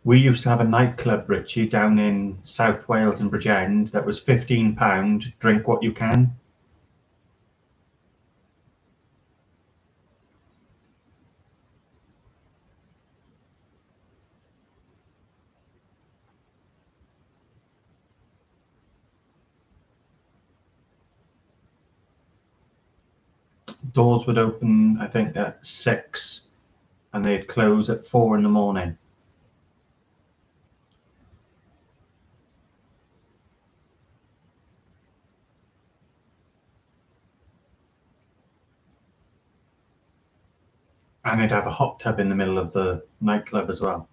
We used to have a nightclub, Richie, down in South Wales in Bridgend that was £15, drink what you can. Doors would open, I think, at 6 and they'd close at 4 in the morning. And they'd have a hot tub in the middle of the nightclub as well.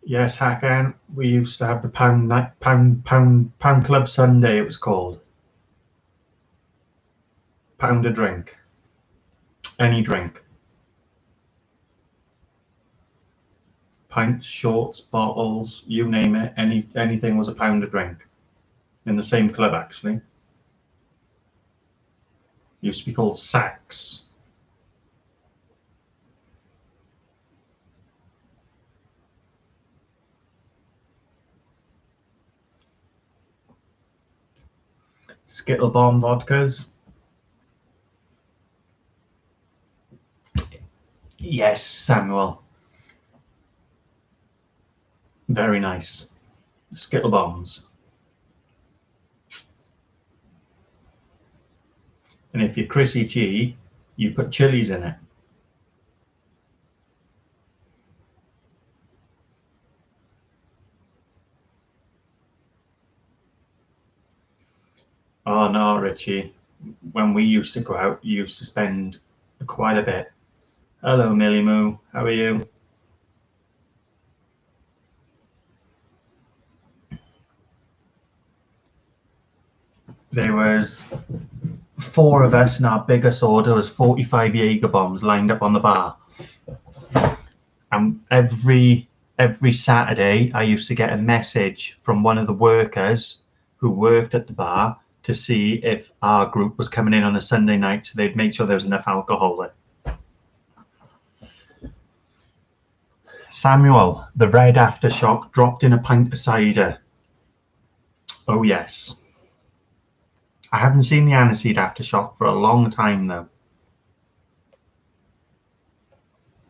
Yes, Hakan, we used to have the pound club Sunday, it was called. Pound a drink. Any drink. Pints, shorts, bottles, you name it, anything was a pound a drink. In the same club, actually. Used to be called Sacks. Skittle Bomb vodkas. Yes, Samuel. Very nice. Skittle Bombs. And if you're Chrissy G, you put chilies in it. Oh no, Richie. When we used to go out, you used to spend quite a bit. Hello, Millie Moo. How are you? There was 4 of us, and our biggest order was 45 Jaeger bombs lined up on the bar. And every Saturday, I used to get a message from one of the workers who worked at the bar to see if our group was coming in on a Sunday night, so they'd make sure there was enough alcohol there. Samuel, the red aftershock dropped in a pint of cider. Oh yes. I haven't seen the aniseed aftershock for a long time though.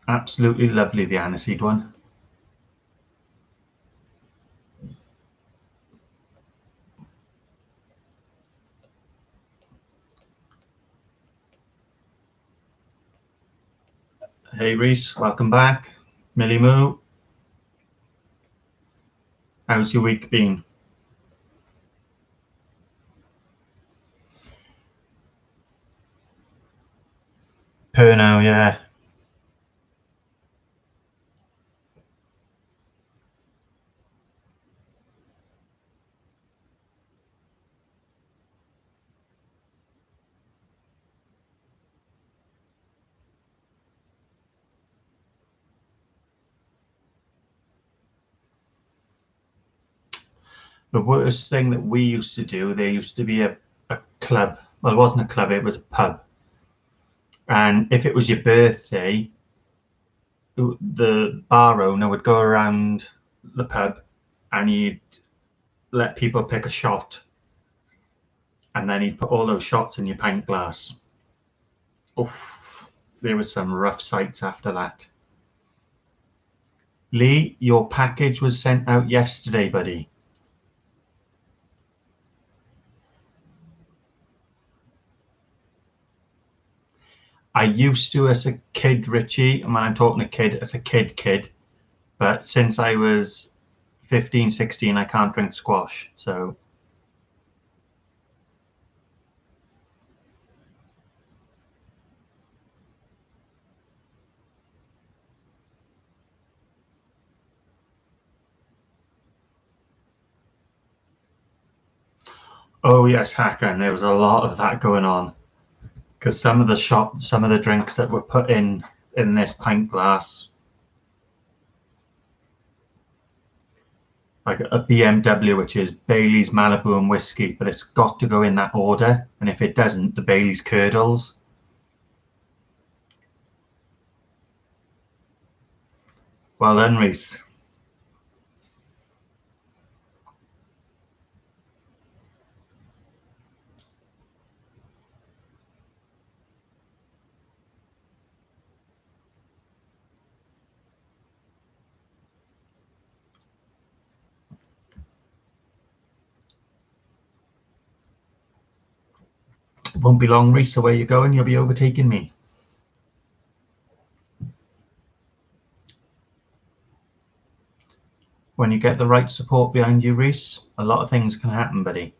Absolutely lovely, the aniseed one. Hey Reese, welcome back. Millie Moo, how's your week been? Pernod, yeah. The worst thing that we used to do, there used to be a club. Well, it wasn't a club, it was a pub. And if it was your birthday, the bar owner would go around the pub and he'd let people pick a shot. And then he'd put all those shots in your pint glass. Oof, there was some rough sights after that. Lee, your package was sent out yesterday, buddy. I used to as a kid, Richie, and when I'm talking a kid, as a kid, but since I was 15, 16, I can't drink squash, so. Oh yes, Hakan, there was a lot of that going on. Because some of the drinks that were put in this pint glass, like a BMW, which is Bailey's, Malibu, and whiskey, but it's got to go in that order. And if it doesn't, the Bailey's curdles. Well done, Reese. It won't be long, Reese. So where you going, you'll be overtaking me. When you get the right support behind you, Reese, a lot of things can happen, buddy.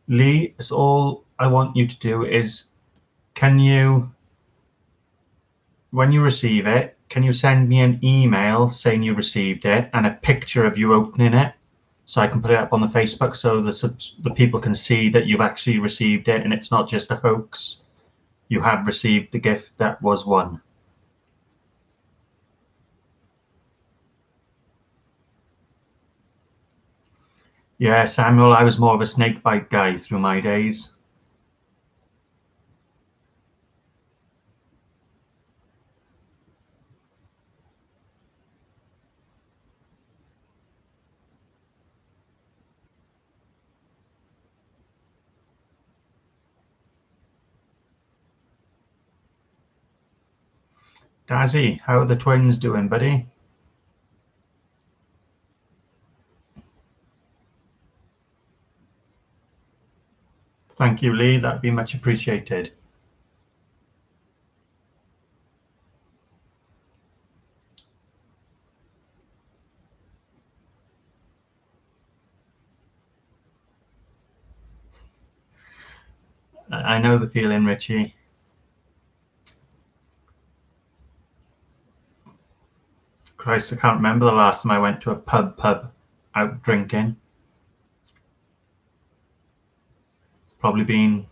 Lee, it's all I want you to do is, can you, when you receive it, can you send me an email saying you received it and a picture of you opening it so I can put it up on the Facebook so the people can see that you've actually received it and it's not just a hoax. You have received the gift that was won. Yeah, Samuel, I was more of a snakebite guy through my days. Dazzy, how are the twins doing, buddy? Thank you, Lee. That'd be much appreciated. I know the feeling, Richie. Christ, I can't remember the last time I went to a pub out drinking. Probably been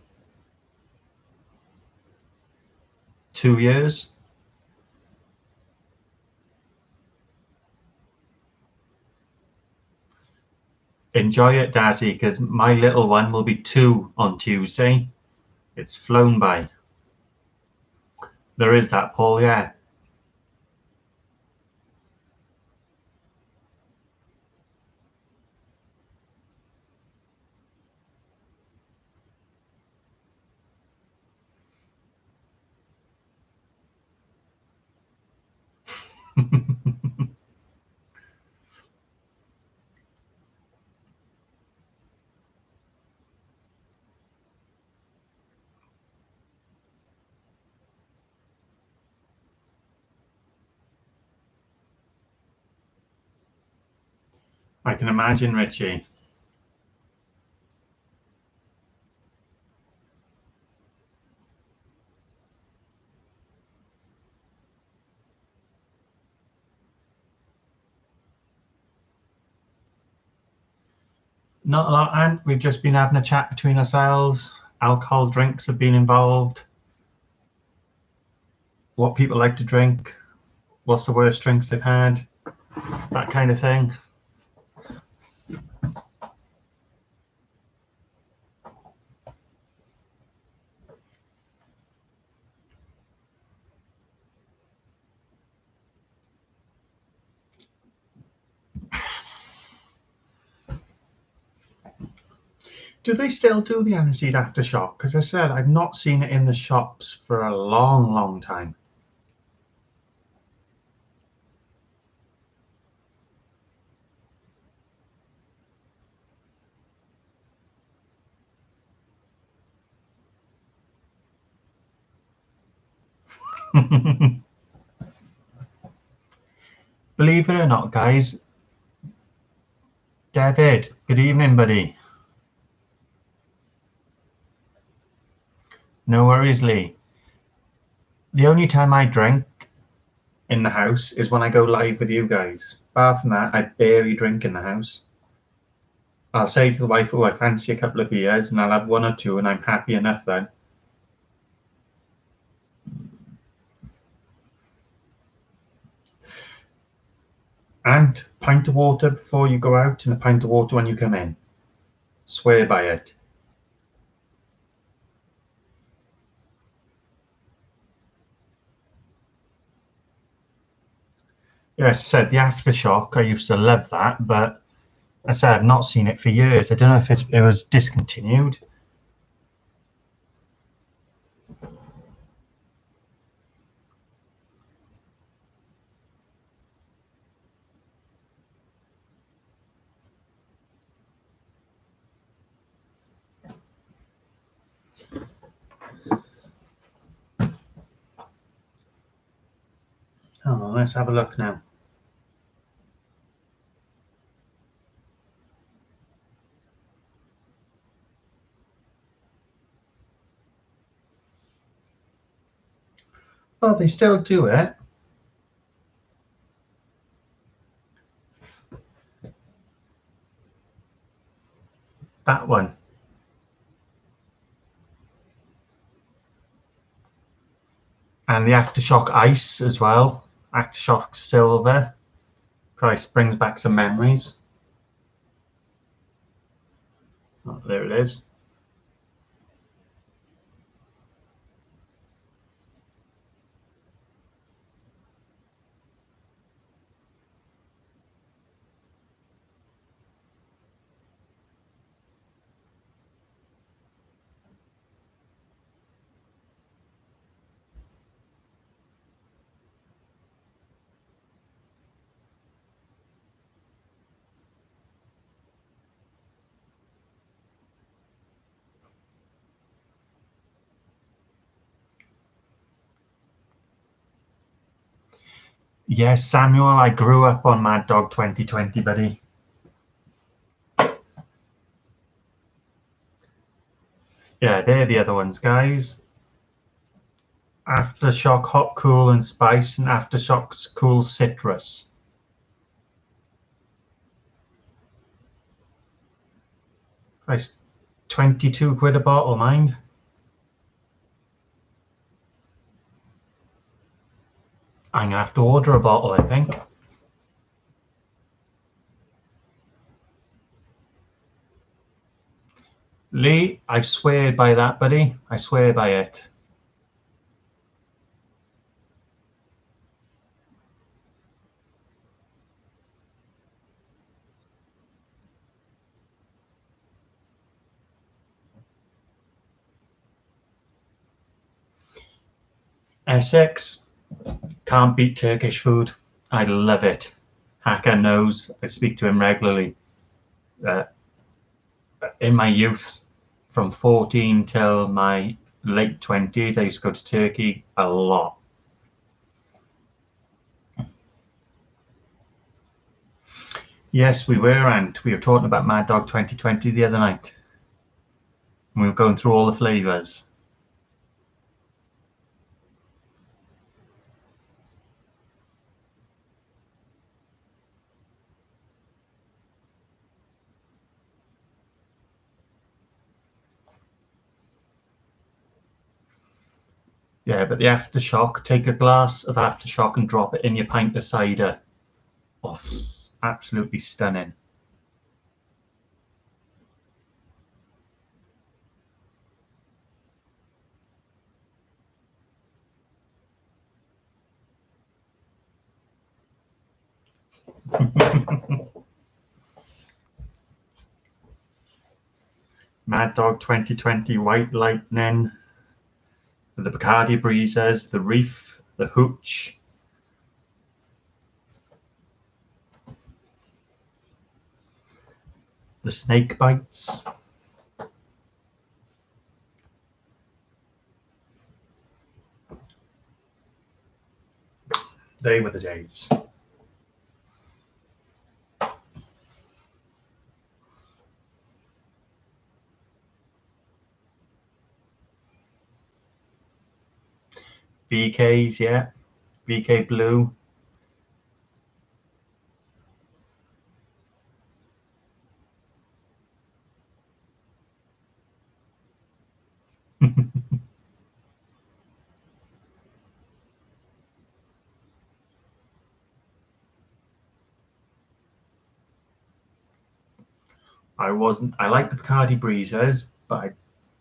2 years. Enjoy it, Dazzy, because my little one will be 2 on Tuesday. It's flown by. There is that, Paul, yeah. I can imagine, Richie. Not a lot, Ant. We've just been having a chat between ourselves. Alcohol drinks have been involved. What people like to drink. What's the worst drinks they've had. That kind of thing. Do they still do the aniseed aftershock? Because I said I've not seen it in the shops for a long, long time. Believe it or not, guys, David, good evening, buddy. No worries, Lee. The only time I drink in the house is when I go live with you guys. Apart from that, I barely drink in the house. I'll say to the wife, oh, I fancy a couple of beers, and I'll have 1 or 2, and I'm happy enough then. And pint of water before you go out, and a pint of water when you come in. Swear by it. Yes, I said the aftershock, I used to love that, but I said I've not seen it for years. I don't know if it was discontinued. Oh, let's have a look now. Oh, they still do it. That one. And the Aftershock Ice as well. Aftershock Silver. Price brings back some memories. Oh, there it is. Yes, Samuel, I grew up on Mad Dog 2020, buddy. Yeah, they're the other ones, guys. Aftershock Hot Cool and Spice and Aftershock's Cool Citrus. Price 22 quid a bottle, mind. I'm gonna have to order a bottle, I think. Lee, I swear by that, buddy. I swear by it. Essex, can't beat Turkish food. I love it. Hakan knows. I speak to him regularly. Uh, in my youth, from 14 till my late 20s, I used to go to Turkey a lot. Yes, we were, and we were talking about Mad Dog 2020 the other night. We were going through all the flavours. Yeah, but the aftershock, take a glass of aftershock and drop it in your pint of cider. Oh, absolutely stunning. Mad Dog 2020 White Lightning, the Bacardi Breezers, the Reef, the Hooch, the Snake Bites. They were the days. VKs, yeah. VK Blue. I like the Bacardi Breezers, but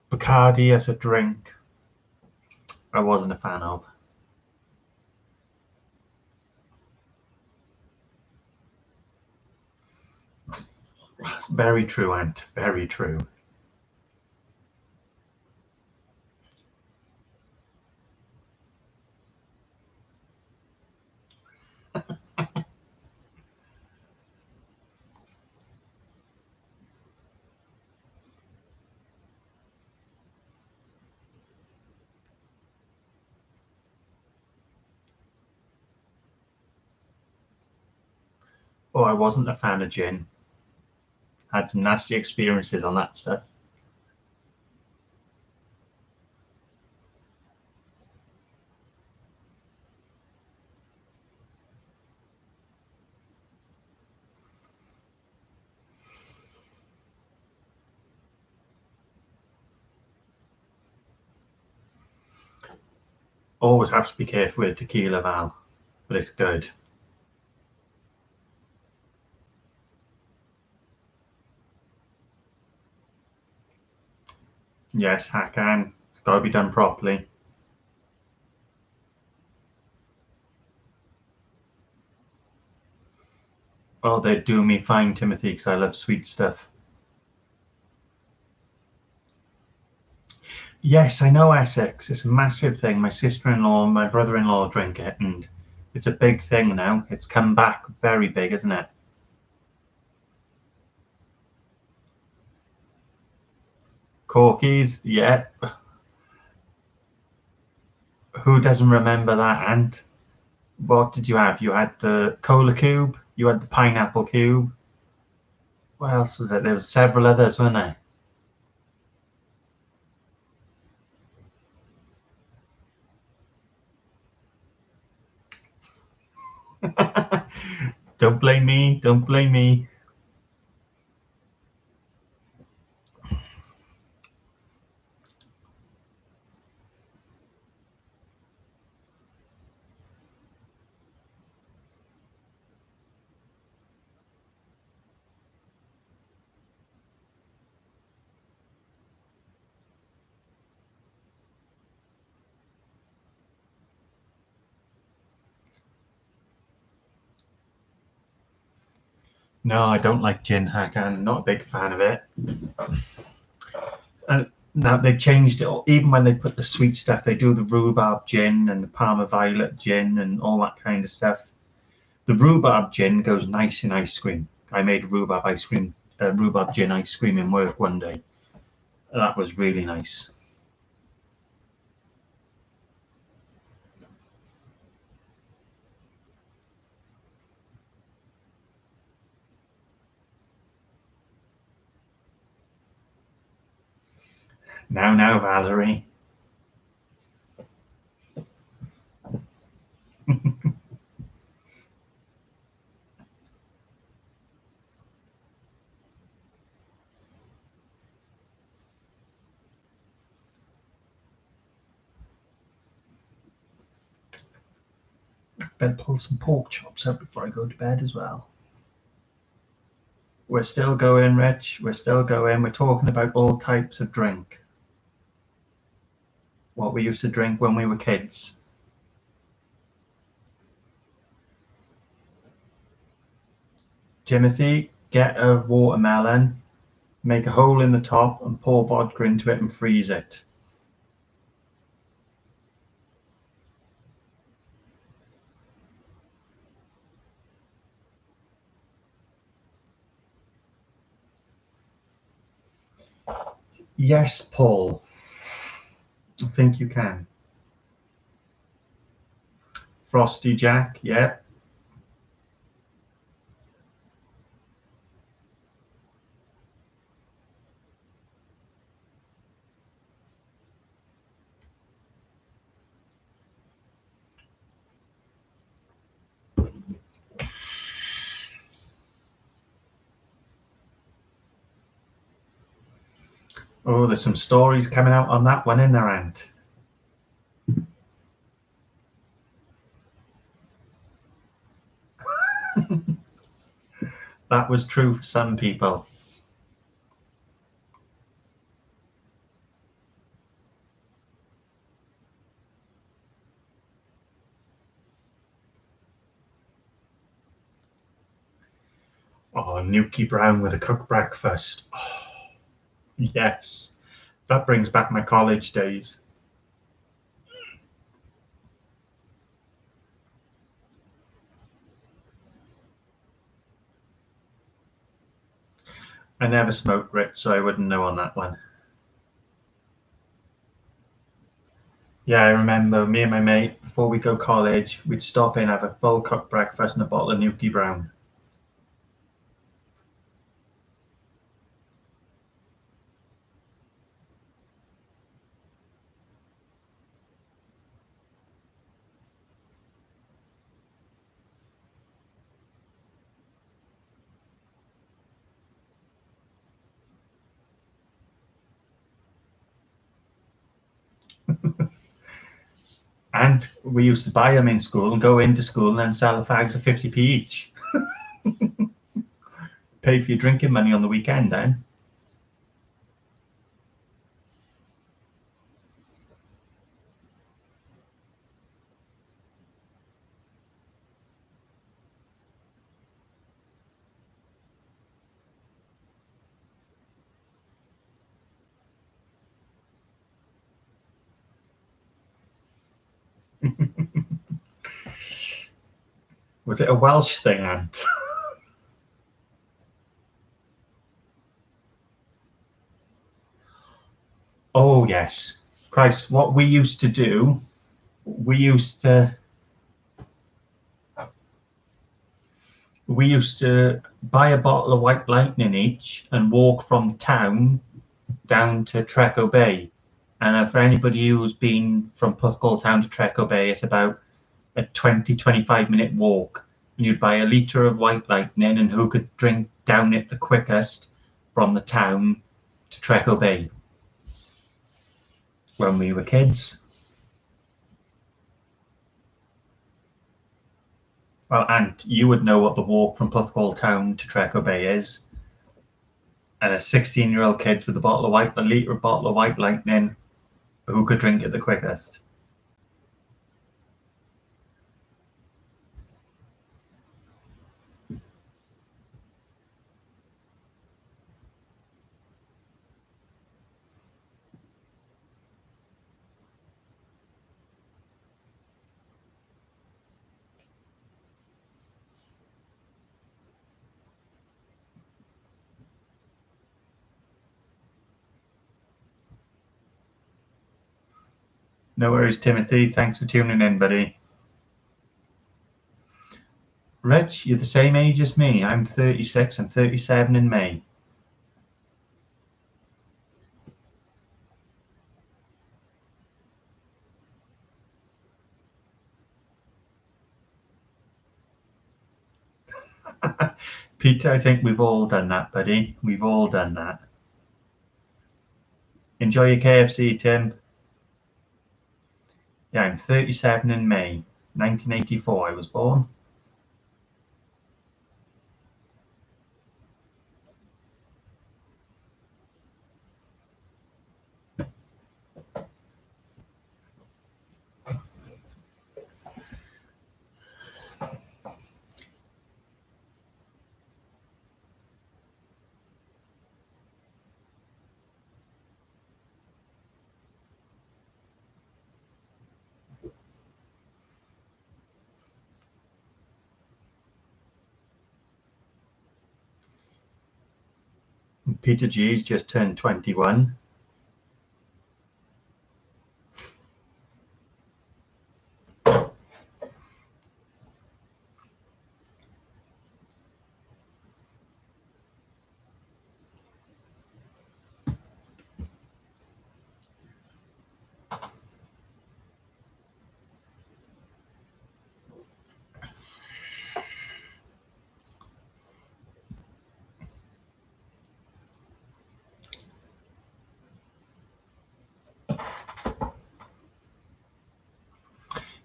Bacardi as a drink, I wasn't a fan of. That's very true, Ant. Very true. Oh, I wasn't a fan of gin. Had some nasty experiences on that stuff. Always have to be careful with tequila, Val, but it's good. Yes, Hakan. It's got to be done properly. Oh, they'd do me fine, Timothy, because I love sweet stuff. Yes, I know Essex. It's a massive thing. My sister-in-law and my brother-in-law drink it, and it's a big thing now. It's come back very big, isn't it? Corkies, yeah. Who doesn't remember that, Ant? What did you have? You had the cola cube, you had the pineapple cube. What else was it? There was several others, weren't there? Don't blame me. Don't blame me. No, I don't like gin, Hakan. Not a big fan of it. And now they've changed it. Even when they put the sweet stuff, they do the rhubarb gin and the Parma Violet gin and all that kind of stuff. The rhubarb gin goes nice in ice cream. I made rhubarb gin ice cream in work one day. That was really nice. Now, Valerie. Better pull some pork chops out before I go to bed as well. We're still going, Rich. We're still going. We're talking about all types of drink. What we used to drink when we were kids. Timothy, get a watermelon, make a hole in the top, and pour vodka into it and freeze it. Yes, Paul. I think you can. Frosty Jack, yeah. Oh, there's some stories coming out on that one in there, Ant. That was true for some people. Oh, Nuki Brown with a cooked breakfast. Oh, yes. That brings back my college days. I never smoked, Rich, so I wouldn't know on that one. Yeah, I remember me and my mate, before we go college, we'd stop in, have a full cooked breakfast and a bottle of Nuki Brown. And we used to buy them in school and go into school and then sell the fags at 50p each. Pay for your drinking money on the weekend then. Was it a Welsh thing, Ant? Oh, yes. Christ, what we used to do, we used to we used to buy a bottle of White Lightning each and walk from town down to Treco Bay. And for anybody who's been from Puthcall Town to Treco Bay, it's about a 20-25 minute walk. And you'd buy a litre of White Lightning, and who could drink down it the quickest from the town to Treco Bay when we were kids. Well, Ant, you would know what the walk from Puthcall Town to Treco Bay is. And a 16-year-old kid with a litre bottle of White Lightning, who could drink it the quickest? No worries, Timothy. Thanks for tuning in, buddy. Rich, you're the same age as me. I'm 36. I'm 37 in May. Peter, I think we've all done that, buddy. We've all done that. Enjoy your KFC, Tim. Yeah, I'm 37 in May. 1984 I was born. Peter G's just turned 21.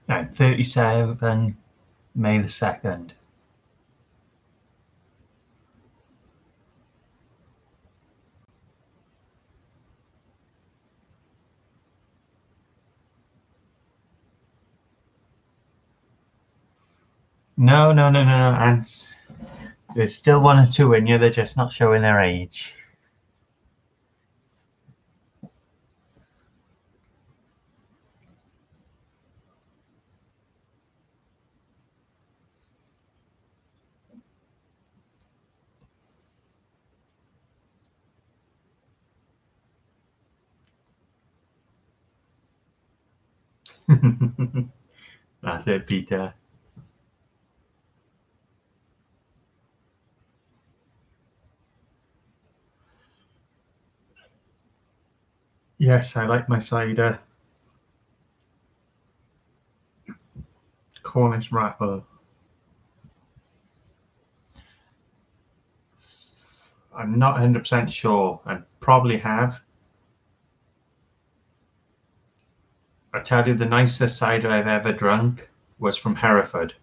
Yeah, I'm 37, May the 2nd. No. And there's still one or two in you. They're just not showing their age. That's it, Peter. Yes, I like my cider. Cornish wrapper. I'm not 100% sure. I probably have. I tell you, the nicest cider I've ever drunk was from Hereford.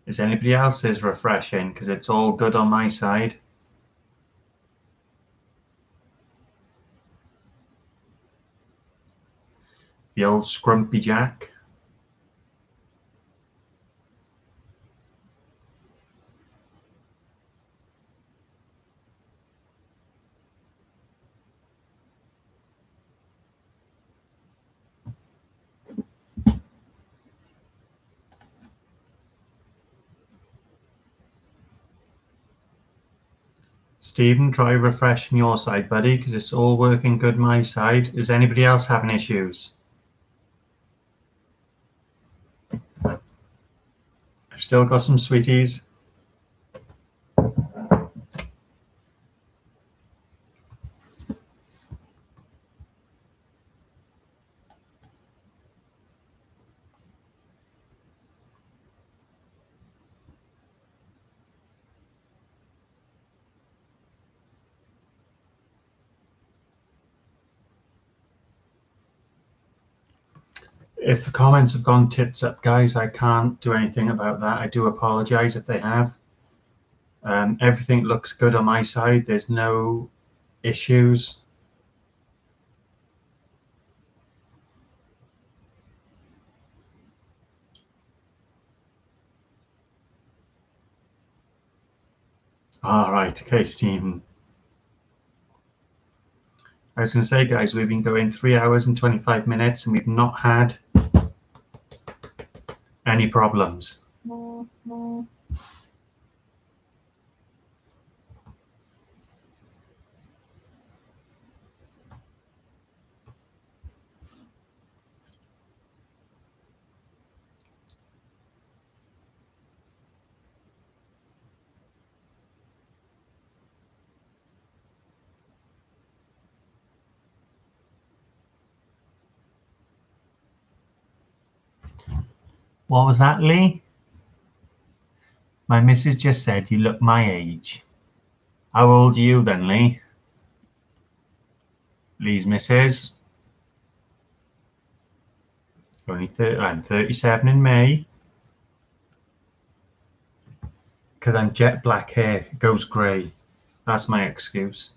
Is anybody else's refreshing? Because it's all good on my side. The old Scrumpy Jack. Stephen, try refreshing your side, buddy, because it's all working good my side. Is anybody else having issues? I've still got some sweeties. If the comments have gone tits up, guys, I can't do anything about that. I do apologize if they have. Everything looks good on my side. There's no issues. All right, okay, Stephen. I was going to say, guys, we've been going 3 hours and 25 minutes and we've not had any problems. What was that, Lee? My missus just said you look my age. How old are you then, Lee? Lee's missus. I'm 37 in May. Because I'm jet black hair. It goes grey. That's my excuse.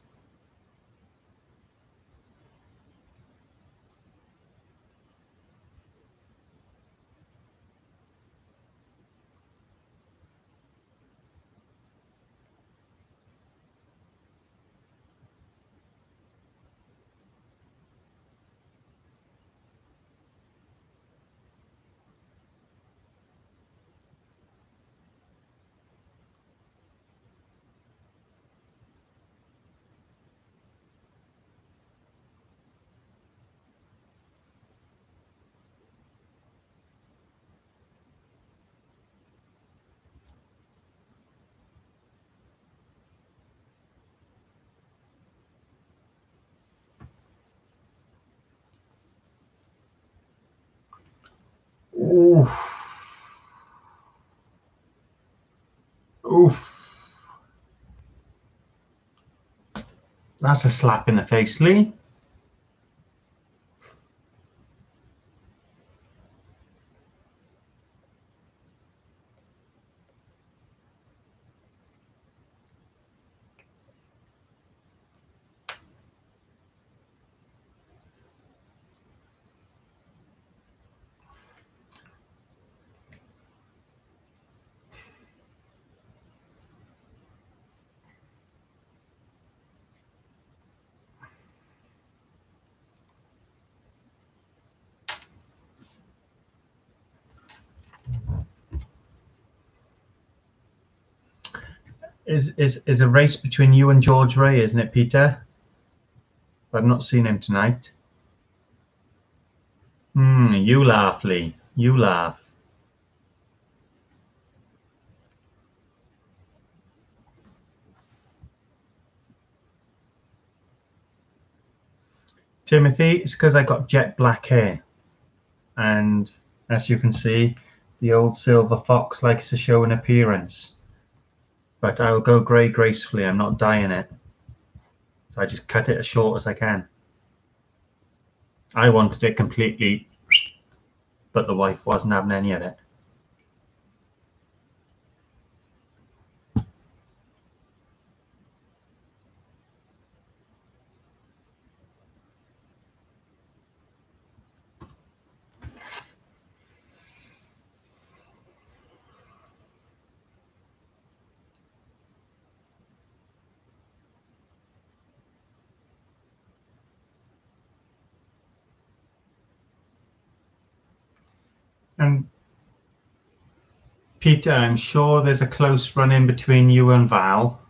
Oof. Oof. That's a slap in the face, Lee. Is a race between you and George Ray, isn't it, Peter? I've not seen him tonight. You laugh, Lee. You laugh. Timothy, it's because I got jet black hair. And as you can see, the old silver fox likes to show an appearance. But I'll go grey gracefully. I'm not dyeing it. I just cut it as short as I can. I wanted it completely, but the wife wasn't having any of it. And Peter, I'm sure there's a close run-in between you and Val.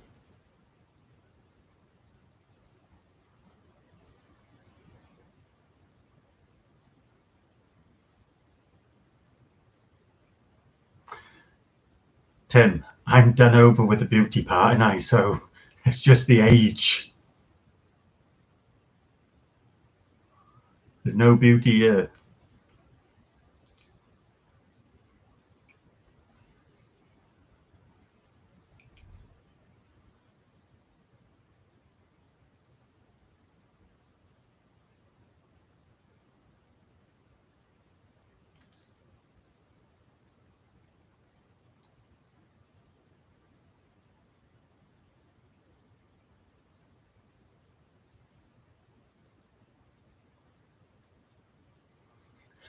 Tim, I'm done over with the beauty part, and I so it's just the age. There's no beauty here.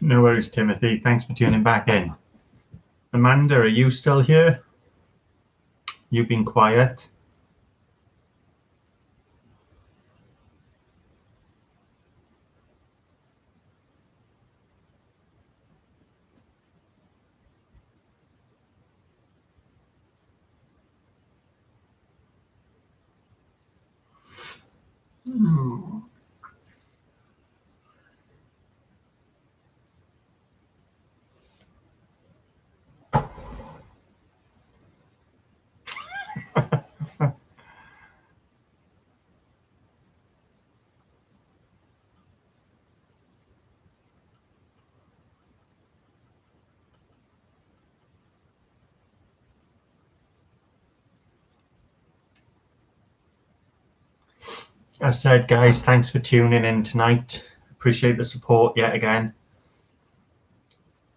No worries, Timothy. Thanks for tuning back in. Amanda, are you still here? You've been quiet. As said, guys, thanks for tuning in tonight. Appreciate the support yet again.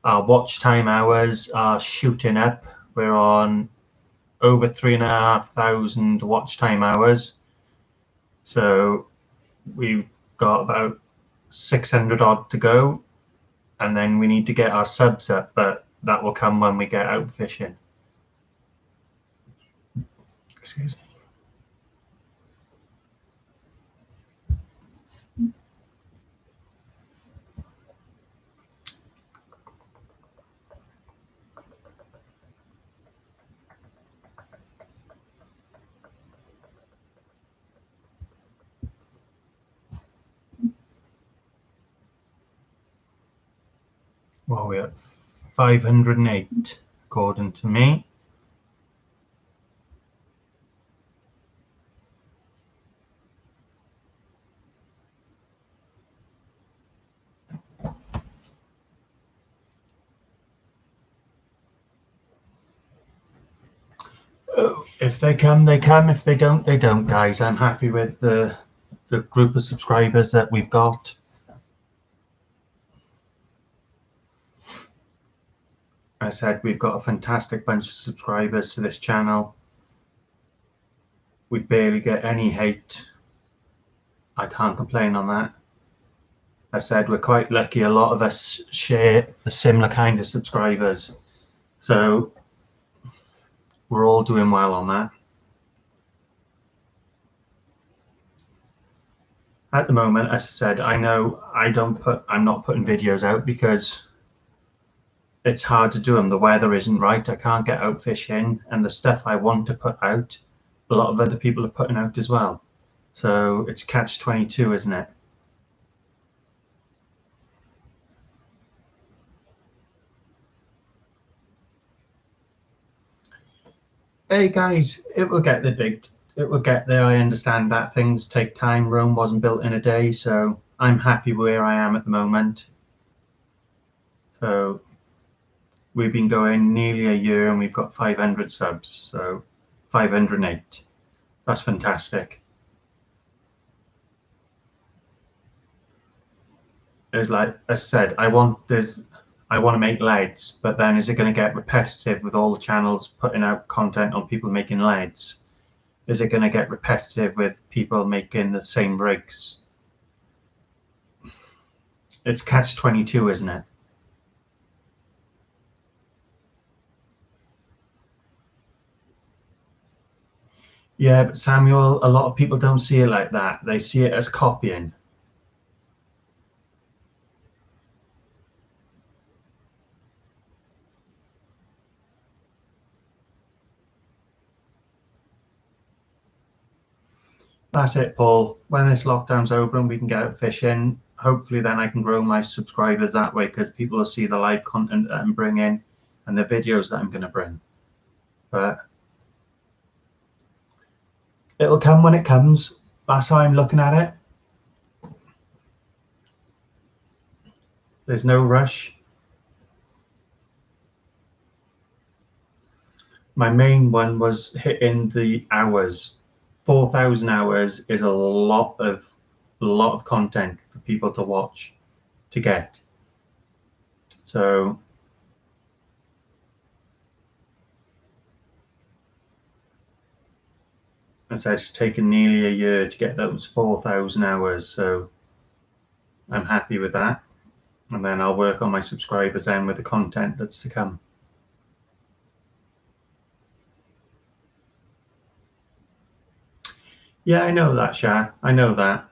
Our watch time hours are shooting up. We're on over 3,500 watch time hours. So we've got about 600 odd to go. And then we need to get our subs up, but that will come when we get out fishing. Excuse me. Well, we're at 508, according to me. If they come, they come. If they don't, they don't, guys. I'm happy with the group of subscribers that we've got. I said we've got a fantastic bunch of subscribers to this channel. We barely get any hate. I can't complain on that. I said we're quite lucky. A lot of us share the similar kind of subscribers. So we're all doing well on that. At the moment, as I said, I know I'm not putting videos out because it's hard to do them. The weather isn't right. I can't get out fishing, and the stuff I want to put out, a lot of other people are putting out as well. So it's catch-22, isn't it? Hey guys, it will get there. I understand that things take time. Rome wasn't built in a day, so I'm happy where I am at the moment. So we've been going nearly a year and we've got 500 subs, so 508. That's fantastic. It's like I said, I want to make leads, but then is it going to get repetitive with all the channels putting out content on people making leads? Is it going to get repetitive with people making the same rigs? It's catch-22, isn't it? Yeah, but Samuel, a lot of people don't see it like that. They see it as copying. That's it, Paul. When this lockdown's over and we can get out fishing, hopefully then I can grow my subscribers that way, because people will see the live content that I'm bringing and the videos that I'm going to bring. But it'll come when it comes. That's how I'm looking at it. There's no rush. My main one was hitting the hours. 4,000 hours is a lot of content for people to watch, to get. So it's taken nearly a year to get those 4,000 hours. So I'm happy with that. And then I'll work on my subscribers then with the content that's to come. Yeah, I know that, Shah. I know that.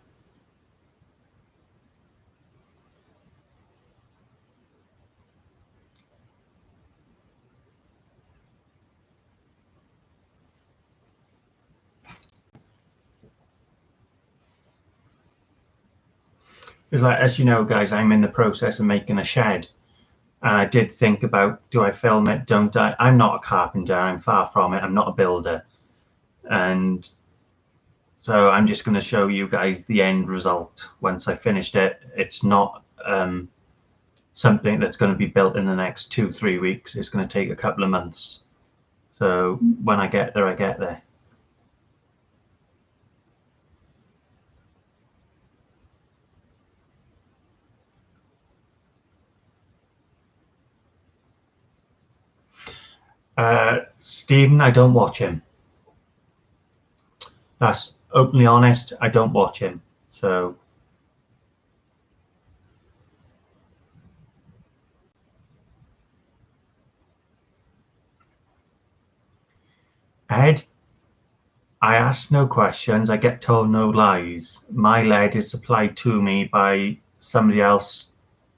It's like, as you know, guys, I'm in the process of making a shed. And I did think about, do I film it, don't I? I'm not a carpenter. I'm far from it. I'm not a builder. And so I'm just going to show you guys the end result once I finished it. It's not something that's going to be built in the next 2-3 weeks. It's going to take a couple of months. So when I get there, I get there. Stephen, I don't watch him. That's openly honest. I don't watch him. So Ed, I ask no questions. I get told no lies. My lead is supplied to me by somebody else,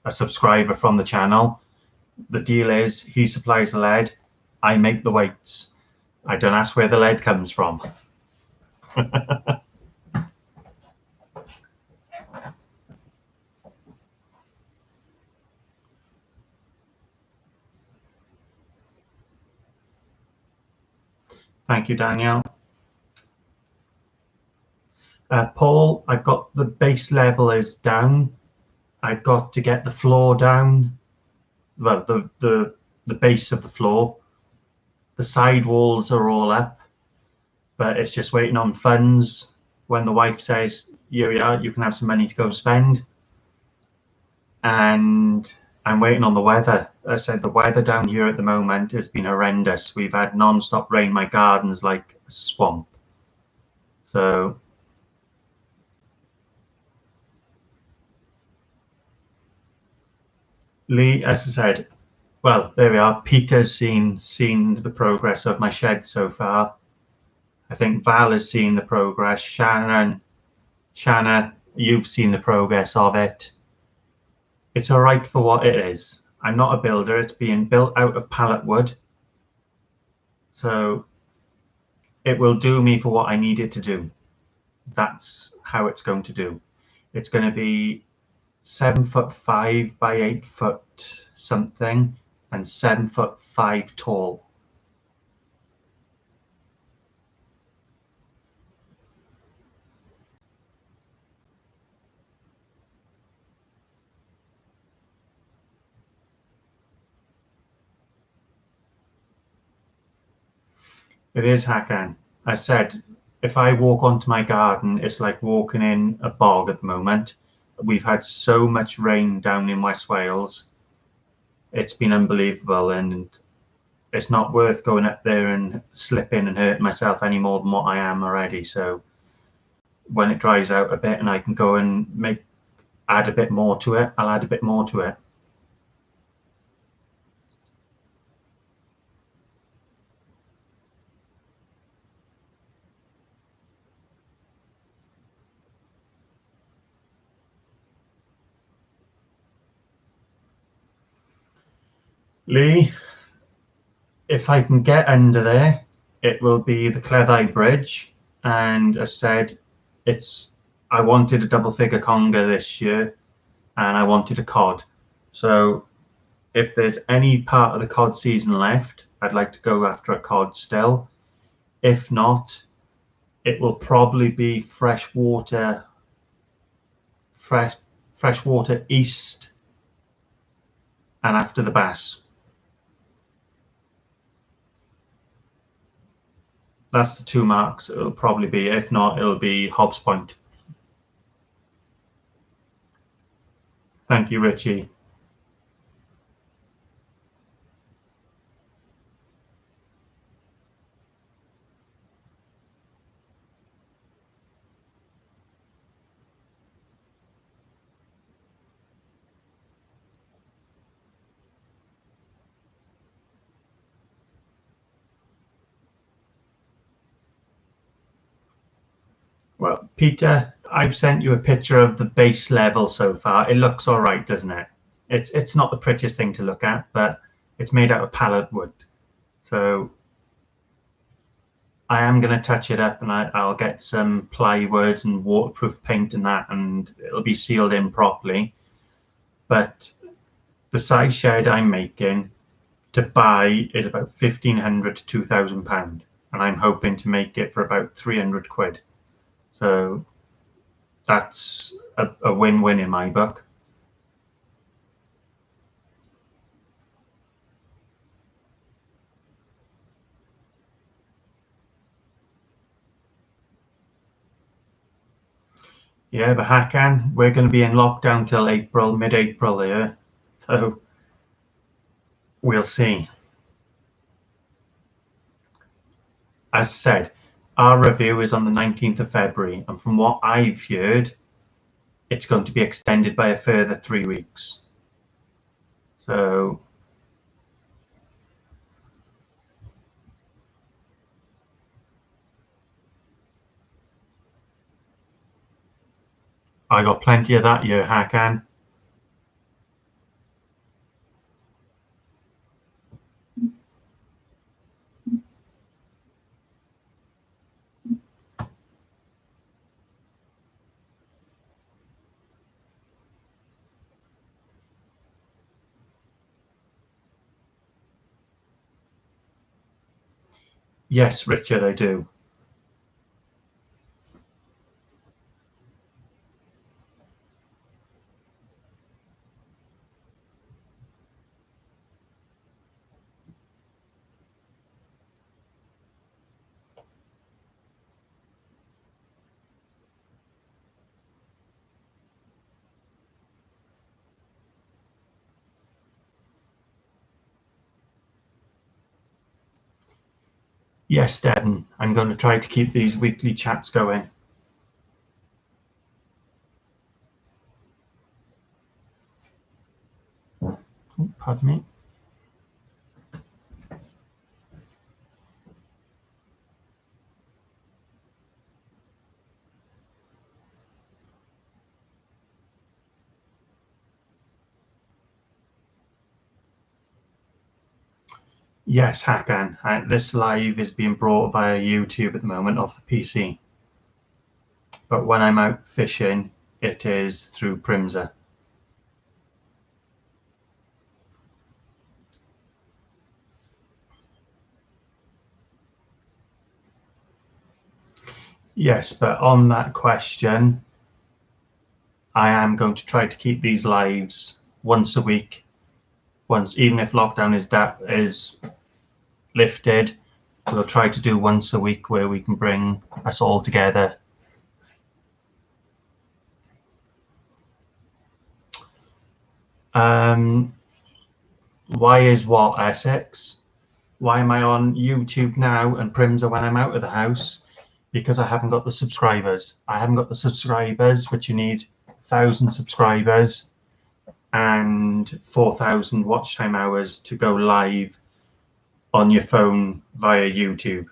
a subscriber from the channel. The deal is he supplies the lead. I make the weights. I don't ask where the lead comes from. Thank you, Danielle. Paul, I've got the base level is down. I've got to get the floor down. Well, the base of the floor. The side walls are all up, but it's just waiting on funds. When the wife says, "Here we are, you can have some money to go spend," and I'm waiting on the weather. I said the weather down here at the moment has been horrendous. We've had non-stop rain. My garden's like a swamp. So Lee, as I said, well, there we are. Peter's seen the progress of my shed so far. I think Val has seen the progress. Shanna, you've seen the progress of it. It's all right for what it is. I'm not a builder. It's being built out of pallet wood. So it will do me for what I need it to do. That's how it's going to do. It's going to be 7'5" by 8' something and 7'5" tall. It is, Hakan. I said, if I walk onto my garden, it's like walking in a bog at the moment. We've had so much rain down in West Wales. It's been unbelievable, and it's not worth going up there and slipping and hurting myself any more than what I am already. So when it dries out a bit and I can go and add a bit more to it, I'll add a bit more to it. Lee, if I can get under there, it will be the Cleddau Bridge. And as said, I wanted a double figure conger this year and I wanted a cod. So if there's any part of the cod season left, I'd like to go after a cod still. If not, it will probably be freshwater east and after the bass. That's the two marks it'll probably be. If not, it'll be Hobbs Point. Thank you, Richie. Well, Peter, I've sent you a picture of the base level so far. It looks all right, doesn't it? It's not the prettiest thing to look at, but it's made out of pallet wood. So I am going to touch it up, and I'll get some plywood and waterproof paint and that, and it'll be sealed in properly. But the size shed I'm making to buy is about £1,500 to £2,000, and I'm hoping to make it for about 300 quid. So that's a win-win in my book. Yeah, but Hakan, we're going to be in lockdown till April, mid-April here. So we'll see. as said, our review is on the 19th of February, and from what I've heard, it's going to be extended by a further 3 weeks. So I got plenty of that year, Hakan. Yes, Richard, I do. Yes, Devon, I'm going to try to keep these weekly chats going. Oh, pardon me. Yes, Hakan. This live is being brought via YouTube at the moment off the PC. But when I'm out fishing, it is through Primza. Yes, but on that question, I am going to try to keep these lives once a week. Even if lockdown is lifted, we'll try to do once a week where we can bring us all together. Why is what, Essex? Why am I on YouTube now and Primza when I'm out of the house? Because I haven't got the subscribers. I haven't got the subscribers, which you need 1,000 subscribers and 4,000 watch time hours to go live on your phone via YouTube.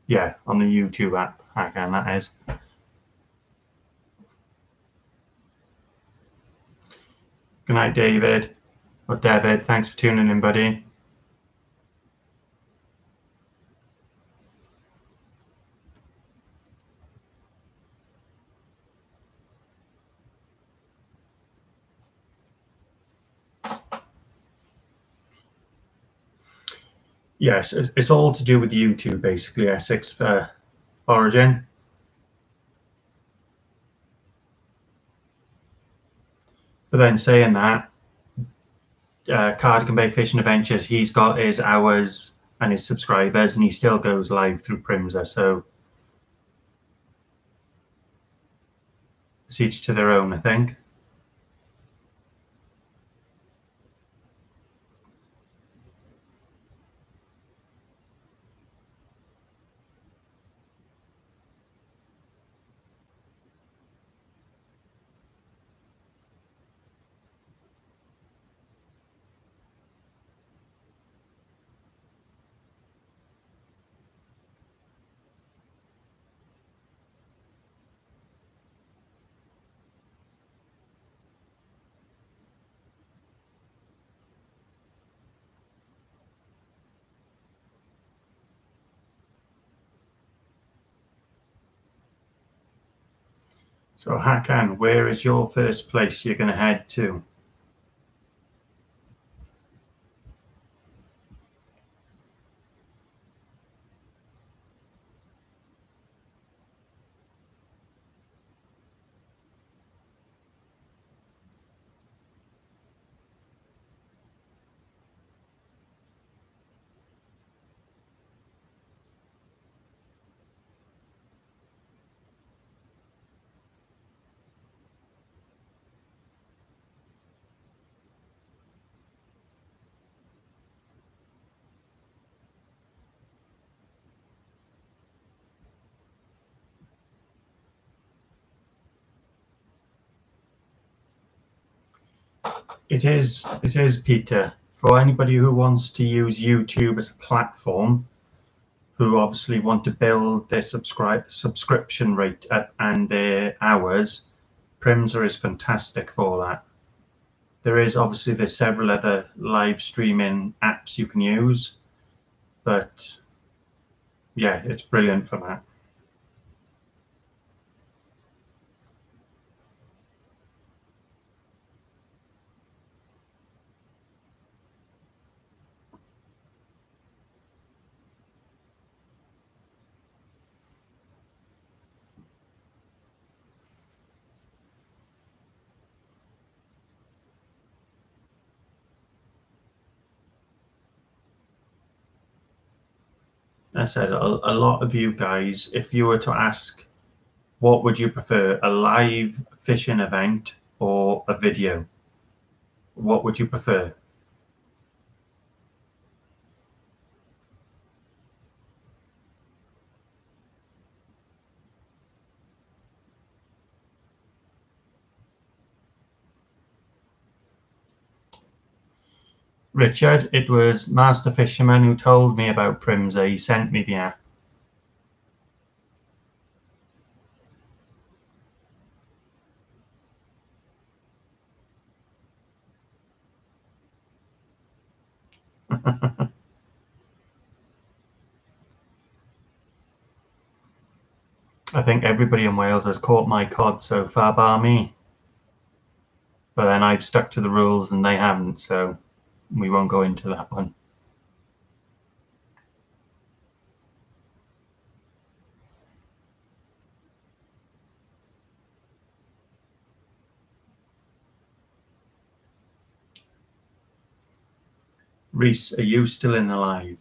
Yeah, on the YouTube app, again, that is. Good night, David, or David. Thanks for tuning in, buddy. Yes, it's all to do with YouTube, basically, Essex Origin. But then saying that, Cardigan Bay Fishing Adventures, he's got his hours and his subscribers, and he still goes live through Primza, so it's each to their own, I think. So Hakan, where is your first place you're going to head to? It is, Peter. For anybody who wants to use YouTube as a platform, who obviously want to build their subscription rate up and their hours, Primsa is fantastic for that. There's several other live streaming apps you can use, but yeah, it's brilliant for that. I said a lot of you guys, if you were to ask, what would you prefer, a live fishing event or a video? What would you prefer? Richard, it was Master Fisherman who told me about Primsa. He sent me the app. I think everybody in Wales has caught my cod so far, bar me. But then I've stuck to the rules and they haven't, so we won't go into that one. Reese, are you still in the live?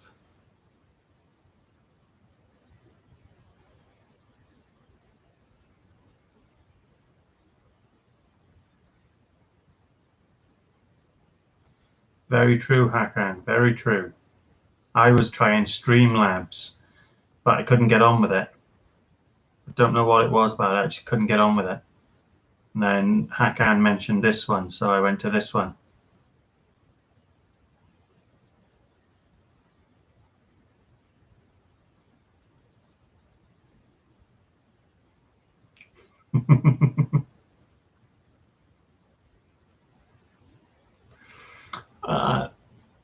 Very true, Hakan, very true. I was trying Streamlabs, but I couldn't get on with it. I don't know what it was, but I just couldn't get on with it. And then Hakan mentioned this one, so I went to this one.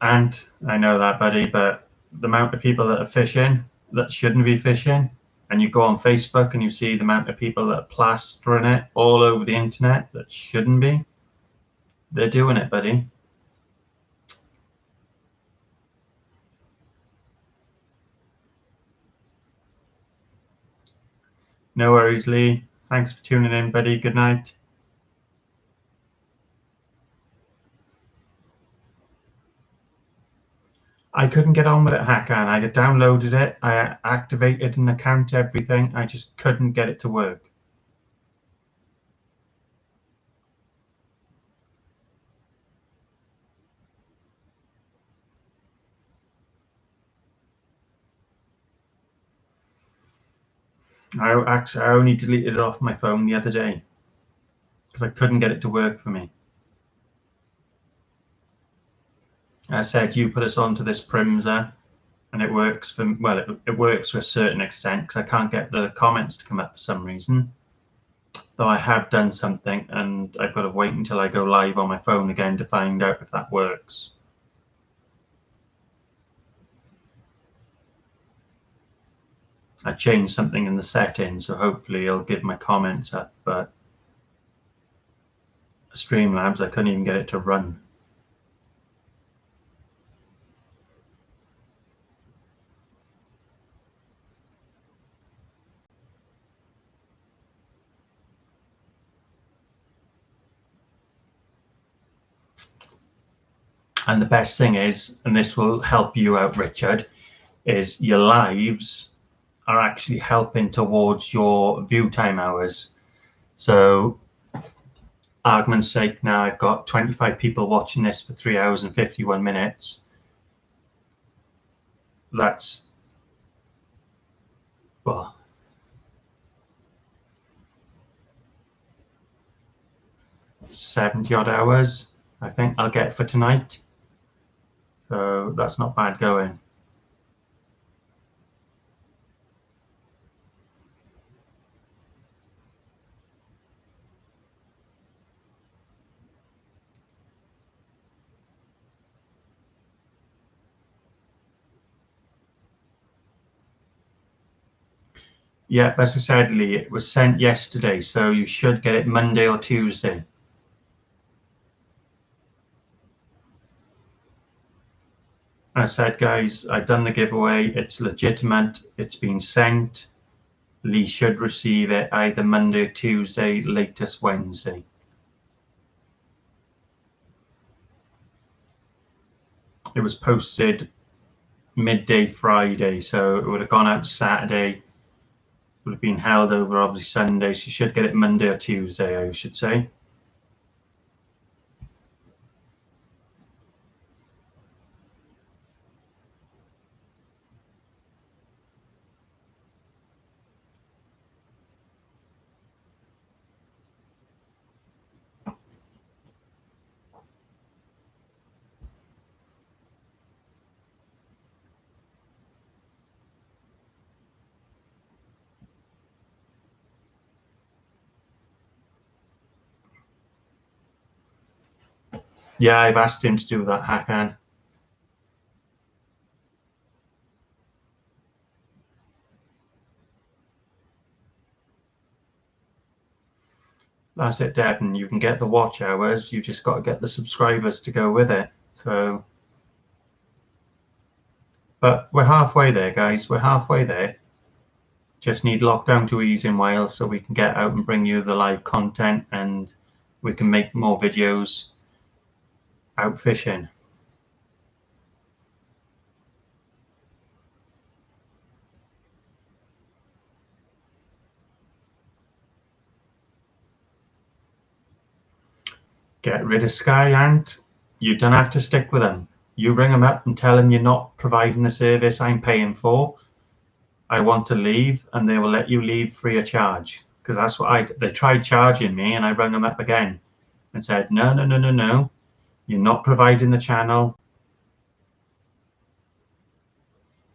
And I know that, buddy, but the amount of people that are fishing that shouldn't be fishing, and you go on Facebook and you see the amount of people that are plastering it all over the internet that shouldn't be, they're doing it, buddy. No worries, Lee. Thanks for tuning in, buddy. Good night. I couldn't get on with it, Hakan. I had downloaded it, I activated an account, everything. I just couldn't get it to work. I only deleted it off my phone the other day because I couldn't get it to work for me. I said, you put us onto this Primsa, and it works for, well, it works to a certain extent because I can't get the comments to come up for some reason. Though I have done something, and I've got to wait until I go live on my phone again to find out if that works. I changed something in the settings, so hopefully it'll give my comments up, but Streamlabs, I couldn't even get it to run. And the best thing is, and this will help you out, Richard, is your lives are actually helping towards your view time hours. So argument's sake, now I've got 25 people watching this for 3 hours and 51 minutes. That's, well, $70 odd hours. I think I'll get for tonight. So that's not bad going. Yeah, as I said, Lee, it was sent yesterday, so you should get it Monday or Tuesday. I said, guys, I've done the giveaway. It's legitimate. It's been sent. Lee should receive it either Monday or Tuesday, latest Wednesday. It was posted midday Friday, so it would have gone out Saturday. It would have been held over obviously Sunday, so you should get it Monday or Tuesday, I should say. Yeah, I've asked him to do that, Hakan. That's it, Devon. You can get the watch hours. You just got to get the subscribers to go with it. So, but we're halfway there, guys. We're halfway there. Just need lockdown to ease in Wales so we can get out and bring you the live content and we can make more videos out fishing. Get rid of Sky Ant. You don't have to stick with them. You ring them up and tell them you're not providing the service I'm paying for. I want to leave, and they will let you leave free of charge. Because that's what they tried charging me, and I rang them up again and said, no, no, no, no, no. You're not providing the channel.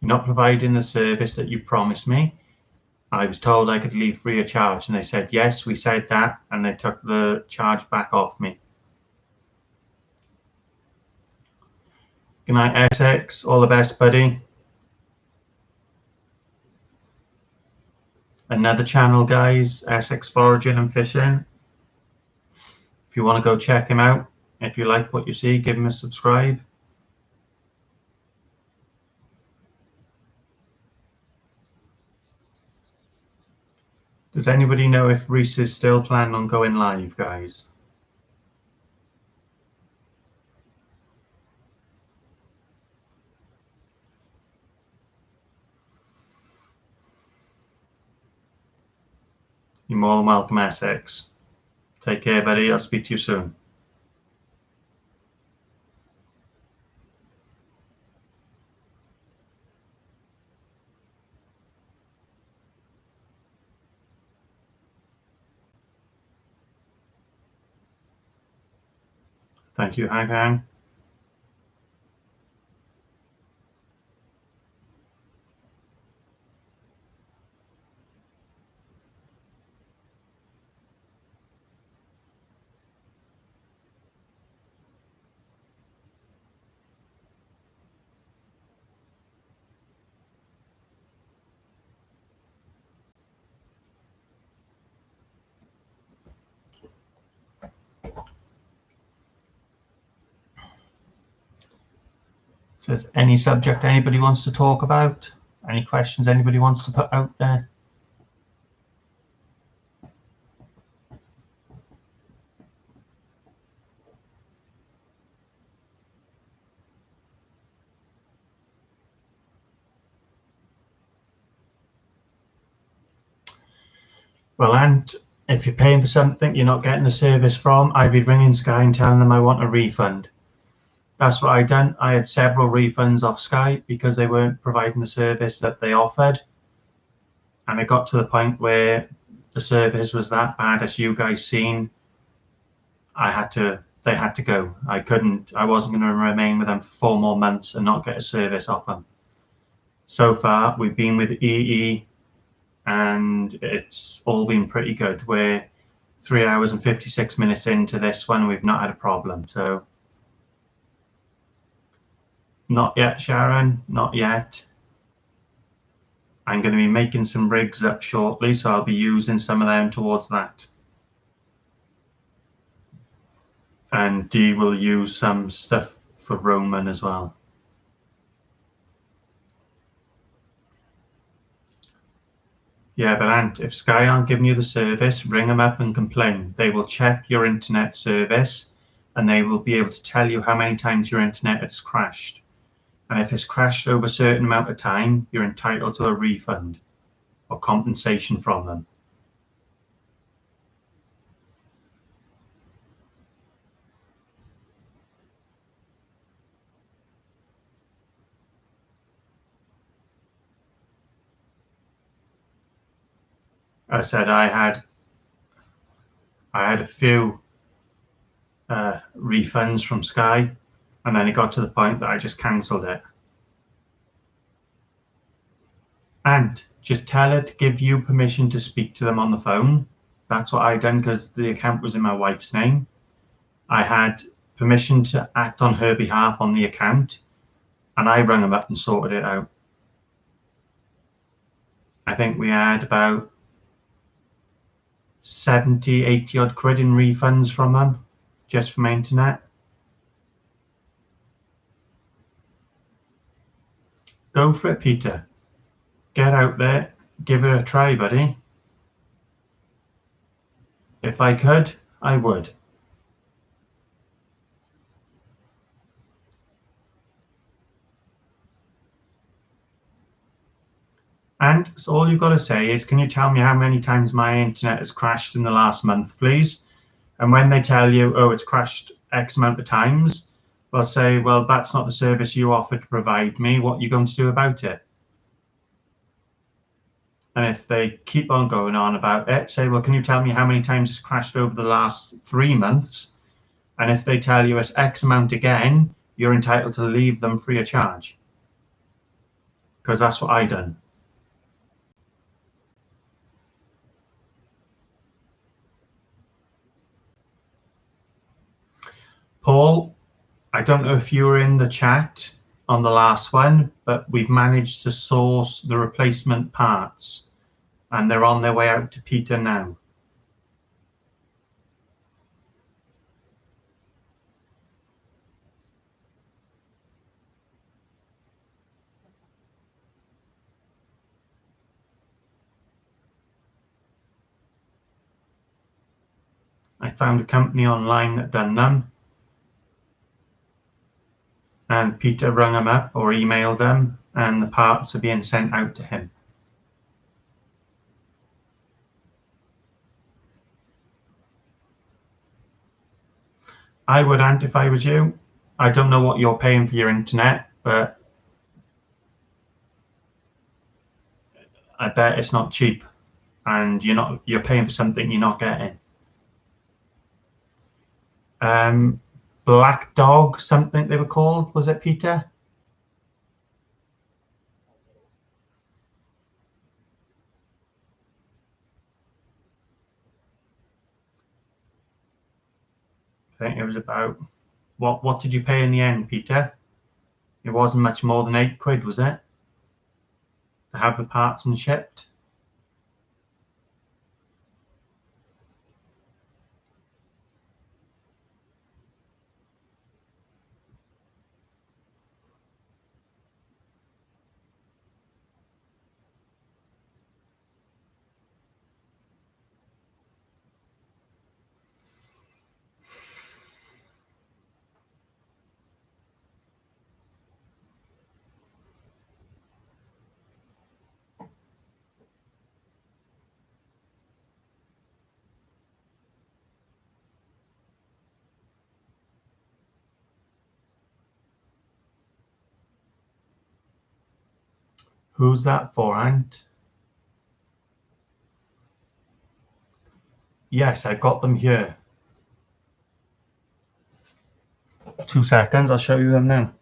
You're not providing the service that you promised me. I was told I could leave free of charge, and they said, yes, we said that, and they took the charge back off me. Good night, Essex. All the best, buddy. Another channel, guys, Essex Foraging and Fishing. If you want to go check him out, if you like what you see, give him a subscribe. Does anybody know if Reese is still planning on going live, guys? You're more than welcome, Essex. Take care, buddy. I'll speak to you soon. Thank you, Hakan. So is any subject anybody wants to talk about? Any questions anybody wants to put out there? Well, and if you're paying for something you're not getting the service from, I'd be ringing Sky and telling them I want a refund. That's what I done. I had several refunds off Sky because they weren't providing the service that they offered. And it got to the point where the service was that bad, as you guys seen. I had to they had to go. I wasn't going to remain with them for 4 more months and not get a service off them. So far, we've been with EE and it's all been pretty good. We're 3 hours and 56 minutes into this one, we've not had a problem. So, not yet, Sharon, not yet. I'm going to be making some rigs up shortly, so I'll be using some of them towards that. And Dee will use some stuff for Roman as well. Yeah, but Ant, if Sky aren't giving you the service, ring them up and complain. They will check your internet service and they will be able to tell you how many times your internet has crashed. And if it's crashed over a certain amount of time, you're entitled to a refund or compensation from them. I said I had a few refunds from Sky, and then it got to the point that I just cancelled it. And just tell her to give you permission to speak to them on the phone. That's what I done because the account was in my wife's name. I had permission to act on her behalf on the account, and I rang them up and sorted it out. I think we had about 70, 80 odd quid in refunds from them just for my internet. Go for it, Peter. Get out there, give it a try, buddy. If I could, I would. And so all you've got to say is, can you tell me how many times my internet has crashed in the last month, please? And when they tell you, oh, it's crashed X amount of times, they'll say, well, that's not the service you offered to provide me. What are you going to do about it? And if they keep on going on about it, say, well, can you tell me how many times it's crashed over the last 3 months? And if they tell you it's X amount again, you're entitled to leave them free of charge. Because that's what I done. Paul, I don't know if you were in the chat on the last one, but we've managed to source the replacement parts and they're on their way out to Peter now. I found a company online that done them. And Peter rung them up or emailed them, and the parts are being sent out to him. I would, Ant, if I was you. I don't know what you're paying for your internet, but I bet it's not cheap, and you're paying for something you're not getting. Black Dog, something they were called, was it, Peter? I think it was about, what did you pay in the end, Peter? It wasn't much more than 8 quid, was it? To have the parts and shipped? Who's that for, Ant? Yes, I've got them here. 2 seconds, I'll show you them now.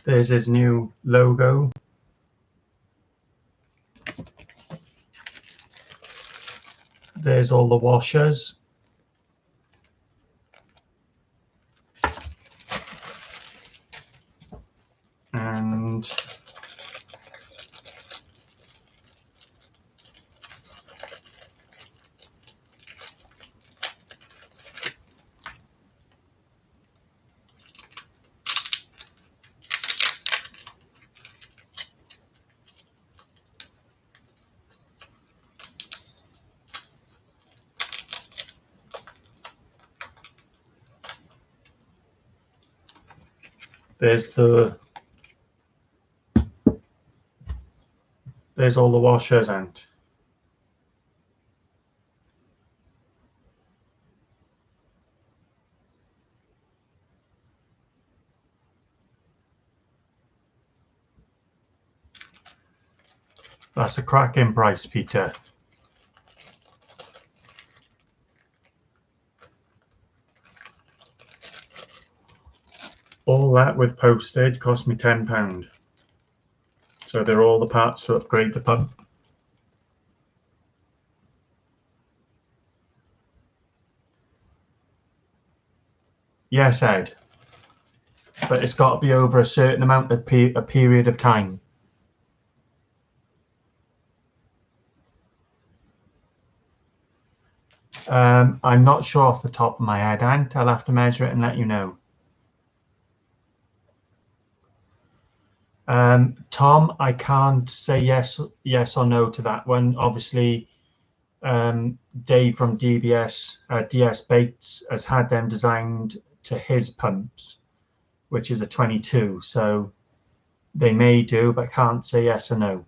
There's his new logo. There's all the washers. And there's all the washers and that's a cracking price, Peter. All that with postage cost me £10. So they're all the parts to upgrade the pump. Yes, Ed. But it's got to be over a certain amount of a period of time. I'm not sure off the top of my head, Ant. I'll have to measure it and let you know. Tom, I can't say yes or no to that one. Obviously, Dave from DS Bates has had them designed to his pumps, which is a 22. So they may do, but can't say yes or no.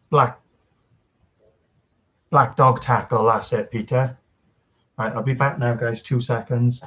Black Dog Tackle, that's it, Peter. Right, I'll be back now, guys. 2 seconds.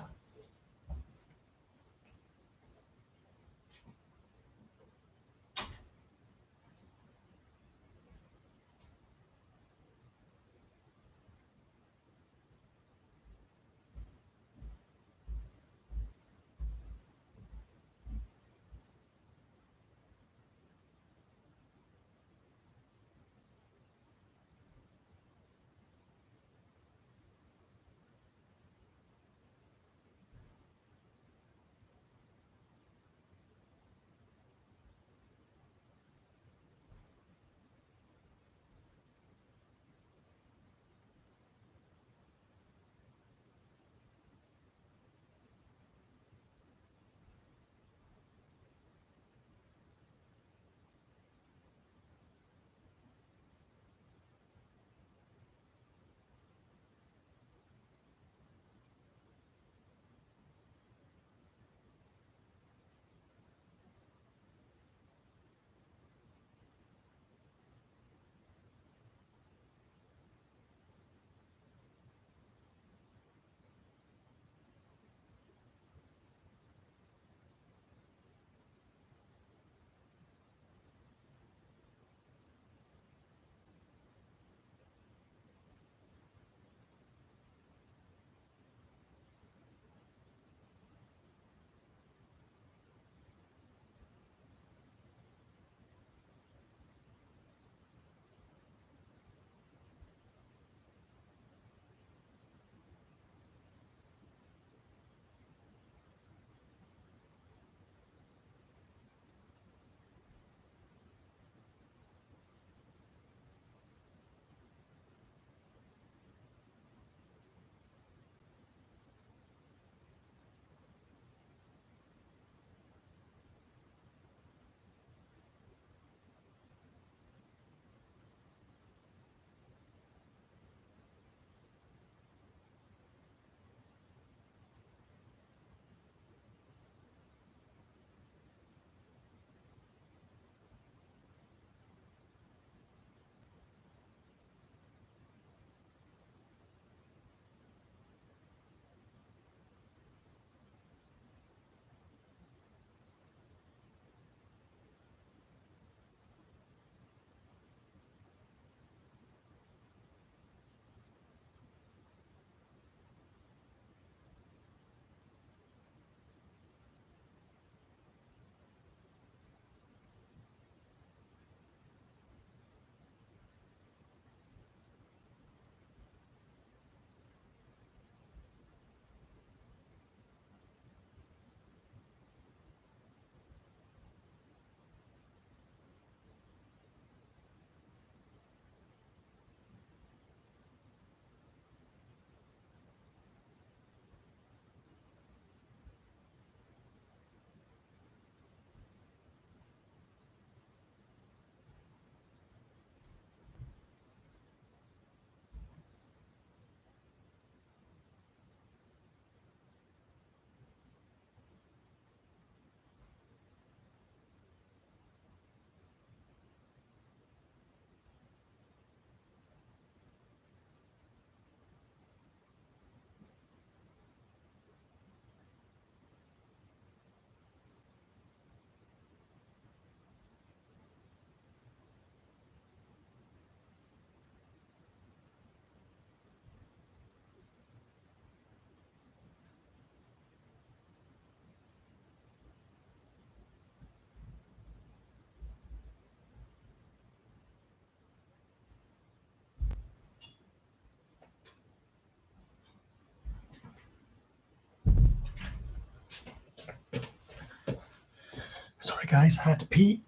guys, I had to pee.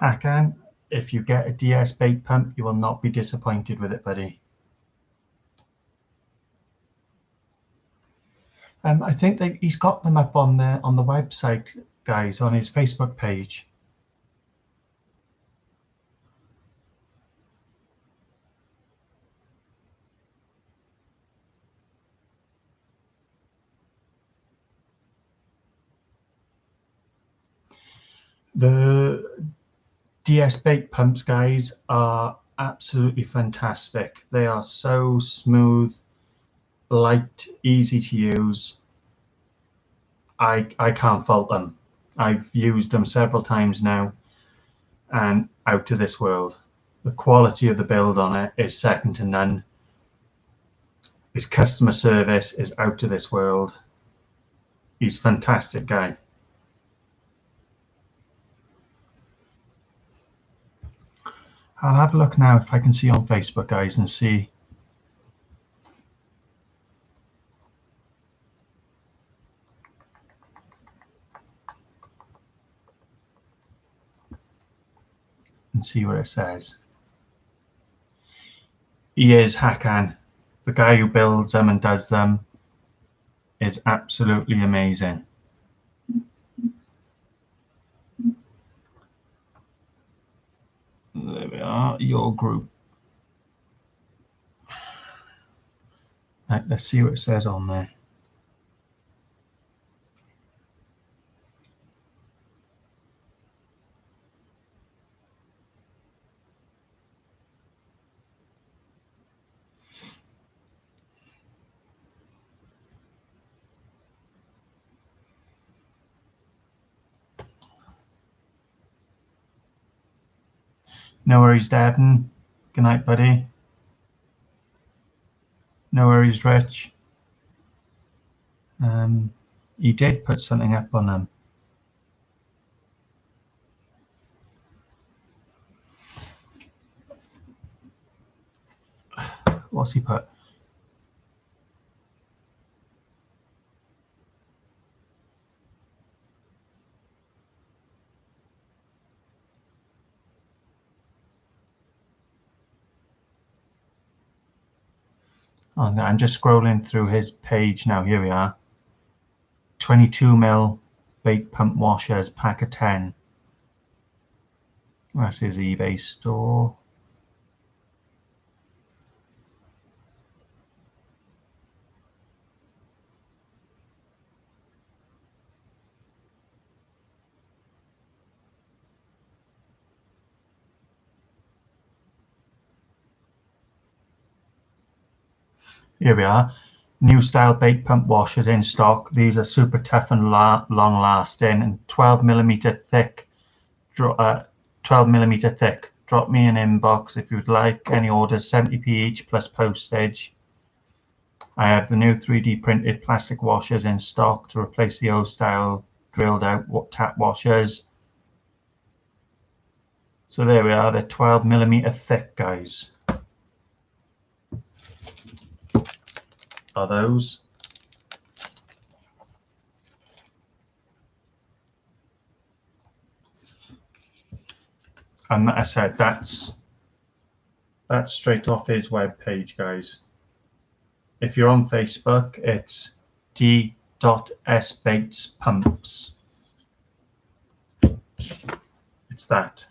Hakan, if you get a DS bait pump, you will not be disappointed with it, buddy. I think that he's got them up on the website, guys, on his Facebook page. The DS bait pumps, guys, are absolutely fantastic. They are so smooth, light, easy to use. I can't fault them. I've used them several times now and out of this world. The quality of the build on it is second to none. His customer service is out of this world. He's a fantastic guy. I'll have a look now if I can see on Facebook, guys, and see. And see what it says. He is Hakan. The guy who builds them and does them is absolutely amazing. There we are, your group. Right, let's see what it says on there. No worries, Devon. Good night, buddy. No worries, Rich. He did put something up on them. What's he put? Oh, no, I'm just scrolling through his page now. Here we are. 22mm bait pump washers, pack of 10. That's his eBay store. Here we are. New style bait pump washers in stock. These are super tough and long lasting and 12mm thick. 12mm thick. Drop me an inbox if you'd like. Any orders, 70p each plus postage. I have the new 3D printed plastic washers in stock to replace the old style drilled out tap washers. So there we are. They're 12mm thick, guys. Are those? And I said that's straight off his web page, guys. If you're on Facebook, it's d.sbaitspumps. It's that.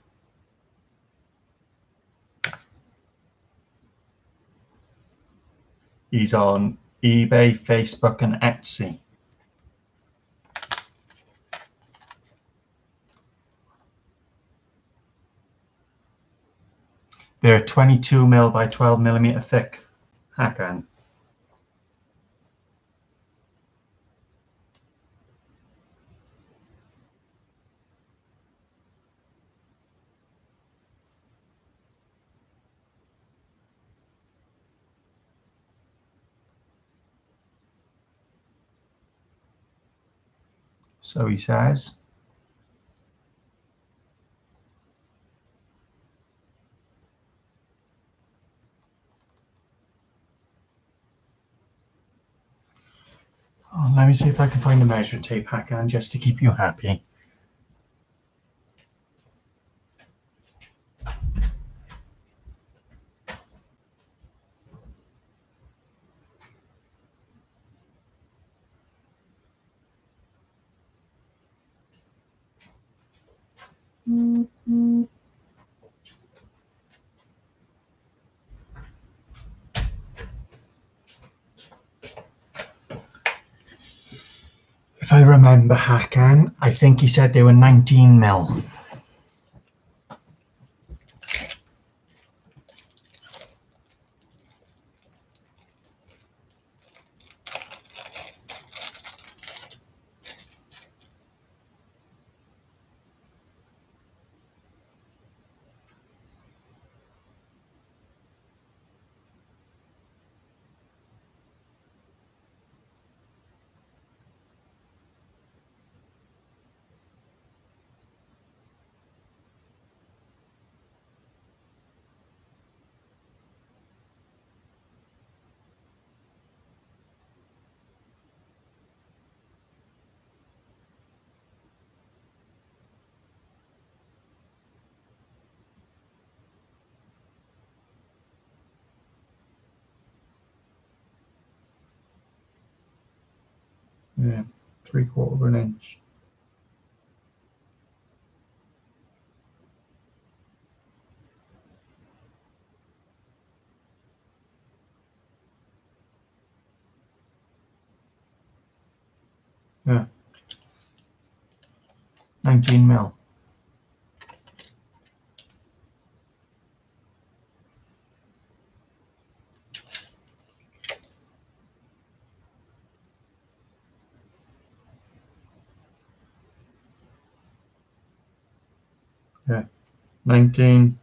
He's on eBay, Facebook, and Etsy. They're 22mm by 12mm thick, Hakan. So he says. Let me see if I can find a measuring tape, Hakan, just to keep you happy. If I remember, Hakan, I think he said they were 19 mil. Yeah, 3/4 of an inch. Yeah, 19 mil. Yeah, 19.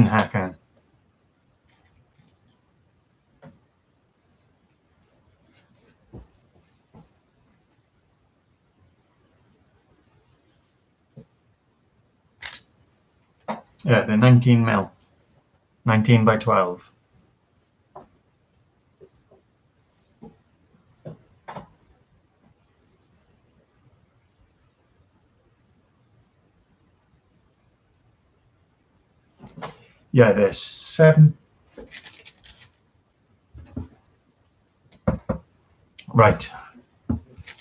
Hakan. Yeah, they're 19 mil. 19 by 12. Yeah, they're 7. Right.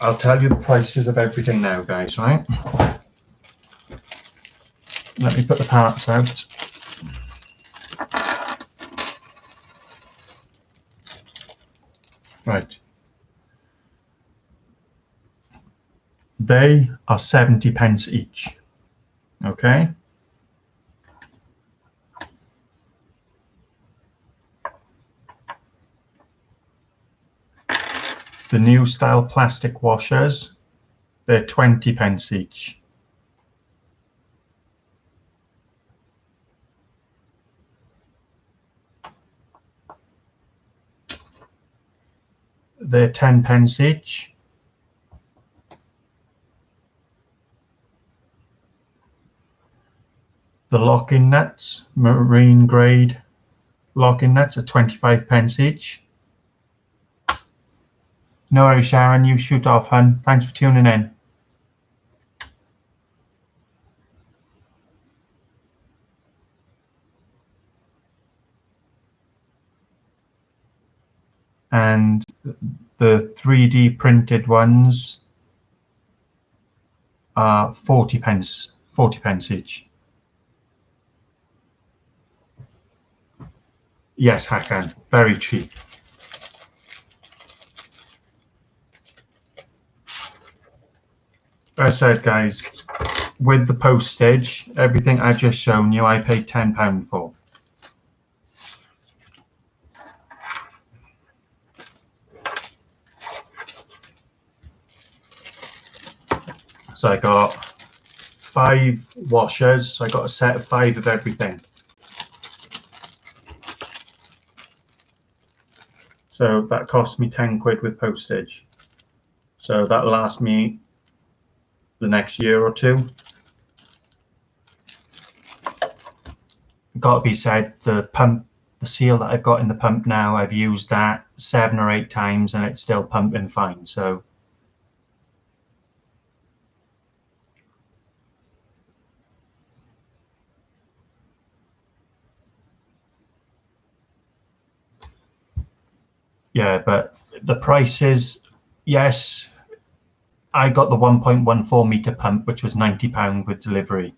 I'll tell you the prices of everything now, guys, right? Let me put the parts out. Right. They are 70 pence each. Okay? The new style plastic washers, they're 20 pence each. They're 10 pence each. The lock-in nuts, marine grade lock-in nuts, are 25 pence each. No worries, Sharon, you shoot off, hun. Thanks for tuning in. And the 3D printed ones are 40 pence each. Yes, Hakan, very cheap. As I said, guys, with the postage, everything I've just shown you, I paid £10 for. So I got 5 washers, so I got a set of 5 of everything. So that cost me 10 quid with postage. So that'll last me the next year or two. Got to be said, the pump, the seal that I've got in the pump now, I've used that 7 or 8 times and it's still pumping fine. So yeah, but the prices, yes, I got the 1.14 meter pump, which was £90 with delivery.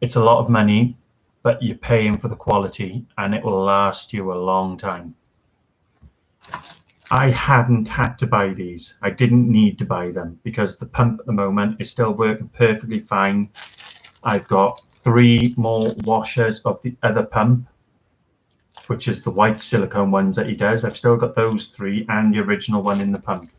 It's a lot of money, but you're paying for the quality and it will last you a long time. I hadn't had to buy these. I didn't need to buy them because the pump at the moment is still working perfectly fine. I've got 3 more washers of the other pump, which is the white silicone ones that he does. I've still got those 3 and the original one in the pump.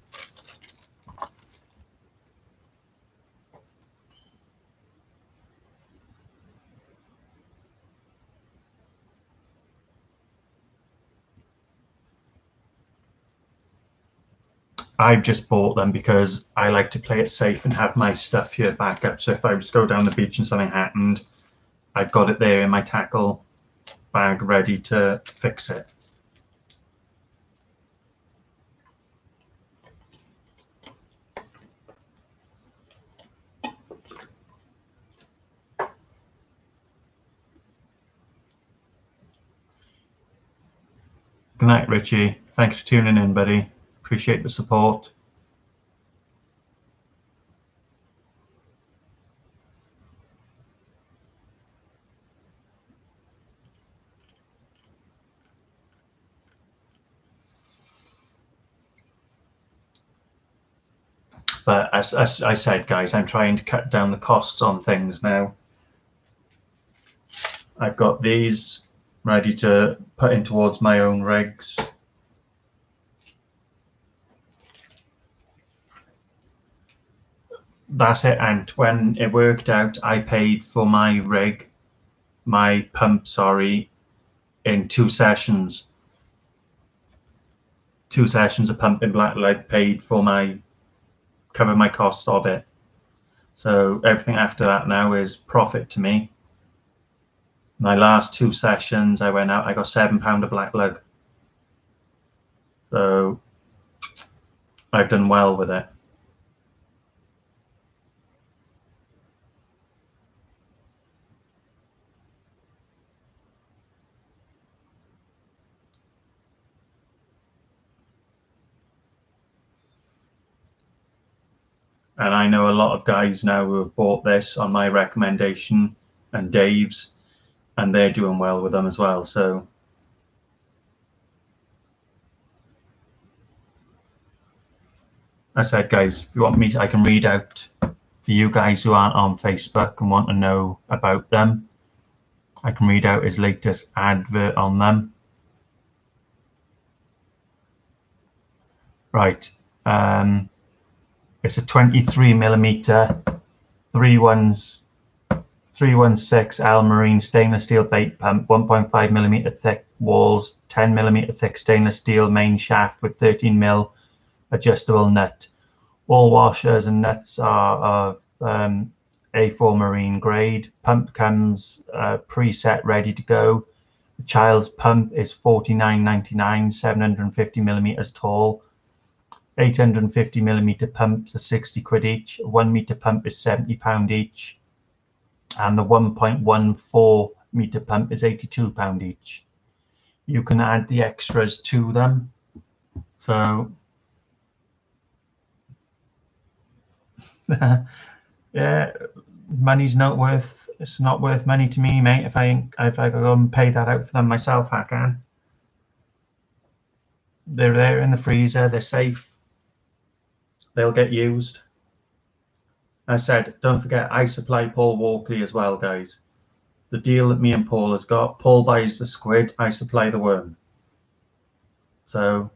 I've just bought them because I like to play it safe and have my stuff here back up. So if I was to go down the beach and something happened, I've got it there in my tackle bag ready to fix it. Good night, Richie. Thanks for tuning in, buddy. Appreciate the support. But as I said, guys, I'm trying to cut down the costs on things now. I've got these ready to put in towards my own rigs. That's it. And when it worked out, I paid for my rig, my pump, sorry, in 2 sessions. 2 sessions of pumping Blackleg paid for cover my cost of it. So everything after that now is profit to me. My last 2 sessions, I went out, I got £7 of Blackleg. So I've done well with it. And I know a lot of guys now who have bought this on my recommendation and Dave's, and they're doing well with them as well. So I said, guys, if you want me, I can read out for you guys who aren't on Facebook and want to know about them. I can read out his latest advert on them. Right. It's a 23mm 316 Al Marine stainless steel bait pump, 1.5mm thick walls, 10mm thick stainless steel main shaft with 13mm adjustable nut. All washers and nuts are of A4 marine grade. Pump comes preset ready to go. The child's pump is $49.99, 750mm tall. 850mm pumps are 60 quid each. 1 meter pump is £70 each. And the 1.14 meter pump is £82 each. You can add the extras to them. So yeah, money's not worth, it's not worth money to me, mate. If I go and pay that out for them myself, I can. They're there in the freezer, they're safe, they'll get used. I said, don't forget, I supply Paul Walkley as well, guys. The deal that me and Paul has got, Paul buys the squid, I supply the worm. So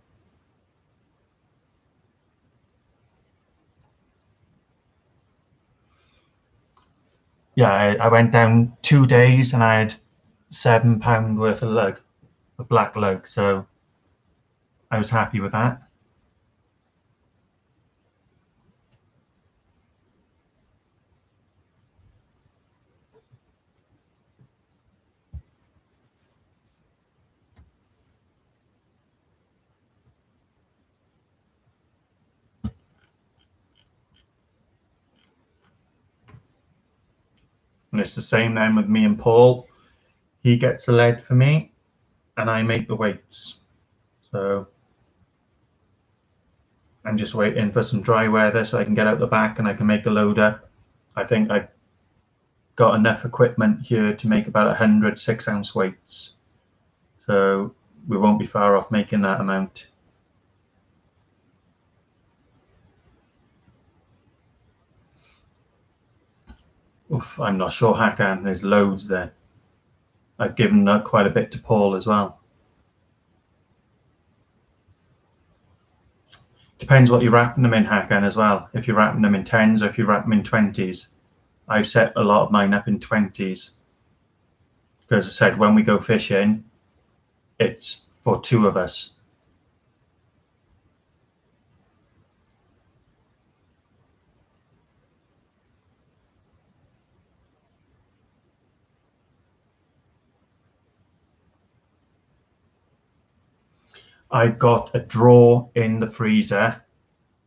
yeah, I went down 2 days and I had £7 worth of lug, of black lug. So I was happy with that. And it's the same then with me and Paul. He gets the lead for me and I make the weights. So I'm just waiting for some dry weather so I can get out the back and I can make a loader. I think I've got enough equipment here to make about 100 6-ounce weights. So we won't be far off making that amount. Oof, I'm not sure, Hakan. There's loads there. I've given quite a bit to Paul as well. Depends what you're wrapping them in, Hakan, as well. If you're wrapping them in 10s or if you wrap them in 20s. I've set a lot of mine up in 20s. Because as I said, when we go fishing, it's for 2 of us. I've got a drawer in the freezer,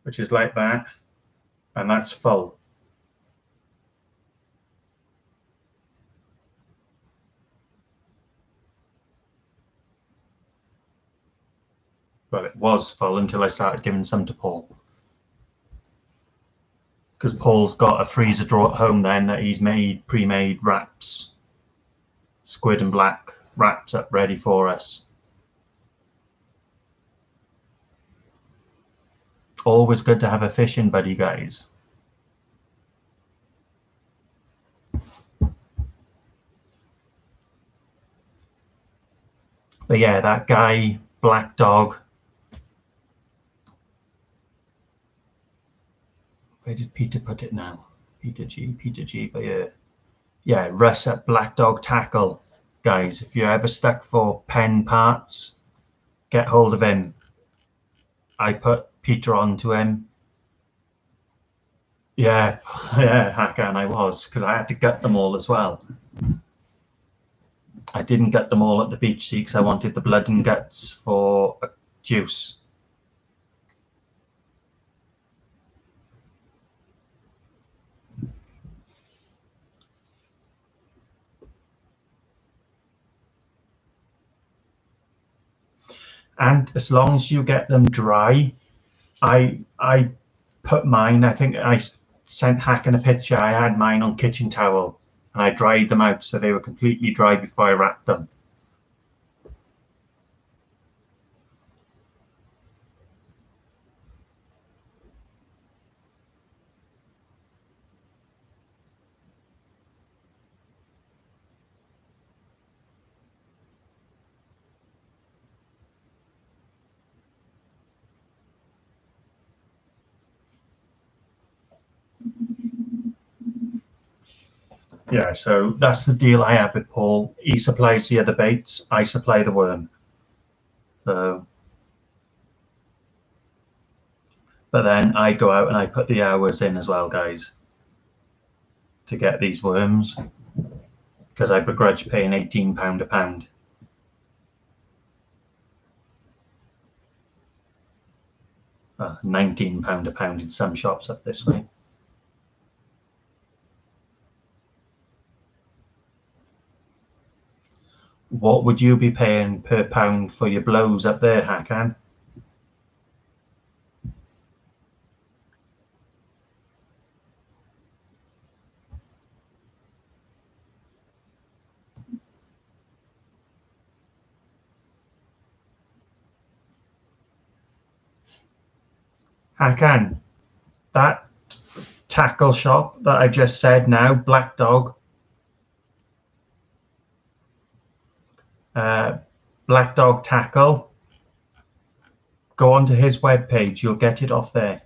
which is like that, and that's full. Well, it was full until I started giving some to Paul. Because Paul's got a freezer drawer at home then that he's made pre-made wraps, squid and black wraps up ready for us. Always good to have a fishing buddy, guys. But yeah, that guy, Black Dog. Where did Peter put it now? Peter G, but yeah, Russ at Black Dog Tackle. Guys, if you're ever stuck for pen parts, get hold of him. I put Peter on to him. Yeah, yeah, Hakan, I was, because I had to gut them all as well. I didn't gut them all at the beach, see, because I wanted the blood and guts for juice. And as long as you get them dry, I put mine, I think I sent Hakan a picture, I had mine on kitchen towel and I dried them out so they were completely dry before I wrapped them. Yeah, so that's the deal I have with Paul. He supplies the other baits, I supply the worm. So, but then I go out and I put the hours in as well, guys, to get these worms, because I begrudge paying £18 a pound. £19 a pound in some shops up this way. What would you be paying per pound for your blows up there, Hakan? Hakan, that tackle shop that I just said now, Black Dog, Black Dog Tackle, go onto his webpage, you'll get it off there.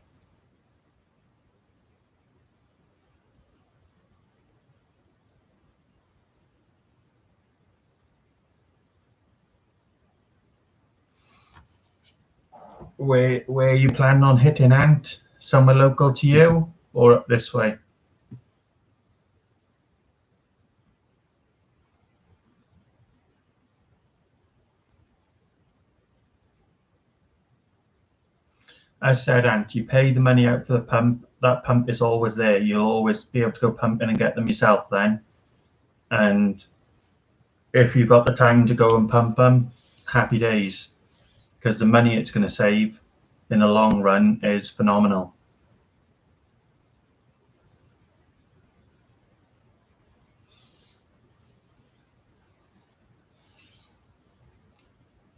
Where you planning on hitting, Ant? Somewhere local to you or up this way? I said, Ant, you pay the money out for the pump. That pump is always there. You'll always be able to go pumping and get them yourself then. And if you've got the time to go and pump them, happy days. Because the money it's going to save in the long run is phenomenal.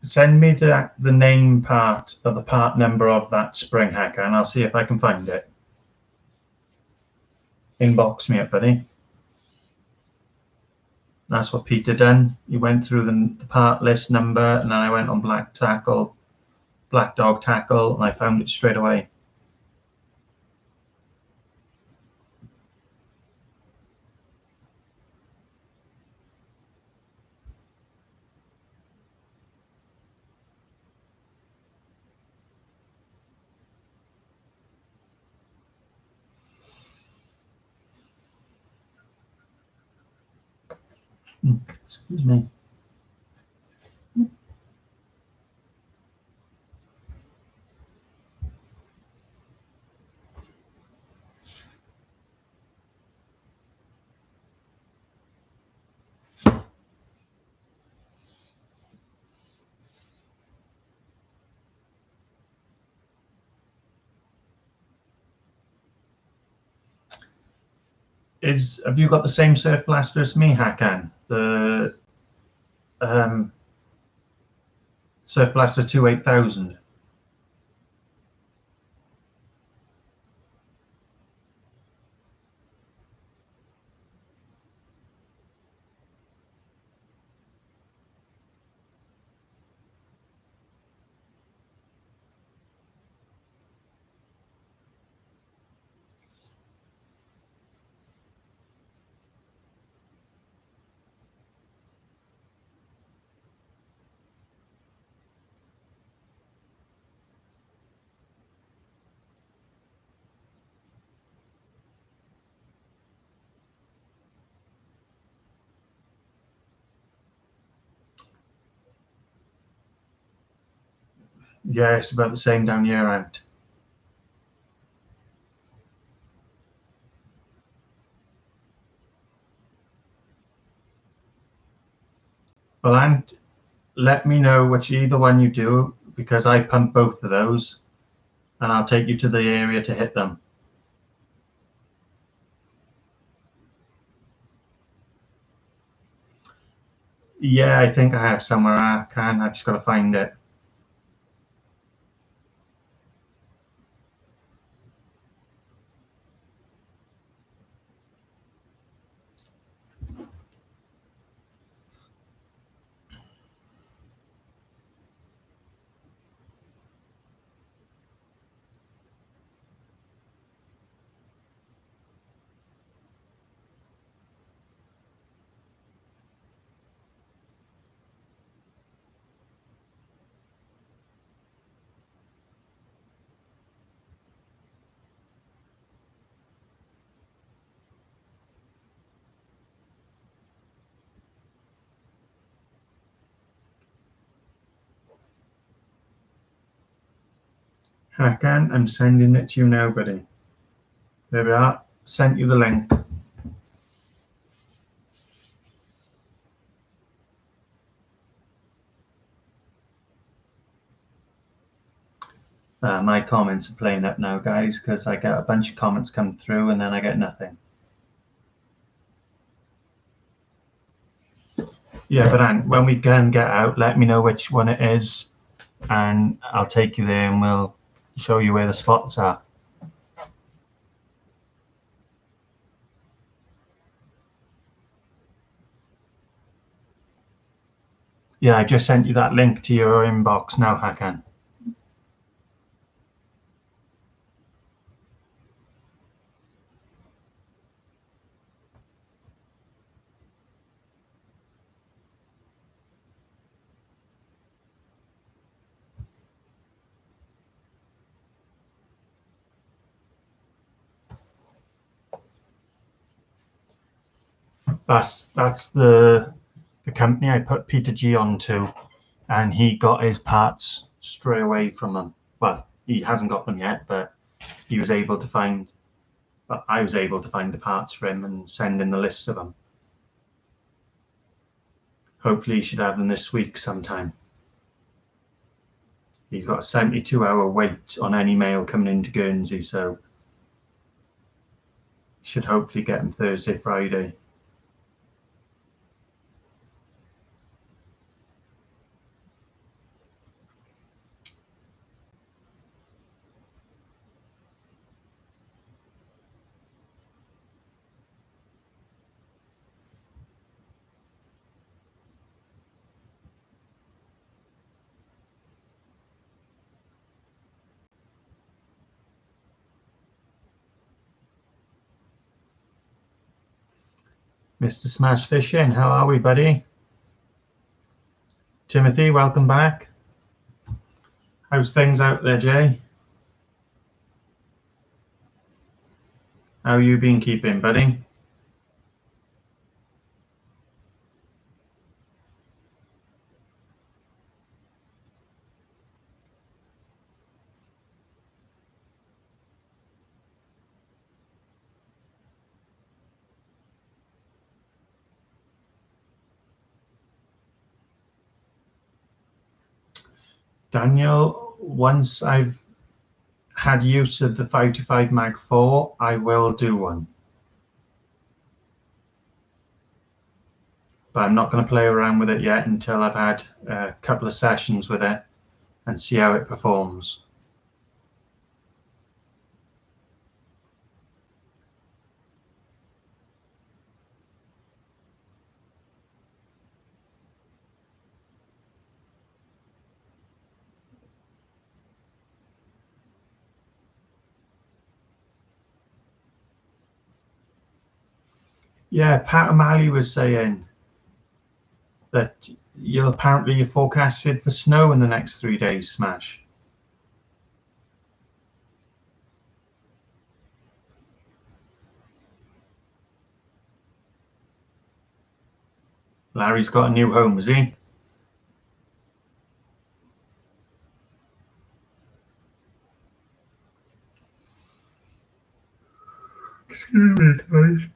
Send me the name part of the part number of that spring hacker and I'll see if I can find it. Inbox me up, buddy. That's what Peter done. He went through the part list number and then I went on Black Dog Tackle, and I found it straight away. Excuse me. Have you got the same surf blaster as me, Hakan? The Surf Blaster 28000. Yeah, it's about the same down here, Ant. Well, Ant, let me know which either one you do because I pump both of those and I'll take you to the area to hit them. Yeah, I think I have somewhere I can. I've just got to find it. Hakan, I'm sending it to you now, buddy. There we are. Sent you the link. My comments are playing up now, guys, because I get a bunch of comments come through and then I get nothing. Yeah, but Ant, when we can get out, let me know which one it is and I'll take you there and we'll show you where the spots are. Yeah, I just sent you that link to your inbox now, Hakan. That's the company I put Peter G onto, and he got his parts straight away from them. Well, he hasn't got them yet, but he was able to find. I was able to find the parts for him and send in the list of them. Hopefully, he should have them this week sometime. He's got a 72-hour wait on any mail coming into Guernsey, so should hopefully get them Thursday, Friday. Mr. Smash Fishing, how are we, buddy? Timothy, welcome back. How's things out there, Jay? How you been keeping, buddy? Daniel, once I've had use of the 525 Mag 4, I will do one. But I'm not going to play around with it yet until I've had a couple of sessions with it and see how it performs. Yeah, Pat O'Malley was saying that you're forecasted for snow in the next 3 days, Smash. Larry's got a new home, has he? Excuse me, guys.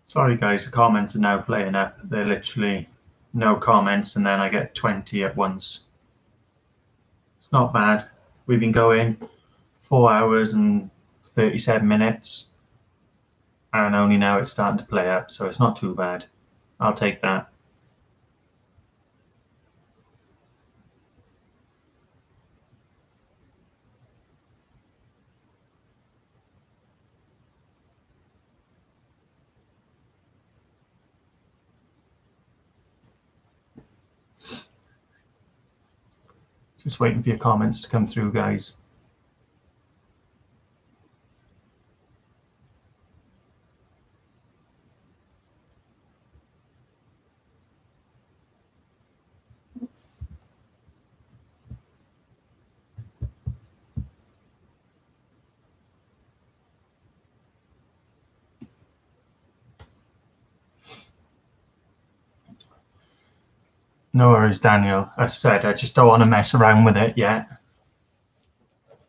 Sorry, guys, the comments are now playing up. They're literally no comments, and then I get 20 at once. It's not bad. We've been going 4 hours and 37 minutes, and only now it's starting to play up, so it's not too bad. I'll take that. Just waiting for your comments to come through, guys. No worries, Daniel. As I said, I just don't want to mess around with it yet.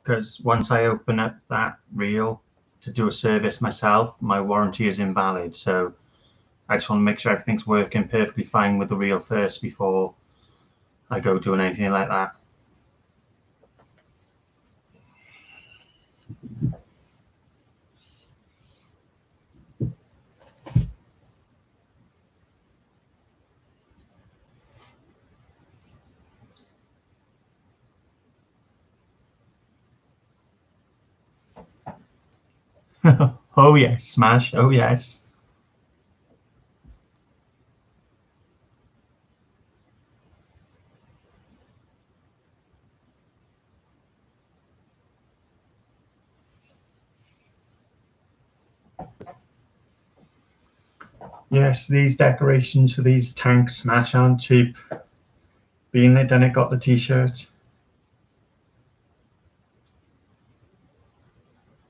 Because once I open up that reel to do a service myself, my warranty is invalid. So I just want to make sure everything's working perfectly fine with the reel first before I go doing anything like that. Oh yes, Smash. Oh yes. Yes, these decorations for these tanks smash aren't cheap. Been there, done it, got the t-shirt.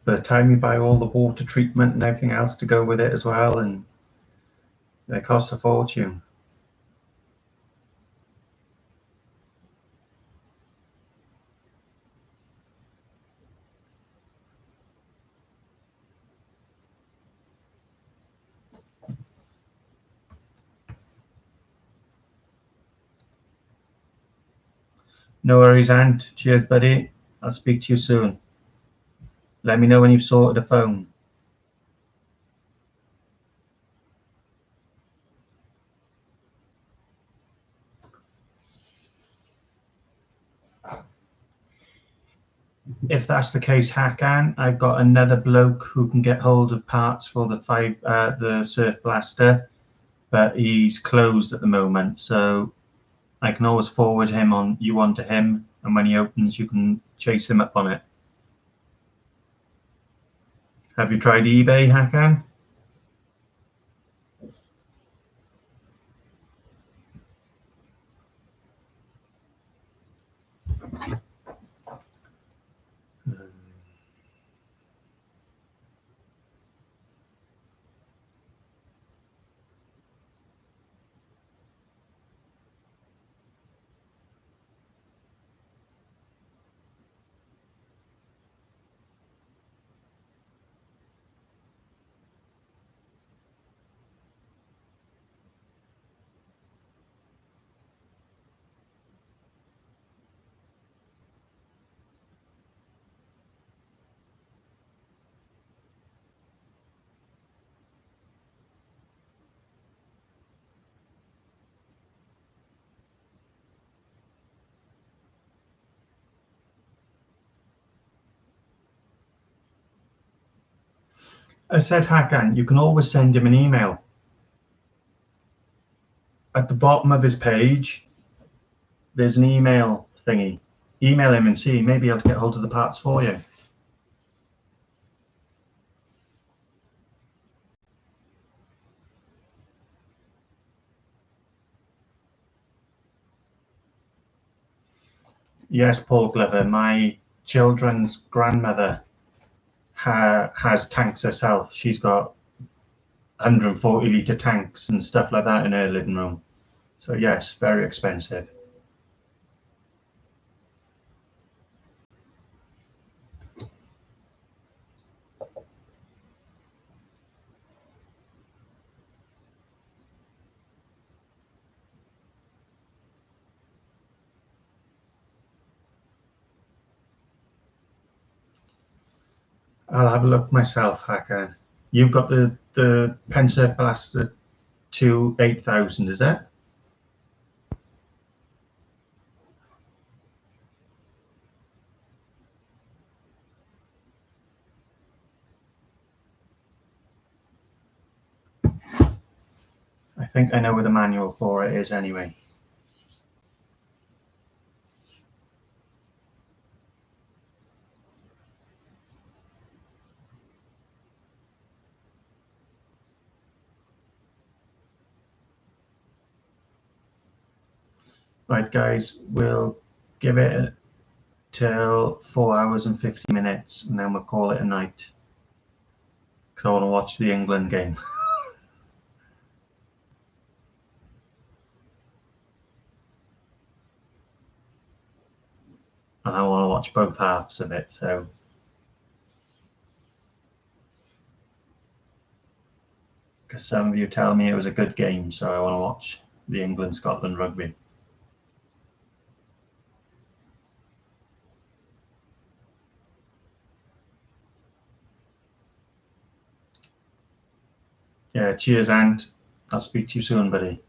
By the time you buy all the water treatment and everything else to go with it as well, and they cost a fortune. No worries, Ant. Cheers, buddy. I'll speak to you soon. Let me know when you've sorted a phone. If that's the case, Hakan, I've got another bloke who can get hold of parts for the Surf Blaster, but he's closed at the moment. So I can always forward you on to him, and when he opens, you can chase him up on it. Have you tried eBay, Hakan? I said, Hakan, you can always send him an email. At the bottom of his page, there's an email thingy. Email him and see, he may be able to get hold of the parts for you. Yes, Paul Glover, my children's grandmother has tanks herself. She's got 140-litre tanks and stuff like that in her living room. So yes, very expensive. I'll have a look myself, Hakan. You've got the Pensurf Blaster 2 8000, is it? I think I know where the manual for it is anyway. Right, guys, we'll give it till 4 hours and 50 minutes, and then we'll call it a night. Because I want to watch the England game. And I want to watch both halves of it, so. Because some of you tell me it was a good game, so I want to watch the England-Scotland rugby. Yeah, cheers, Ant. I'll speak to you soon, buddy.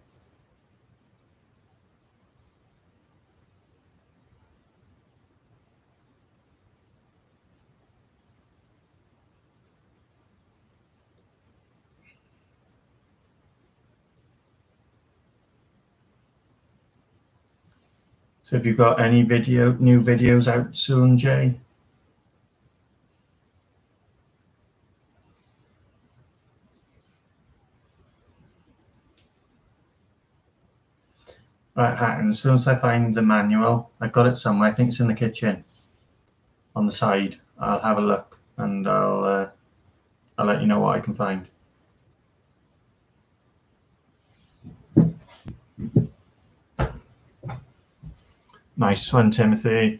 So have you got any new videos out soon, Jay? Right, Hatton, as soon as I find the manual, I've got it somewhere. I think it's in the kitchen on the side. I'll have a look and I'll let you know what I can find. Nice one, Timothy.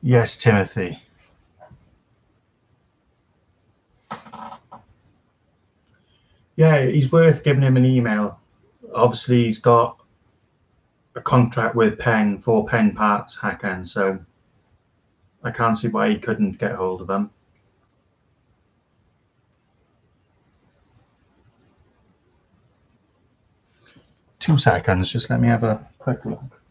Yes, Timothy. Yeah, he's worth giving him an email. Obviously, he's got a contract with Penn for Penn parts, Hakan, so I can't see why he couldn't get hold of them. 2 seconds, just let me have a quick look.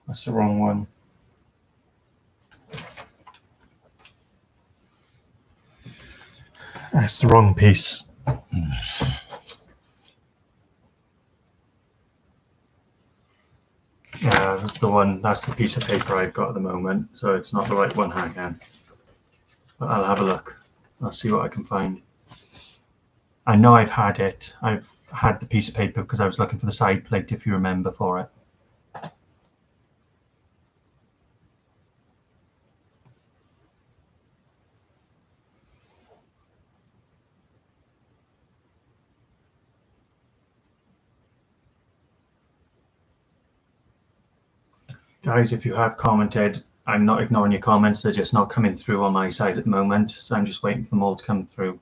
That's the wrong one. That's the wrong piece. That's the one. That's the piece of paper I've got at the moment, so it's not the right one, Hakan. But I'll have a look. I'll see what I can find. I know I've had it. I've had the piece of paper because I was looking for the side plate, if you remember, for it. Guys, if you have commented, I'm not ignoring your comments. They're just not coming through on my side at the moment, so I'm just waiting for them all to come through.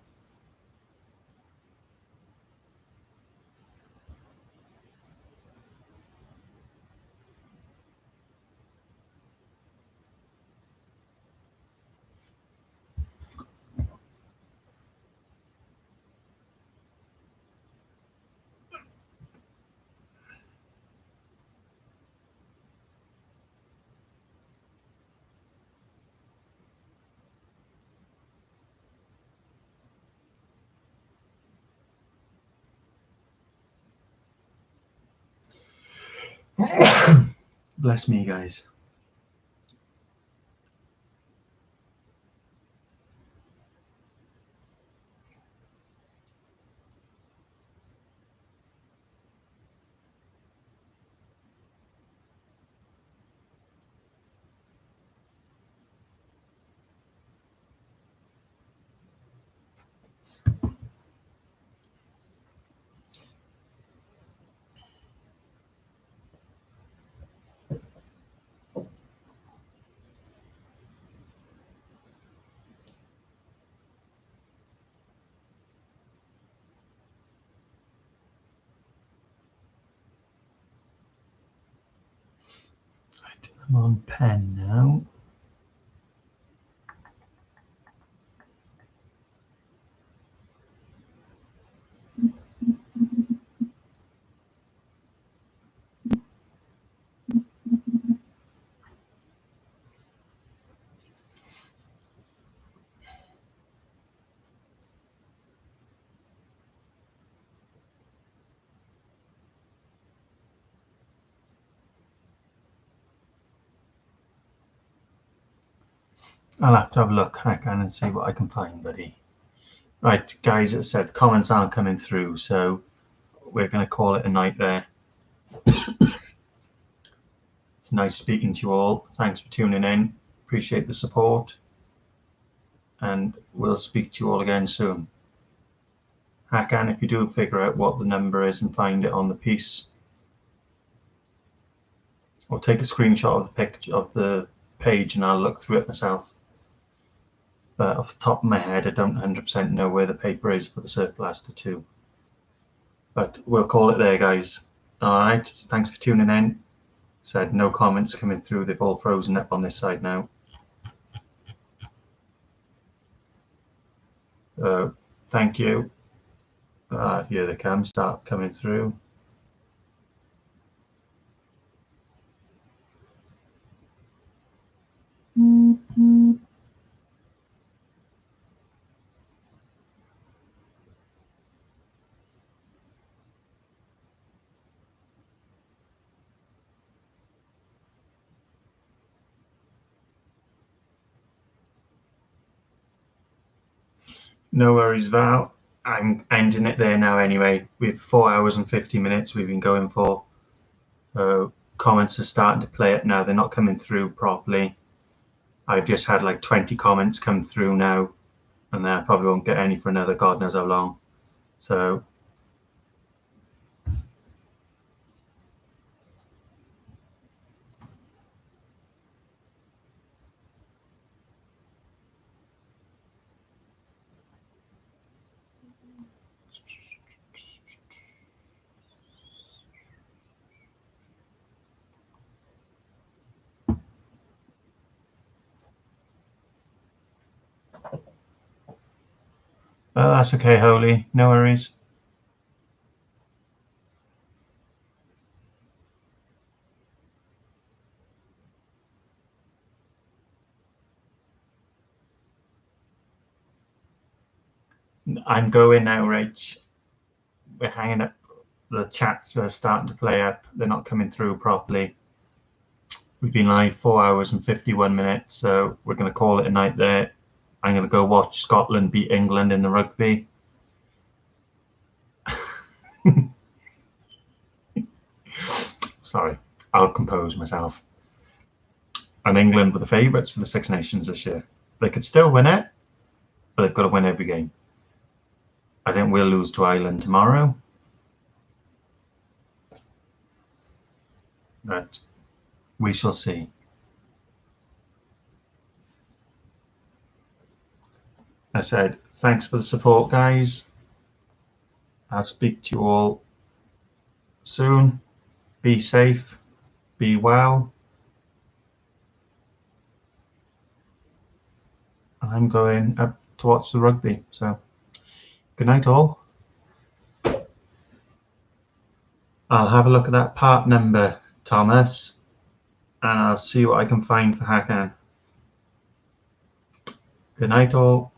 Bless me, guys. Right, I'm on pen now. I'll have to have a look, Hakan, and see what I can find, buddy. Right, guys, as I said, comments aren't coming through, so we're going to call it a night there. Nice speaking to you all. Thanks for tuning in. Appreciate the support. And we'll speak to you all again soon. Hakan, if you do figure out what the number is and find it on the piece, or take a screenshot of the picture of the page and I'll look through it myself. But off the top of my head, I don't 100% know where the paper is for the Surf Blaster 2. But we'll call it there, guys. All right, thanks for tuning in. Said no comments coming through. They've all frozen up on this side now. Thank you. Here they come, start coming through. No worries, Val. I'm ending it there now anyway. We've 4 hours and 50 minutes we've been going for. Comments are starting to play up now. They're not coming through properly. I've just had like 20 comments come through now, and then I probably won't get any for another God knows how long. So that's okay, Holy. No worries. I'm going now, Rach. We're hanging up. The chats are starting to play up. They're not coming through properly. We've been live 4 hours and 51 minutes, so we're going to call it a night there. I'm going to go watch Scotland beat England in the rugby. Sorry, I'll compose myself. And England were the favourites for the Six Nations this year. They could still win it, but they've got to win every game. I think we'll lose to Ireland tomorrow. But we shall see. I said, thanks for the support, guys. I'll speak to you all soon. Be safe. Be well. I'm going up to watch the rugby. So good night, all. I'll have a look at that part number, Thomas, and I'll see what I can find for Hakan. Good night, all.